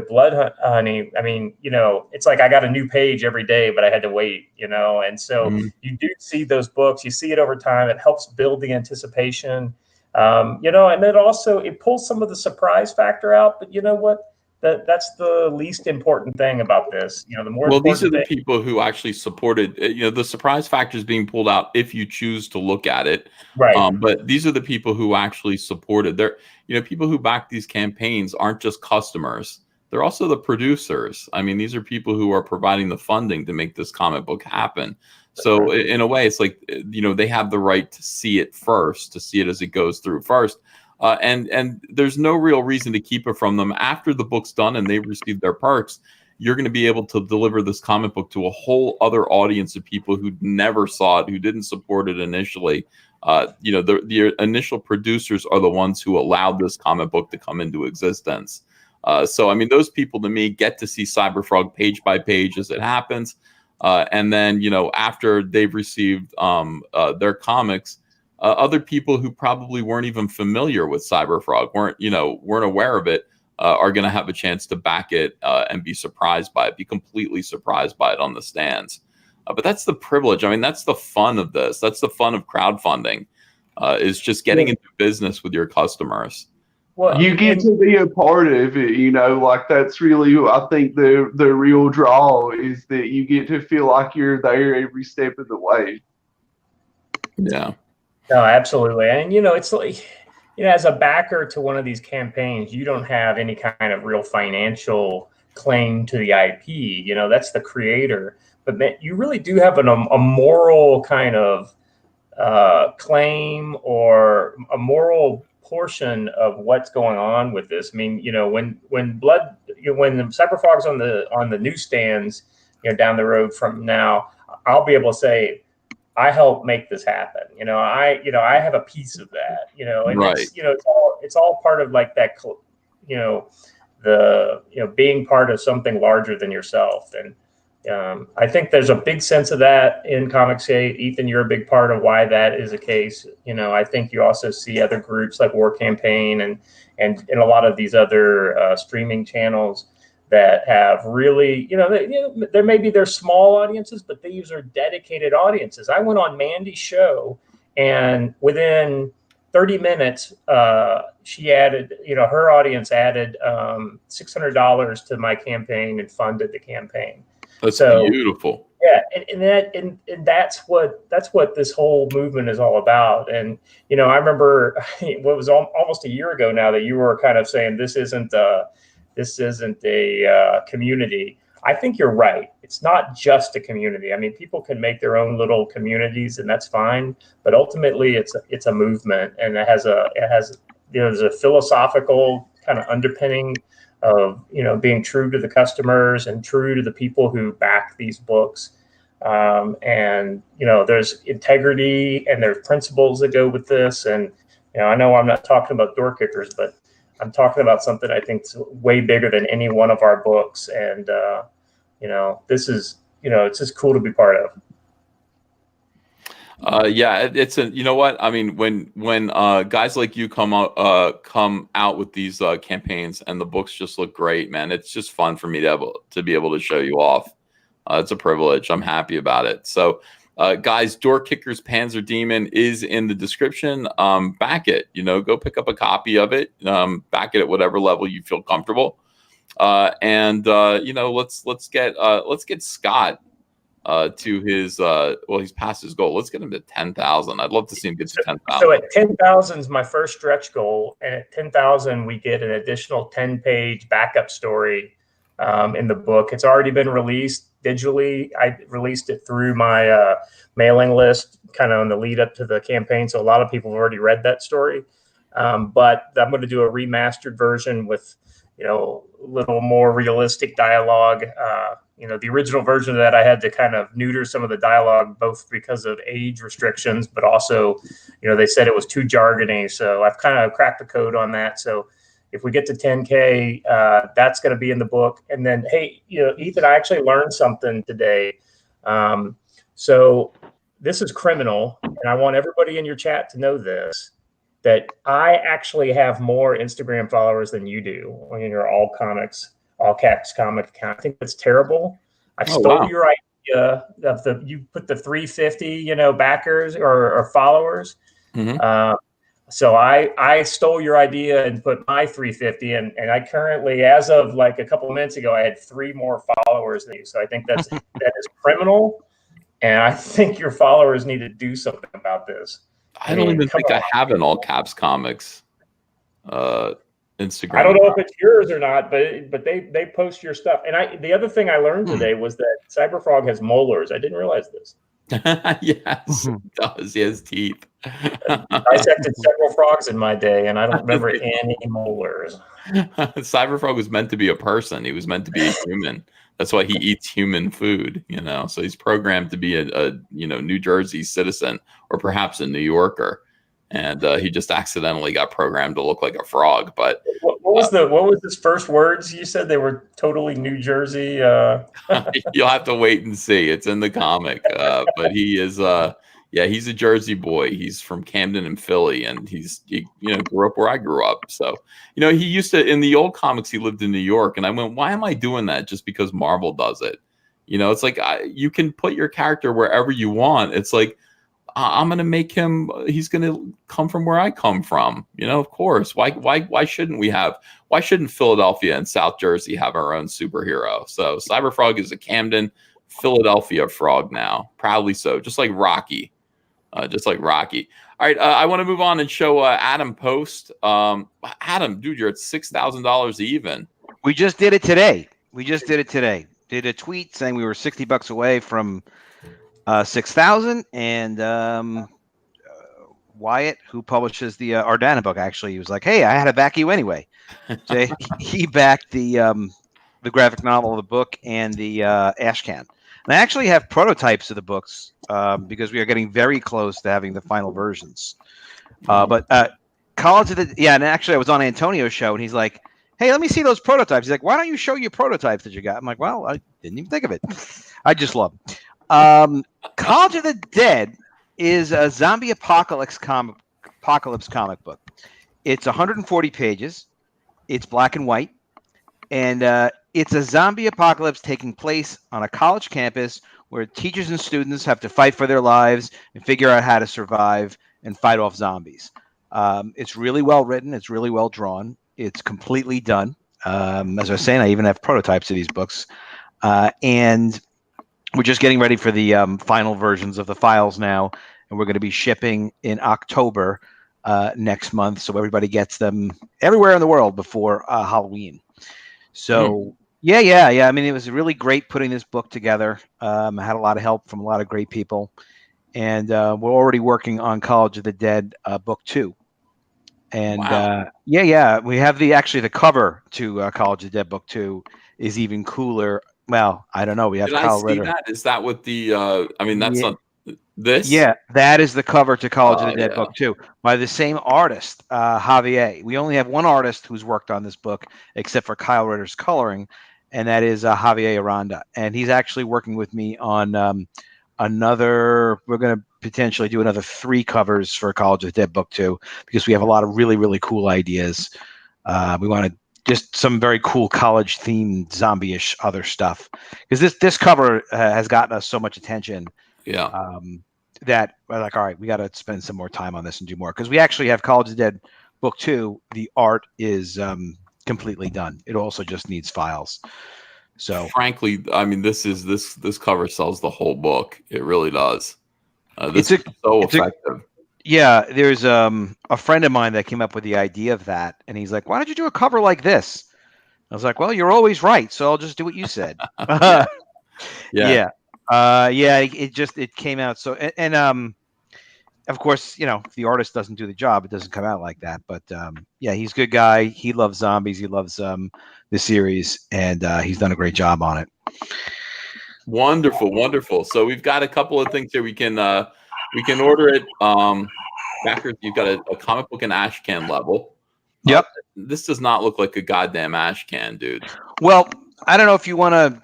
Blood Honey. It's like I got a new page every day, but I had to wait, and so you do see those books, you see it over time. It helps build the anticipation, and then also it pulls some of the surprise factor out. But you know what? That's the least important thing about this. The more these are the people who actually supported. The surprise factor is being pulled out if you choose to look at it. Right. But these are the people who actually supported. They're people who back these campaigns aren't just customers. They're also the producers. These are people who are providing the funding to make this comic book happen. So in a way, it's like, they have the right to see it first, to see it as it goes through first. And there's no real reason to keep it from them. After the book's done and they've received their perks, you're going to be able to deliver this comic book to a whole other audience of people who never saw it, who didn't support it initially. The initial producers are the ones who allowed this comic book to come into existence. So those people to me get to see Cyberfrog page by page as it happens. And then, after they've received their comics, other people who probably weren't even familiar with Cyberfrog, weren't aware of it, are going to have a chance to back it and be surprised by it, be completely surprised by it on the stands. But that's the privilege. That's the fun of this. That's the fun of crowdfunding. is just getting into business with your customers. Well, you get to be a part of it, you know, like that's really, I think the real draw is that you get to feel like you're there every step of the way. Yeah. No, absolutely. And, you know, it's like, you know, as a backer to one of these campaigns, you don't have any kind of real financial claim to the IP. You know, that's the creator. But man, you really do have a moral kind of claim or a moral portion of what's going on with this. I mean, you know, when the Cyber Frog's on the newsstands, you know, down the road from now, I'll be able to say, I helped make this happen. You know, I have a piece of that, you know, and Right. it's, you know, it's all part of like that, you know, being part of something larger than yourself. And I think there's a big sense of that in ComicSgate. Ethan, you're a big part of why that is the case. You know, I think you also see other groups like War Campaign and a lot of these other streaming channels that have really, you know, there may be their small audiences, but these are dedicated audiences. I went on Mandy's show, and within 30 minutes, she added, you know, her audience added $600 to my campaign and funded the campaign. That's beautiful. Yeah, and that's what this whole movement is all about. And you know, I remember what was almost a year ago now that you were kind of saying this isn't a community. I think you're right. It's not just a community. I mean, people can make their own little communities, and that's fine. But ultimately, it's a movement, and it has you know, there's a philosophical kind of underpinning of, you know, being true to the customers and true to the people who back these books. And, you know, there's integrity and there's principles that go with this. And, you know, I know I'm not talking about door kickers, but I'm talking about something I think is way bigger than any one of our books. And, you know, this is, you know, it's just cool to be part of. Yeah, it's you know what I mean, when guys like you come out with these campaigns and the books just look great, man. It's just fun for me to be able to show you off. It's a privilege. I'm happy about it. So guys, Door Kickers Panzer Demon is in the description. Back it, you know, go pick up a copy of it. Back it at whatever level you feel comfortable. And you know, let's get Scott to his well, he's past his goal. Let's get him to 10,000. I'd love to see him get to 10,000. So at 10,000 is my first stretch goal, and at 10,000 we get an additional 10-page backup story in the book. It's already been released digitally. I released it through my mailing list, kind of on the lead up to the campaign. So a lot of people have already read that story, but I'm going to do a remastered version with, you know, a little more realistic dialogue. You know, the original version of that, I had to kind of neuter some of the dialogue, both because of age restrictions, but also, you know, they said it was too jargony. So I've kind of cracked the code on that. So if we get to 10K, that's going to be in the book. And then, hey, you know, Ethan, I actually learned something today. So this is criminal, and I want everybody in your chat to know this, that I actually have more Instagram followers than you do on your all caps comic account. I think that's terrible. I stole your idea of you put the 350, you know, backers or followers. Mm-hmm. So I stole your idea and put my 350, and I currently, as of like a couple of minutes ago, I had 3 more followers than you. So I think that is criminal, and I think your followers need to do something about this. I don't even think I have an all caps comics Instagram. I don't know if it's yours or not, but they post your stuff. And the other thing I learned today was that Cyberfrog has molars. I didn't realize this. Yes, it does. He has teeth. I dissected several frogs in my day, and I don't remember any molars. Cyberfrog was meant to be a person. He was meant to be a human. That's why he eats human food, you know. So he's programmed to be a you know, New Jersey citizen or perhaps a New Yorker. And he just accidentally got programmed to look like a frog. But what was his first words? You said they were totally New Jersey. You'll have to wait and see. It's in the comic. But he is he's a Jersey boy. He's from Camden and Philly, and he you know, grew up where I grew up. So, you know, he used to, in the old comics, he lived in New York, and I went, why am I doing that? Just because Marvel does it. You know, it's like you can put your character wherever you want. It's like, I'm going to make him, he's going to come from where I come from. You know, of course. Why shouldn't Philadelphia and South Jersey have our own superhero? So Cyberfrog is a Camden, Philadelphia frog now. Proudly so. Just like Rocky. All right. I want to move on and show Adam Post. Adam, dude, you're at $6,000 even. We just did it today. Did a tweet saying we were $60 away from 6,000, and Wyatt, who publishes the Ardana book, actually, he was like, "Hey, I had to back you anyway." So he backed the graphic novel of the book and the Ashcan. And I actually have prototypes of the books because we are getting very close to having the final versions. But College of the and actually I was on Antonio's show, and he's like, "Hey, let me see those prototypes." He's like, "Why don't you show your prototypes that you got?" I'm like, "Well, I didn't even think of it. I just love them." College of the Dead is a zombie apocalypse comic book. It's 140 pages. It's black and white, and it's a zombie apocalypse taking place on a college campus where teachers and students have to fight for their lives and figure out how to survive and fight off zombies. It's really well written. It's really well drawn. It's completely done. As I was saying, I even have prototypes of these books, and we're just getting ready for the final versions of the files now, and we're going to be shipping in October next month, so everybody gets them everywhere in the world before Halloween. So yeah. I mean, it was really great putting this book together. I had a lot of help from a lot of great people, and we're already working on College of the Dead book 2. And wow. We have the cover to College of the Dead book 2 is even cooler. Well, I don't know. We have Did Kyle I see Ritter. that? Is that what the? I mean, that's not this. Yeah, that is the cover to College of the Dead book 2 by the same artist, Javier. We only have one artist who's worked on this book, except for Kyle Ritter's coloring, and that is Javier Aranda. And he's actually working with me on another. We're going to potentially do another 3 covers for College of the Dead book 2 because we have a lot of really, really cool ideas. We want to. Just some very cool college themed zombie-ish other stuff, because this cover has gotten us so much attention. That we're like, all right, we got to spend some more time on this and do more, because we actually have College of the Dead book 2. The art is completely done. It also just needs files. So frankly, I mean, this cover sells the whole book. It really does. This is so effective. Yeah, there's a friend of mine that came up with the idea of that, and he's like, "Why don't you do a cover like this?" I was like, "Well, you're always right, so I'll just do what you said." It came out so, and of course, you know, if the artist doesn't do the job, it doesn't come out like that. But he's a good guy. He loves zombies. He loves the series, and he's done a great job on it. Wonderful. So we've got a couple of things here. We can order it. Backers, you've got a comic book and ash can level. Yep. This does not look like a goddamn ash can, dude. Well, I don't know if you want to.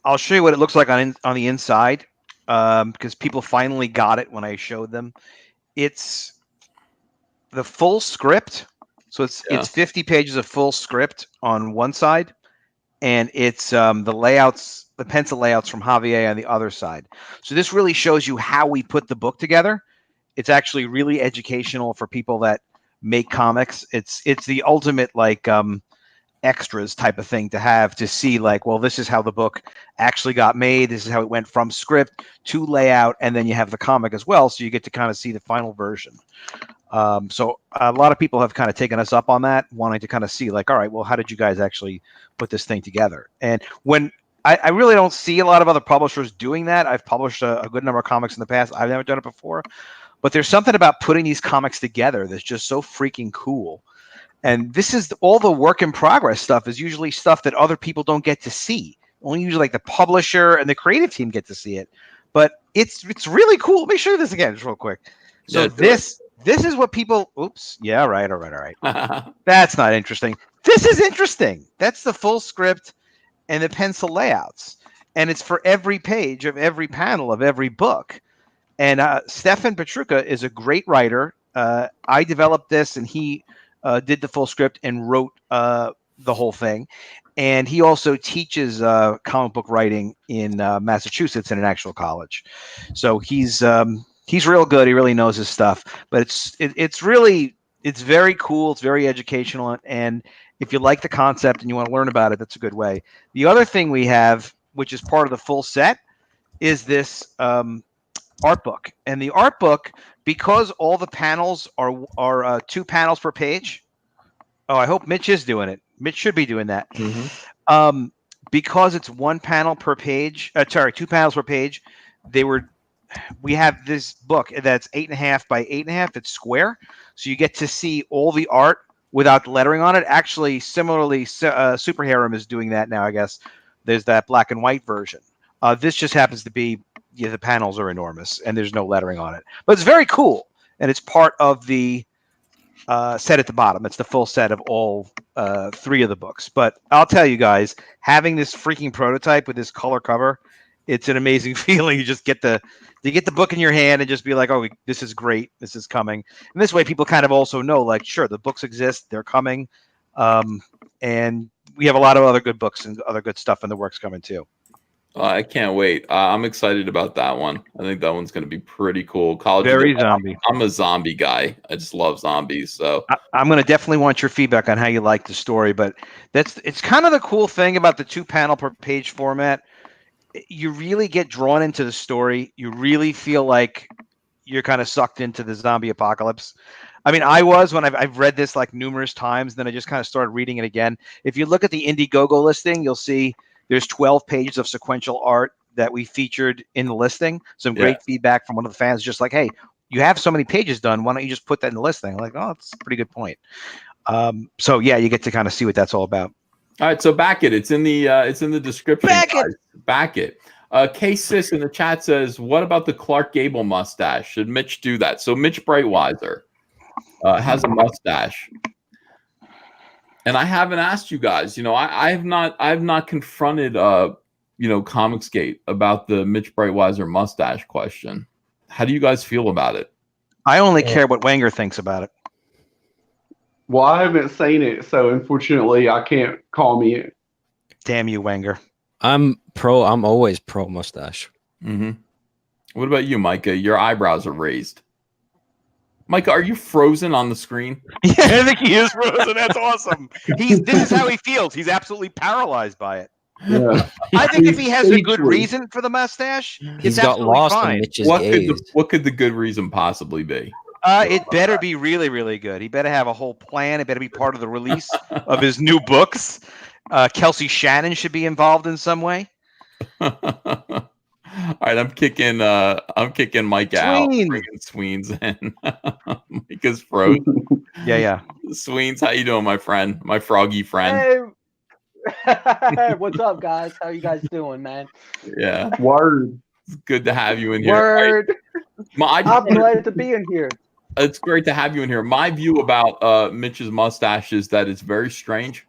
I'll show you what it looks like on the inside, because people finally got it when I showed them. It's the full script, so it's 50 pages of full script on one side, and it's the pencil layouts from Javier on the other side. So this really shows you how we put the book together. It's actually really educational for people that make comics. It's the ultimate extras type of thing to have, to see like, well, this is how the book actually got made. This is how it went from script to layout, and then you have the comic as well, so you get to kind of see the final version. So a lot of people have kind of taken us up on that, wanting to kind of see like, all right, well, how did you guys actually put this thing together? And when I really don't see a lot of other publishers doing that. I've published a good number of comics in the past. I've never done it before, but there's something about putting these comics together that's just so freaking cool. And this is all the work in progress stuff is usually stuff that other people don't get to see. Only usually like the publisher and the creative team get to see it. But it's really cool. Let me show you this again just real quick. So this is what people. Oops. Yeah. All right. That's not interesting. This is interesting. That's the full script and the pencil layouts, and it's for every page of every panel of every book. And Stefan Petruka is a great writer. I developed this, and he did the full script and wrote the whole thing. And he also teaches comic book writing in Massachusetts in an actual college. So he's He's real good. He really knows his stuff. But it's very cool. It's very educational, and if you like the concept and you want to learn about it, that's a good way. The other thing we have, which is part of the full set, is this art book. And the art book, because all the panels are 2 panels per page. Oh, I hope Mitch is doing it. Mitch should be doing that. Mm-hmm. Because it's 1 panel per page. 2 panels per page. We have this book that's 8.5 by 8.5. It's square, so you get to see all the art without the lettering on it. Actually, similarly, Super Harem is doing that now. I guess there's that black and white version. This just happens to be the panels are enormous and there's no lettering on it, but it's very cool, and it's part of the set at the bottom. It's the full set of all 3 of the books. But I'll tell you guys, having this freaking prototype with this color cover, it's an amazing feeling. You just get the book in your hand and just be like, oh, this is great. This is coming. And this way people kind of also know, like, sure, the books exist. They're coming. And we have a lot of other good books and other good stuff in the works coming too. I can't wait. I'm excited about that one. I think that one's going to be pretty cool. Very zombie. I'm a zombie guy. I just love zombies. So I'm going to definitely want your feedback on how you like the story. But it's kind of the cool thing about the 2 panel per page format. You really get drawn into the story. You really feel like you're kind of sucked into the zombie apocalypse. I mean, I was when I've read this like numerous times. Then I just kind of started reading it again. If you look at the Indiegogo listing, you'll see there's 12 pages of sequential art that we featured in the listing. Some great feedback from one of the fans, just like, hey, you have so many pages done. Why don't you just put that in the listing? I'm like, oh, that's a pretty good point. So yeah, you get to kind of see what that's all about. All right, so back it. It's in the description. Back it. K-Sis in the chat says, what about the Clark Gable mustache? Should Mitch do that? So Mitch Breitweiser has a mustache. And I haven't asked you guys, I have not confronted ComicsGate about the Mitch Breitweiser mustache question. How do you guys feel about it? I only care what Wenger thinks about it. Well, I haven't seen it, so unfortunately I can't comment. Damn you, Wenger. I'm always pro mustache. Mm-hmm. What about you, Micah? Your eyebrows are raised. Micah, are you frozen on the screen? Yeah, I think he is frozen. That's awesome. This is how he feels. He's absolutely paralyzed by it. Yeah. I think if he has a good reason for the mustache, He's got lost in Mitch's gaze. What could the good reason possibly be? It better be really, really good. He better have a whole plan. It better be part of the release of his new books. Kelsey Shannon should be involved in some way. All right, I'm kicking Mike out. Bringing Sweens in. Mike is frozen. Yeah. Sweens, how you doing, my friend? My froggy friend. Hey, what's up, guys? How you guys doing, man? Yeah. Word. It's good to have you in here. Word. Right. I'm glad to be in here. It's great to have you in here. My view about Mitch's mustache is that it's very strange.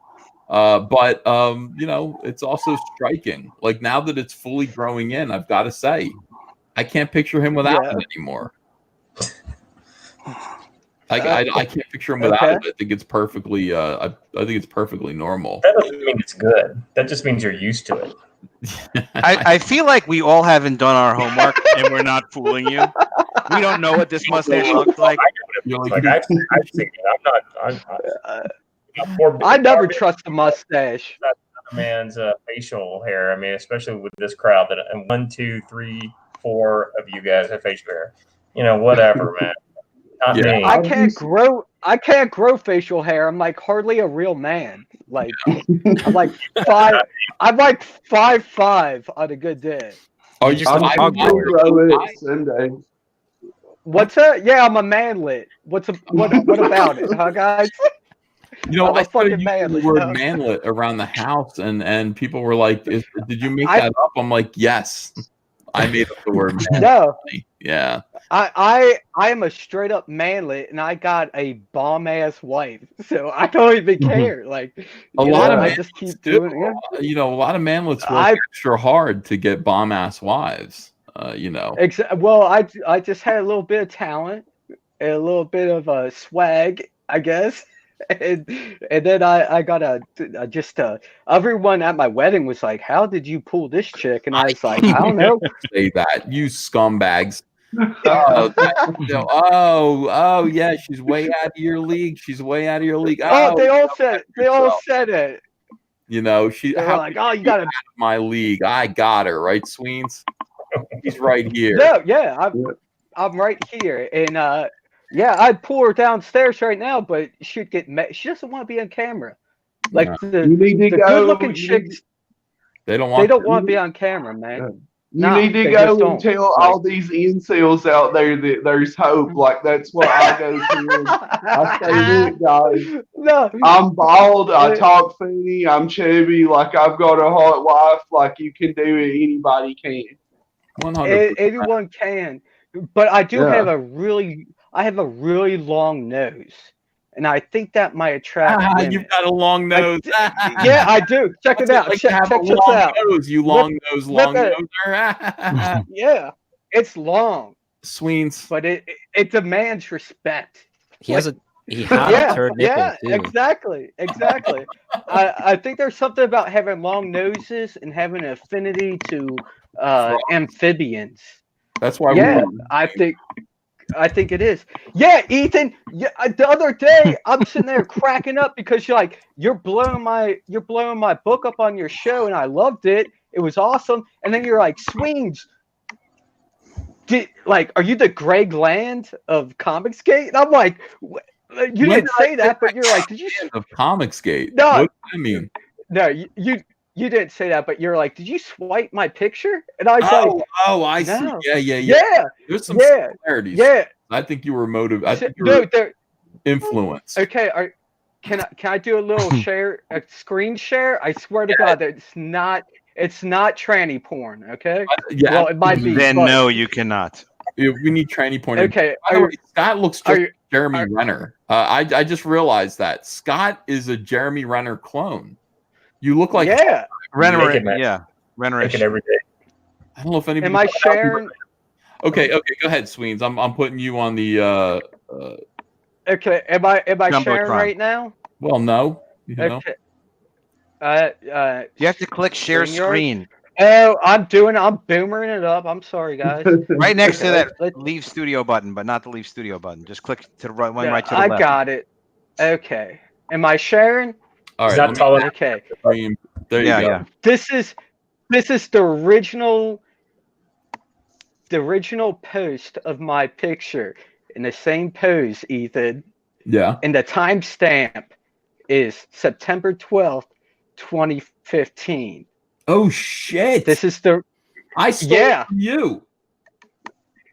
But it's also striking. Like, now that it's fully growing in, I've got to say, I can't picture him without it anymore. I can't picture him without it. I think it's perfectly. I think it's perfectly normal. That doesn't mean it's good. That just means you're used to it. I feel like we all haven't done our homework and we're not fooling you. We don't know what this mustache looks like. I've seen it. I'm not. I never trust the mustache. That's a man's facial hair. I mean, especially with this crowd. And 1, 2, 3, 4 of you guys have facial hair. Whatever, man. Not me. I can't grow facial hair. I'm like hardly a real man. Like I'm like 5. I'm like 5'5" on a good day. Oh, you Sunday. What's that? Yeah, I'm a manlet. What about it, huh, guys? I started using the word manlet around the house, and people were like, "Did you make that up?" I'm like, "Yes, I made up the word manlet." No, yeah. I am a straight up manlet, and I got a bomb ass wife, so I don't even care. Like a lot of I just keep doing it. A lot of manlets work extra hard to get bomb ass wives. Well, I just had a little bit of talent, and a little bit of swag, I guess. And then I got everyone at my wedding was like, "How did you pull this chick?" And I was like, "I don't know." Say that, you scumbags. Oh, yeah, she's way out of your league. She's way out of your league. Oh, they all said it. You know, They're like, oh, you got to my league. I got her, right, Sweens? He's right here. No, yeah, I'm right here, and yeah, I'd pull her downstairs right now, but she'd get she doesn't want to be on camera. Like the good-looking chicks, they don't want to be on camera, man. You need to go and tell all these incels out there that there's hope. Like, that's what I go to. I say, look, guys, no, I'm bald, I talk funny, I'm chubby, like, I've got a hot wife. Like, you can do it, anybody can. 100%. Anyone can, but I do have a really long nose, and I think that might attract women. You've got a long nose. Yeah, I do. Check it out. Like check this out. Nose, you long nose, long noser. Yeah, it's long. Sweens, but it demands respect. He has a third nipple too. Exactly. I think there's something about having long noses and having an affinity to amphibians. That's why. Yeah, I think it is. Yeah, Ethan. Yeah, the other day I'm sitting there cracking up because you're blowing my book up on your show, and I loved it. It was awesome. And then you're like, Sweens, are you the Greg Land of COMICSGATE? And I'm like, you didn't say that, but you're like, did you of COMICSGATE? No, what does that mean? No, you didn't say that, but you're like, did you swipe my picture? And I was I no. see. Yeah. There's some similarities. Yeah. I think you were motivated. I think you were influenced. Okay. Can I do a little a screen share? I swear to God, that it's not tranny porn. Okay. Well, it might be. Then no, you cannot. We need tranny porn. Okay. Scott looks just like Jeremy Renner. I just realized that Scott is a Jeremy Renner clone. You look like Renner. Yeah, Renner every day. I don't know if anybody. Am I sharing? Okay, go ahead, Sweens. I'm putting you on the. Okay, am I sharing right now? Well, no. Okay. You have to click share screen. Oh, I'm boomering it up. I'm sorry, guys. Right next to that leave studio button, but not the leave studio button. Just click to the right one, right to the left. I got it. Okay. Am I sharing? All right. Okay. There you go. Yeah. This is the original post of my picture in the same pose, Ethan. Yeah. And the timestamp is September 12th, 2015. Oh shit. This is I stole it from you.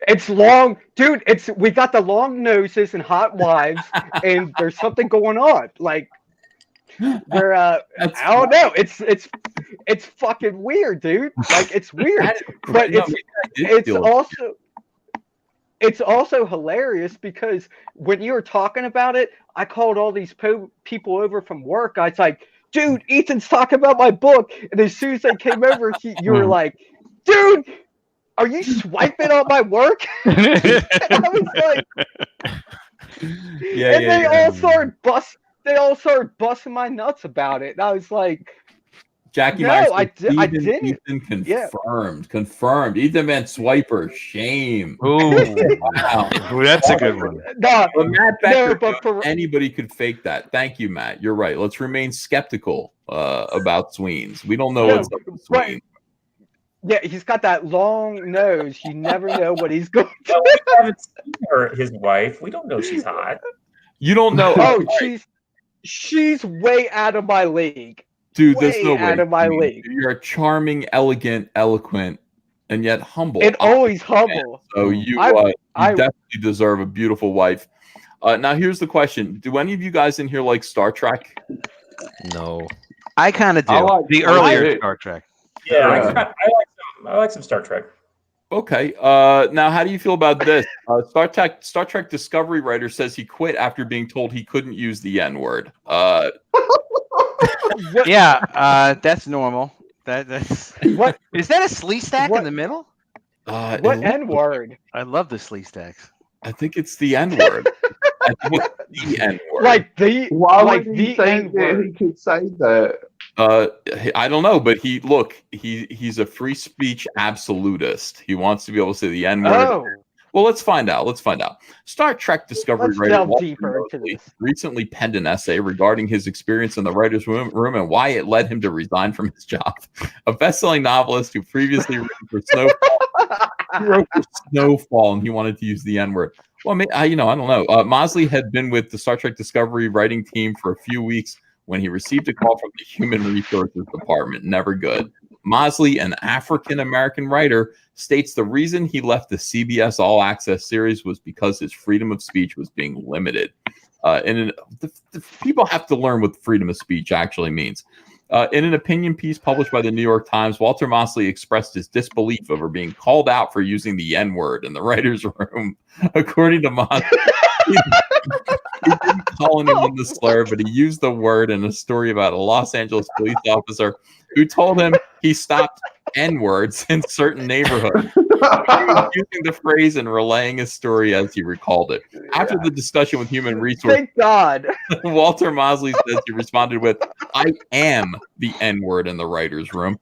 It's long, dude. We got the long noses and hot wives, and there's something going on. Like, where I don't know. It's fucking weird, dude. Like, it's weird, but it's also hilarious because when you were talking about it, I called all these people over from work. I was like, dude, Ethan's talking about my book, and as soon as they came over, you were like, dude, are you swiping on my work? And I was like, they all started busting my nuts about it. And I was like, Jackie, no, I didn't. Ethan confirmed. Ethan Van Swiper, shame. Ooh, wow. Ooh, that's a good one. No, but Matt Becker, anybody could fake that. Thank you, Matt. You're right. Let's remain skeptical about Sweens. We don't know what's up with Sweens. Yeah, he's got that long nose. You never know what he's going to do. We haven't seen his wife. We don't know she's hot. You don't know. Oh, she's way out of my league. Dude, there's no way. Out of my league. You're a charming, elegant, eloquent, and yet humble. And always humble. So you definitely deserve a beautiful wife. Now, here's the question. Do any of you guys in here like Star Trek? No. I kind of do. The earlier Star Trek. Yeah, I like some Star Trek. Okay. Now, how do you feel about this? Star Trek Discovery writer says he quit after being told he couldn't use the N-word. Yeah, that's normal. That's what is that a slee stack in the middle? What N-word? I love the slee stacks. I think it's the N-word. I think it's the N-word. Why would he think that he could say that? I don't know, but he's a free speech absolutist. He wants to be able to say the N-word. Oh. Well, let's find out. Let's find out. Star Trek Discovery Let's writer delve Walter deeper into Mosley this. recently penned an essay regarding his experience in the writer's room and why it led him to resign from his job. A best-selling novelist who previously written for Snowfall, he wrote for Snowfall, and he wanted to use the N-word. Well, I don't know. Mosley had been with the Star Trek Discovery writing team for a few weeks when he received a call from the Human Resources Department. Never good. Mosley, an African-American writer, states the reason he left the CBS All Access series was because his freedom of speech was being limited. And the people have to learn what freedom of speech actually means. In an opinion piece published by the New York Times, Walter Mosley expressed his disbelief over being called out for using the N-word in the writer's room. According to Mosley, he didn't call anyone the slur, but he used the word in a story about a Los Angeles police officer who told him he stopped N-words in certain neighborhoods. He was using the phrase and relaying his story as he recalled it. After the discussion with Human Resources, Thank God. Walter Mosley says he responded with, "I am the N-word in the writer's room."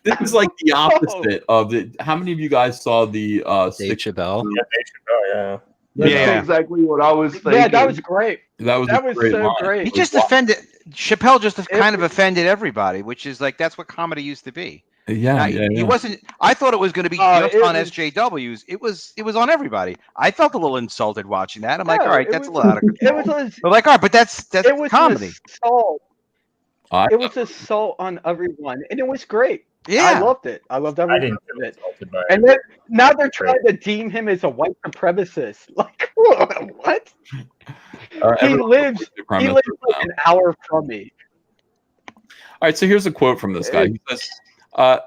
This is like the opposite of the. How many of you guys saw the Dave Chappelle? Yeah, Dave Chappelle, That's exactly what I was thinking. Yeah, that was great. That was so line. great. He just offended Chappelle. Just kind of offended everybody, which is like that's what comedy used to be. Yeah, He wasn't. I thought it was going to be just on SJWs. It was on everybody. I felt a little insulted watching that. I'm like, all right, that's a little out of control. But like, all right, but that's comedy. It was assault on everyone, and it was great. Yeah, I loved it. I loved every minute of it. by And then now they're trying to deem him as a white supremacist. Like what? He lives like an hour from me. All right, so here's a quote from this guy. He says,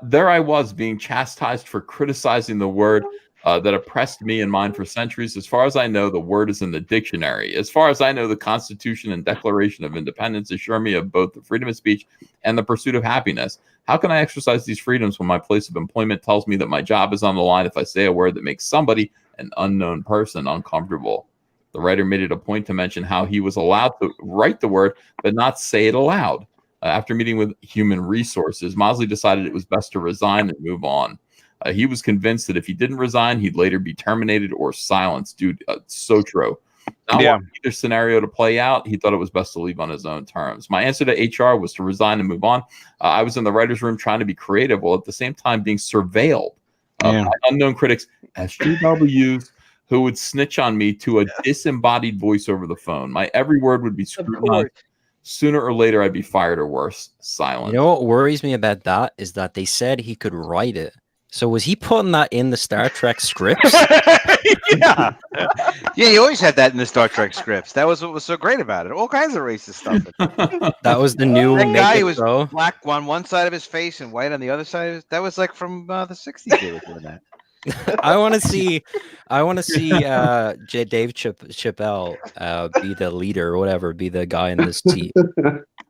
there I was being chastised for criticizing the word that oppressed me and mine for centuries. As far as I know, the word is in the dictionary. As far as I know, the Constitution and Declaration of Independence assure me of both the freedom of speech and the pursuit of happiness. How can I exercise these freedoms when my place of employment tells me that my job is on the line if I say a word that makes somebody, an unknown person, uncomfortable? The writer made it a point to mention how he was allowed to write the word, but not say it aloud. After meeting with Human Resources, Mosley decided it was best to resign and move on. He was convinced that if he didn't resign, he'd later be terminated or silenced due to Sotro. Not wanting either scenario to play out, he thought it was best to leave on his own terms. My answer to HR was to resign and move on. I was in the writer's room trying to be creative while at the same time being surveilled by unknown critics, SJWs, who would snitch on me to a disembodied voice over the phone. My every word would be scrutinized. Sooner or later, I'd be fired or worse, silent. You know what worries me about that is that they said he could write it. So was he putting that in the Star Trek scripts? Yeah, you always had that in the Star Trek scripts. That was what was so great about it. All kinds of racist stuff. That was the new that guy who was black on one side of his face and white on the other side. That was like from the 60s. They were doing that. I want to see Dave Chappelle be the leader or whatever, be the guy in this team.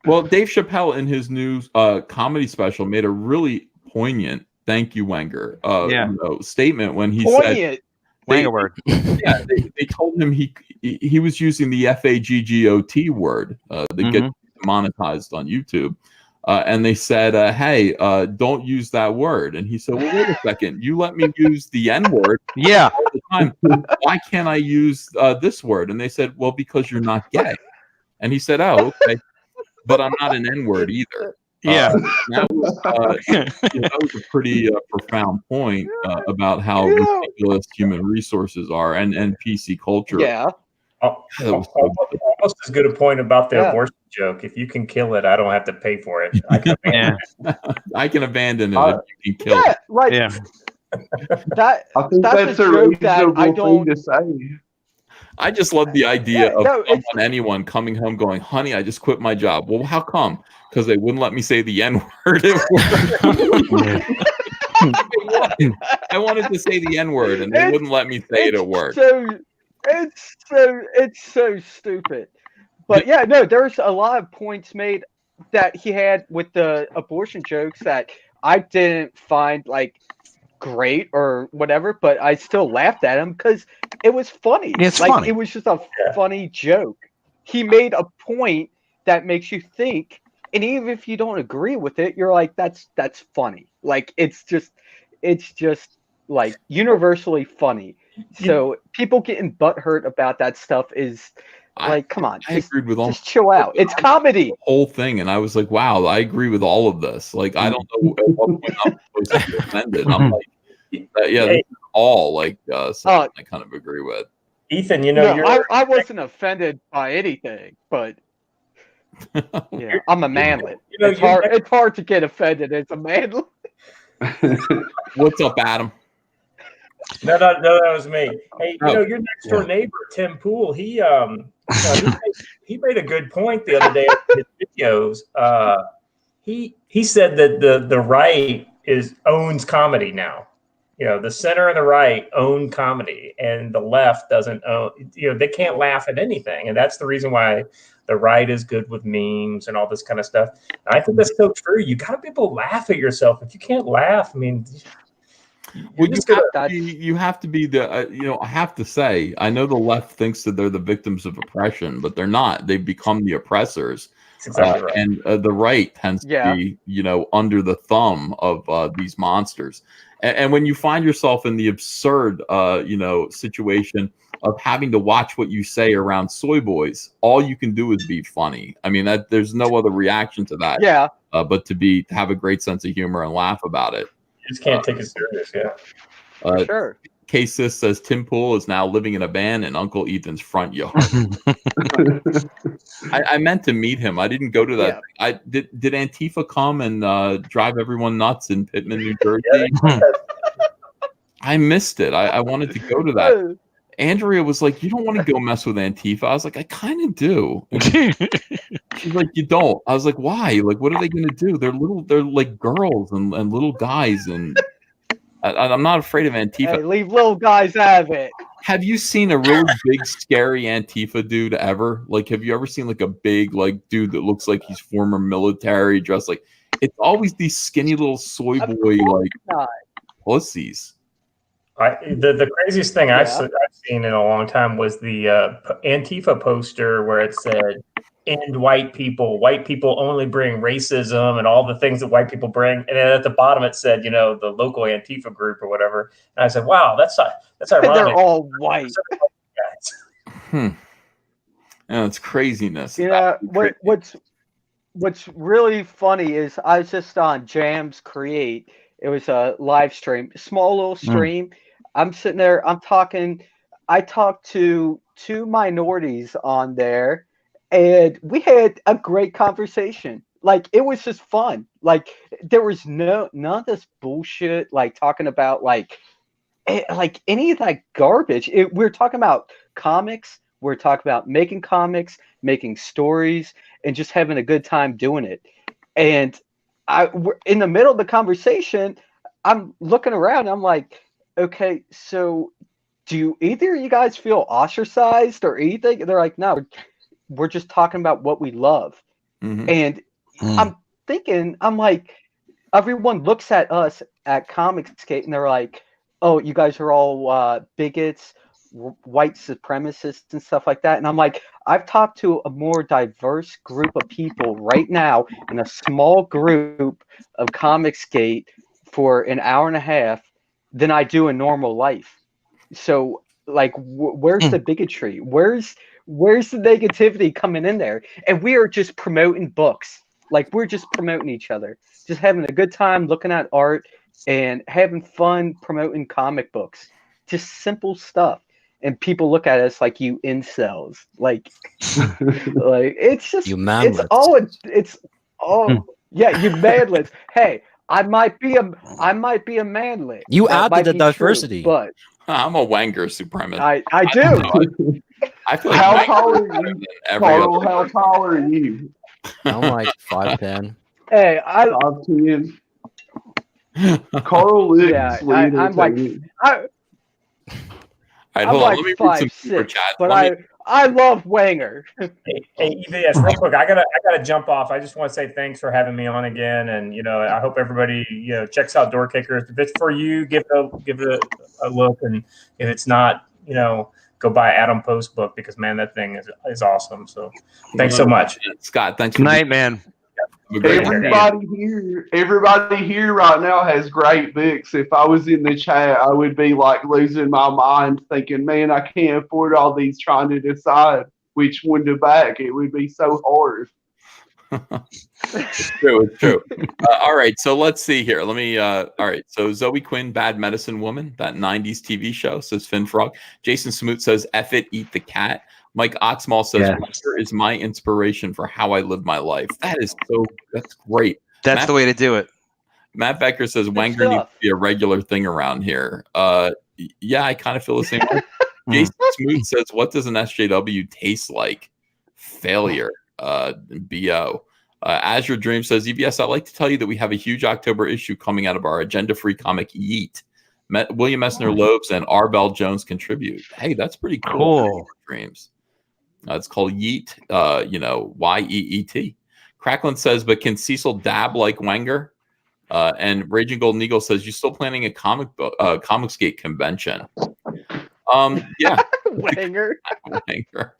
Well, Dave Chappelle in his new comedy special made a really poignant "Thank you, Wenger" statement when he said Wenger word. Yeah, they told him he was using the FAGGOT word that gets monetized on YouTube. And they said, hey, don't use that word. And he said, well, wait a second. You let me use the N-word all the time. Why can't I use this word? And they said, well, because you're not gay. And he said, oh, okay. But I'm not an N-word either. That was a pretty profound point about how ridiculous human resources are and PC culture. Yeah. Almost as good a point about the abortion joke. If you can kill it, I don't have to pay for it. I can abandon it. I can abandon it if you can kill it. Like, that, I think that's a reasonable thing to say. I just love the idea of anyone coming home going, honey, I just quit my job. Well, how come? Because they wouldn't let me say the N-word. I wanted to say the N-word, and they wouldn't let me say it at work. It's so stupid. But yeah, no, there's a lot of points made that he had with the abortion jokes that I didn't find like great or whatever, but I still laughed at him because it was funny. It's like funny. It was just a funny joke. He made a point that makes you think, and even if you don't agree with it, you're like, that's funny. Like it's just like universally funny. So people getting butthurt about that stuff is like, come on, I just, agreed with all just chill out. It's comedy. whole thing, and I was like, wow, I agree with all of this. Like, I don't know at what point I'm supposed to be offended. I'm like, yeah, this is all like something I kind of agree with. Ethan, you know, I wasn't offended by anything, but yeah, I'm a manlet. You know, It's hard to get offended as a manlet. What's up, Adam? No, that was me. Hey, you know, your next door neighbor, Tim Poole, he made a good point the other day in his videos. He said that the right owns comedy now. You know, the center and the right own comedy, and the left doesn't own. You know, they can't laugh at anything, and that's the reason why the right is good with memes and all this kind of stuff. And I think that's so true. You got to be able to laugh at yourself. If you can't laugh, I mean. Well, you have to be the you know, I have to say, I know the left thinks that they're the victims of oppression, but they're not. They've become the oppressors. Exactly right. And the right tends to be, you know, under the thumb of these monsters. And when you find yourself in the absurd, you know, situation of having to watch what you say around soy boys, all you can do is be funny. I mean, that there's no other reaction to that. Yeah. But to have a great sense of humor and laugh about it. You just can't take it serious, Sure. K-Sis says Tim Pool is now living in a van in Uncle Ethan's front yard. I meant to meet him. I didn't go to that. I did Antifa come and drive everyone nuts in Pittman, New Jersey? I missed it. I wanted to go to that. Andrea was like, "You don't want to go mess with Antifa." I was like, "I kind of do." She's like, "You don't." I was like, "Why? Like, what are they going to do? They're like girls and little guys, and I'm not afraid of Antifa." Hey, leave little guys out of it. Have you seen a really big, scary Antifa dude ever? Like, have you ever seen like a big, like, dude that looks like he's former military, dressed like? It's always these skinny little soy boy like pussies. The craziest thing I've seen in a long time was the Antifa poster where it said "End white people. White people only bring racism and all the things that white people bring." And then at the bottom it said, you know, the local Antifa group or whatever. And I said, "Wow, that's ironic." They're all white. Yeah, it's craziness. Yeah. What's really funny is I was just on Jams Create. It was a live stream, small little stream. I'm sitting there, I talked to two minorities on there, and we had a great conversation. Like, it was just fun. Like, there was none of this bullshit, like talking about like any of that garbage. We were talking about comics. We were talking about making comics, making stories, and just having a good time doing it. And we're in the middle of the conversation, I'm looking around. I'm like, okay, so do either of you guys feel ostracized or anything? And they're like, no, we're just talking about what we love. And I'm thinking, I'm like, everyone looks at us at ComicSgate and they're like, oh, you guys are all bigots, white supremacists and stuff like that. And I'm like, I've talked to a more diverse group of people right now in a small group of ComicSgate for an hour and a half than I do in normal life. So, like, where's the bigotry? Where's the negativity coming in there? And we are just promoting books. Like, we're just promoting each other, just having a good time looking at art and having fun promoting comic books. Just simple stuff. And people look at us like, you incels. Like, like, it's just, you manlets. It's all, yeah, you manlets. Hey, I might be a manlet. You added the diversity. True, but I'm a Wenger supremacist. I do. I feel like how tall are you? Carl, how tall are you? I'm like 5'10". Hey, 5'10". Carl is I'm like, All right, hold on. Let me read some 5'6", super chat. but I love Wenger. Hey, yes, real quick. I gotta jump off. I just want to say thanks for having me on again, and you know, I hope everybody checks out Door Kickers. If it's for you, give it a look, and if it's not, go buy Adam Post's book because man, that thing is awesome. So thanks so much, Scott. Thanks. Good night, man. Everybody here right now has great books. If I was in the chat, I would be like losing my mind, thinking, "Man, I can't afford all these." Trying to decide which one to back. It would be so hard. It's true. It's true. All right. So let's see here. Let me. All right. So Zoe Quinn, Bad Medicine Woman, that 90s TV show, says Finn Frog. Jason Smoot says, F it, eat the cat. Mike Oxmall says, Wenger is my inspiration for how I live my life. That's great. That's the way to do it. Matt Becker says, Wenger needs to be a regular thing around here. Yeah, I kind of feel the same way. Jason Smoot says, what does an SJW taste like? Failure. BO. Azure Dream says, EBS, I'd like to tell you that we have a huge October issue coming out of our agenda-free comic Yeet. William Messner Loebs and Arbel Jones contribute. Hey, that's pretty cool. Dreams. It's called Yeet, Yeet. Cracklin says, but can Cecil dab like Wenger? And Raging Golden Eagle says, you still planning a COMICSGATE convention? Yeah. Wenger. Wenger.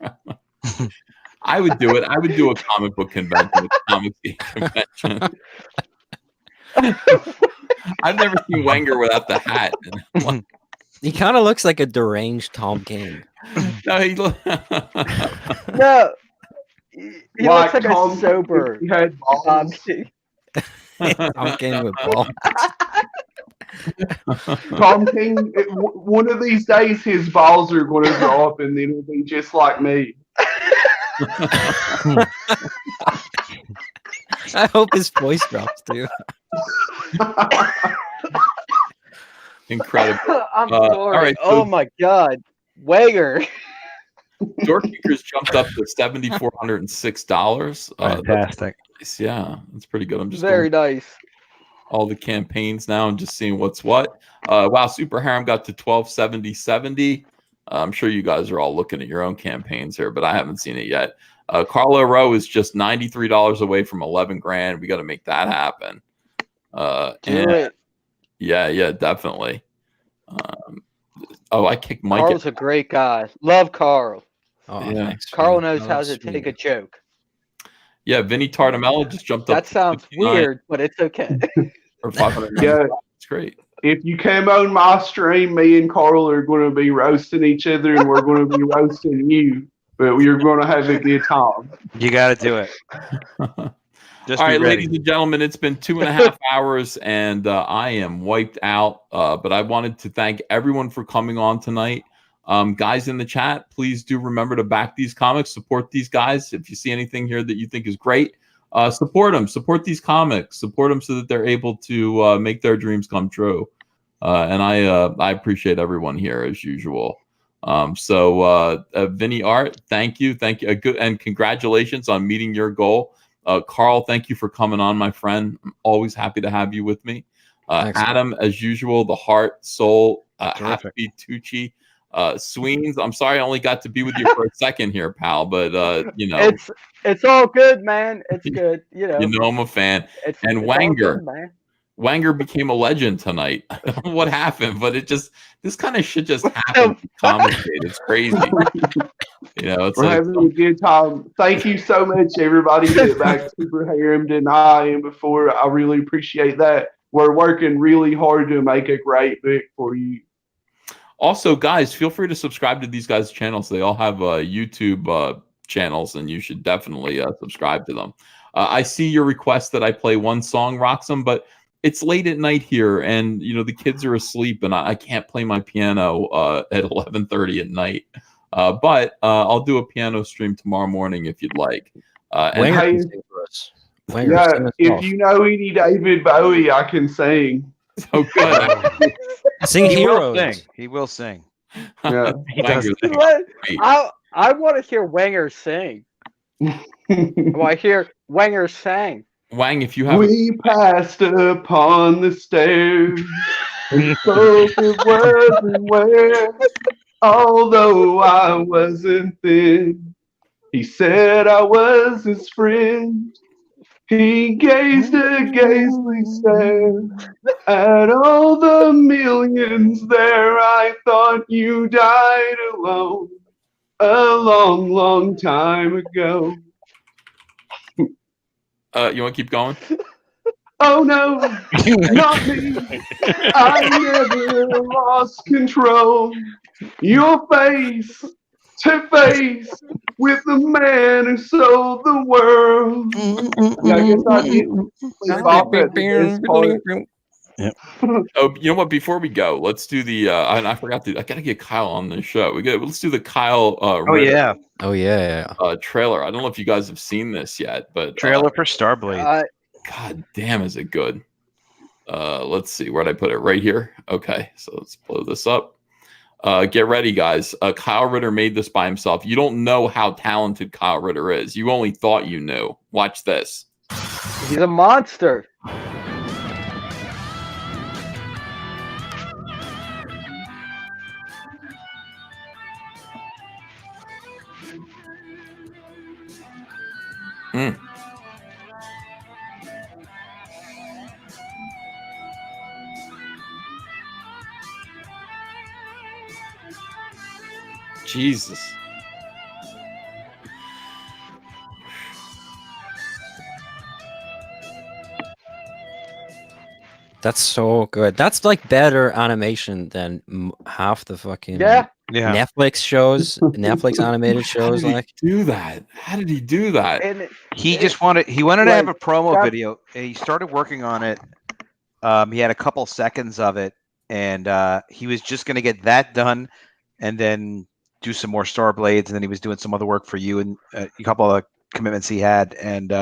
I would do it. I would do a comic book convention, a COMICSGATE convention. I've never seen Wenger without the hat. He kind of looks like a deranged Tom King. No, he looks like a sober Tom King. Tom King with balls. Tom King, one of these days his balls are going to grow up and then it'll be just like me. I hope his voice drops too. Incredible. I'm sorry. All right, oh my God, Wenger. Doorkeepers jumped up to $7,406. Fantastic. Yeah, that's pretty good. I'm just very nice. All the campaigns now and just seeing what's what. Wow, Super Harem got to 1270.70. I'm sure you guys are all looking at your own campaigns here, but I haven't seen it yet. Carlo Rowe is just $93 away from 11 grand. We got to make that happen. Do it. Yeah, definitely. I kicked Mike. Carl's a great guy. Love Carl. Oh, yeah. Carl knows how to take a joke. Yeah, Vinny Tartamella just jumped up. That sounds weird, but it's okay. Or 500. Yeah, it's great. If you come on my stream, me and Carl are going to be roasting each other, and we're going to be roasting you. But we're going to have a good time. You got to do it. All right, ladies and gentlemen, it's been 2.5 hours, and I am wiped out. But I wanted to thank everyone for coming on tonight. Guys in the chat, please do remember to back these comics, support these guys. If you see anything here that you think is great, support them, support these comics, support them so that they're able to make their dreams come true. And I appreciate everyone here as usual. Vinny Art, thank you. Good, and congratulations on meeting your goal. Carl, thank you for coming on, my friend. I'm always happy to have you with me. Adam, as usual, the heart, soul, happy Tucci. Sweens, I'm sorry I only got to be with you for a second here, pal, but it's all good, man. It's good. You know I'm a fan. And Wenger. Wenger became a legend tonight. I don't know what happened, but this kind of shit just happened. It's crazy. It's We're having a good time. Thank you so much, everybody that back Super Harem tonight and before. I really appreciate that. We're working really hard to make a great book for you. Also, guys, feel free to subscribe to these guys' channels. They all have YouTube channels, and you should definitely subscribe to them. I see your request that I play one song, Roxham, but it's late at night here, and the kids are asleep, and I can't play my piano at 11:30 at night. But I'll do a piano stream tomorrow morning if you'd like. If you know any David Bowie, I can sing. So good. Sing Heroes. He will sing. Yeah. He does. I want to hear Wenger sing. I want to hear Wenger sing. Wang, if you have. We passed upon the stairs. We spoke of wasn't where. Although I wasn't thin, he said I was his friend. He gazed a ghastly stare at all the millions there. I thought you died alone a long, long time ago. You want to keep going? Oh no, not me. I never lost control. Your face to face with the man who sold the world. Yeah, I guess I didn't leave off at this part. Oh, you know what? Before we go, let's do the. And I forgot to. I gotta get Kyle on the show. Let's do the Kyle. Ritter, Oh yeah. trailer. I don't know if you guys have seen this yet, but Trailer for Starblade. God damn, is it good? Let's see, where'd I put it? Right here. Okay, so let's blow this up. Get ready, guys. Kyle Ritter made this by himself. You don't know how talented Kyle Ritter is. You only thought you knew. Watch this. He's a monster. Jesus. That's so good. That's like better animation than half the fucking Yeah. Netflix shows, Netflix animated shows. How did Like, he do that? How did he do that? And He wanted to have a promo video. He started working on it. He had a couple seconds of it, and he was just going to get that done, and then do some more Starblades, and then he was doing some other work for you and a couple of commitments he had, and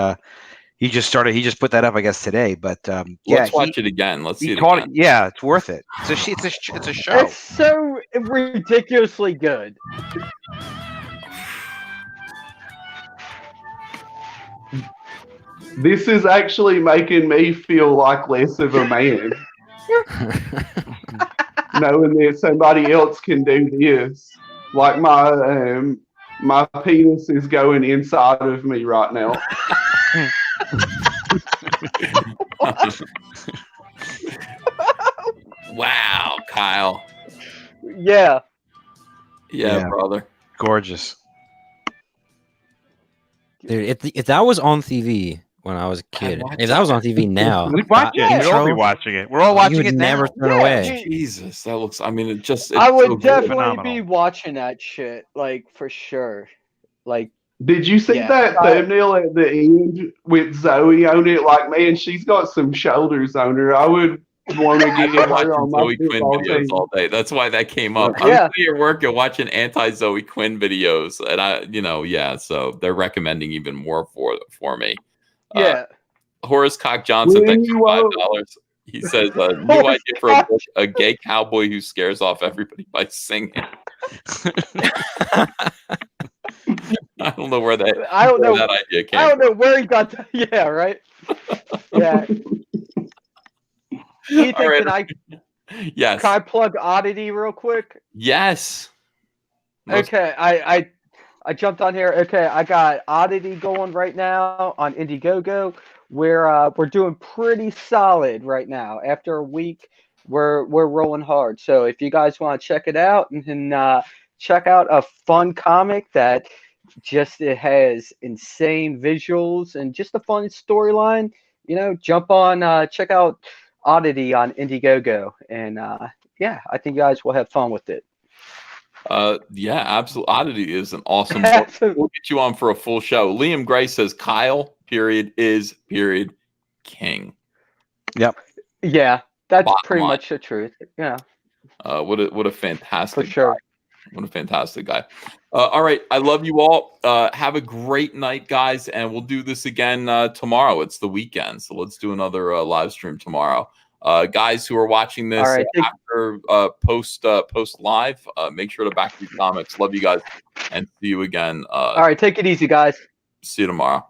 he just put that up, I guess, today. But Let's watch it again. Let's see it taught again. Yeah, it's worth it. It's a show. it's so ridiculously good. This is actually making me feel like less of a man. Knowing that somebody else can do this. Like my penis is going inside of me right now. Wow, Kyle. Yeah. Yeah, brother. Gorgeous. dude, if that was on TV when I was a kid, if that was on TV now, We'd watch it. We'd all be watching it. We're all watching you would it never now. turn away. Jesus, that looks. I mean, it's I would so good. definitely Phenomenal. be watching that shit, like for sure. Like, Did you see Yeah. that thumbnail at the end with Zoe on it? Like, man, she's got some shoulders on her. I would want to I've get been her watching on my Zoe Quinn football videos team. all day. That's why that came up. I Yeah. was sitting at work and watching anti-Zoe Quinn videos, and so they're recommending even more for me. yeah. Horace Cock Johnson, When thanks you for are- $5. He says, new idea for a book, a gay cowboy who scares off everybody by singing. I don't know where that idea came I don't know where he got that. Yeah, right. Yeah. Ethan, All right. can I Yes. can I plug Oddity real quick? Yes. Okay, I jumped on here. Okay, I got Oddity going right now on Indiegogo. We're doing pretty solid right now. After a week, we're rolling hard. So if you guys want to check it out and check out a fun comic that it has insane visuals and just a fun storyline, jump on, check out Oddity on Indiegogo, and yeah, I think you guys will have fun with it. Yeah, absolutely. Oddity is an awesome book. We'll get you on for a full show. Liam Gray says Kyle is king. Yep. Yeah, that's Bottom pretty line. much the truth. Yeah, What a fantastic for sure. guy. What a fantastic guy. All right, I love you all. Have a great night, guys, and we'll do this again tomorrow. It's the weekend, so let's do another live stream tomorrow. Guys who are watching this All right, after post live, make sure to back your comics. Love you guys, and see you again. All right, take it easy, guys. See you tomorrow.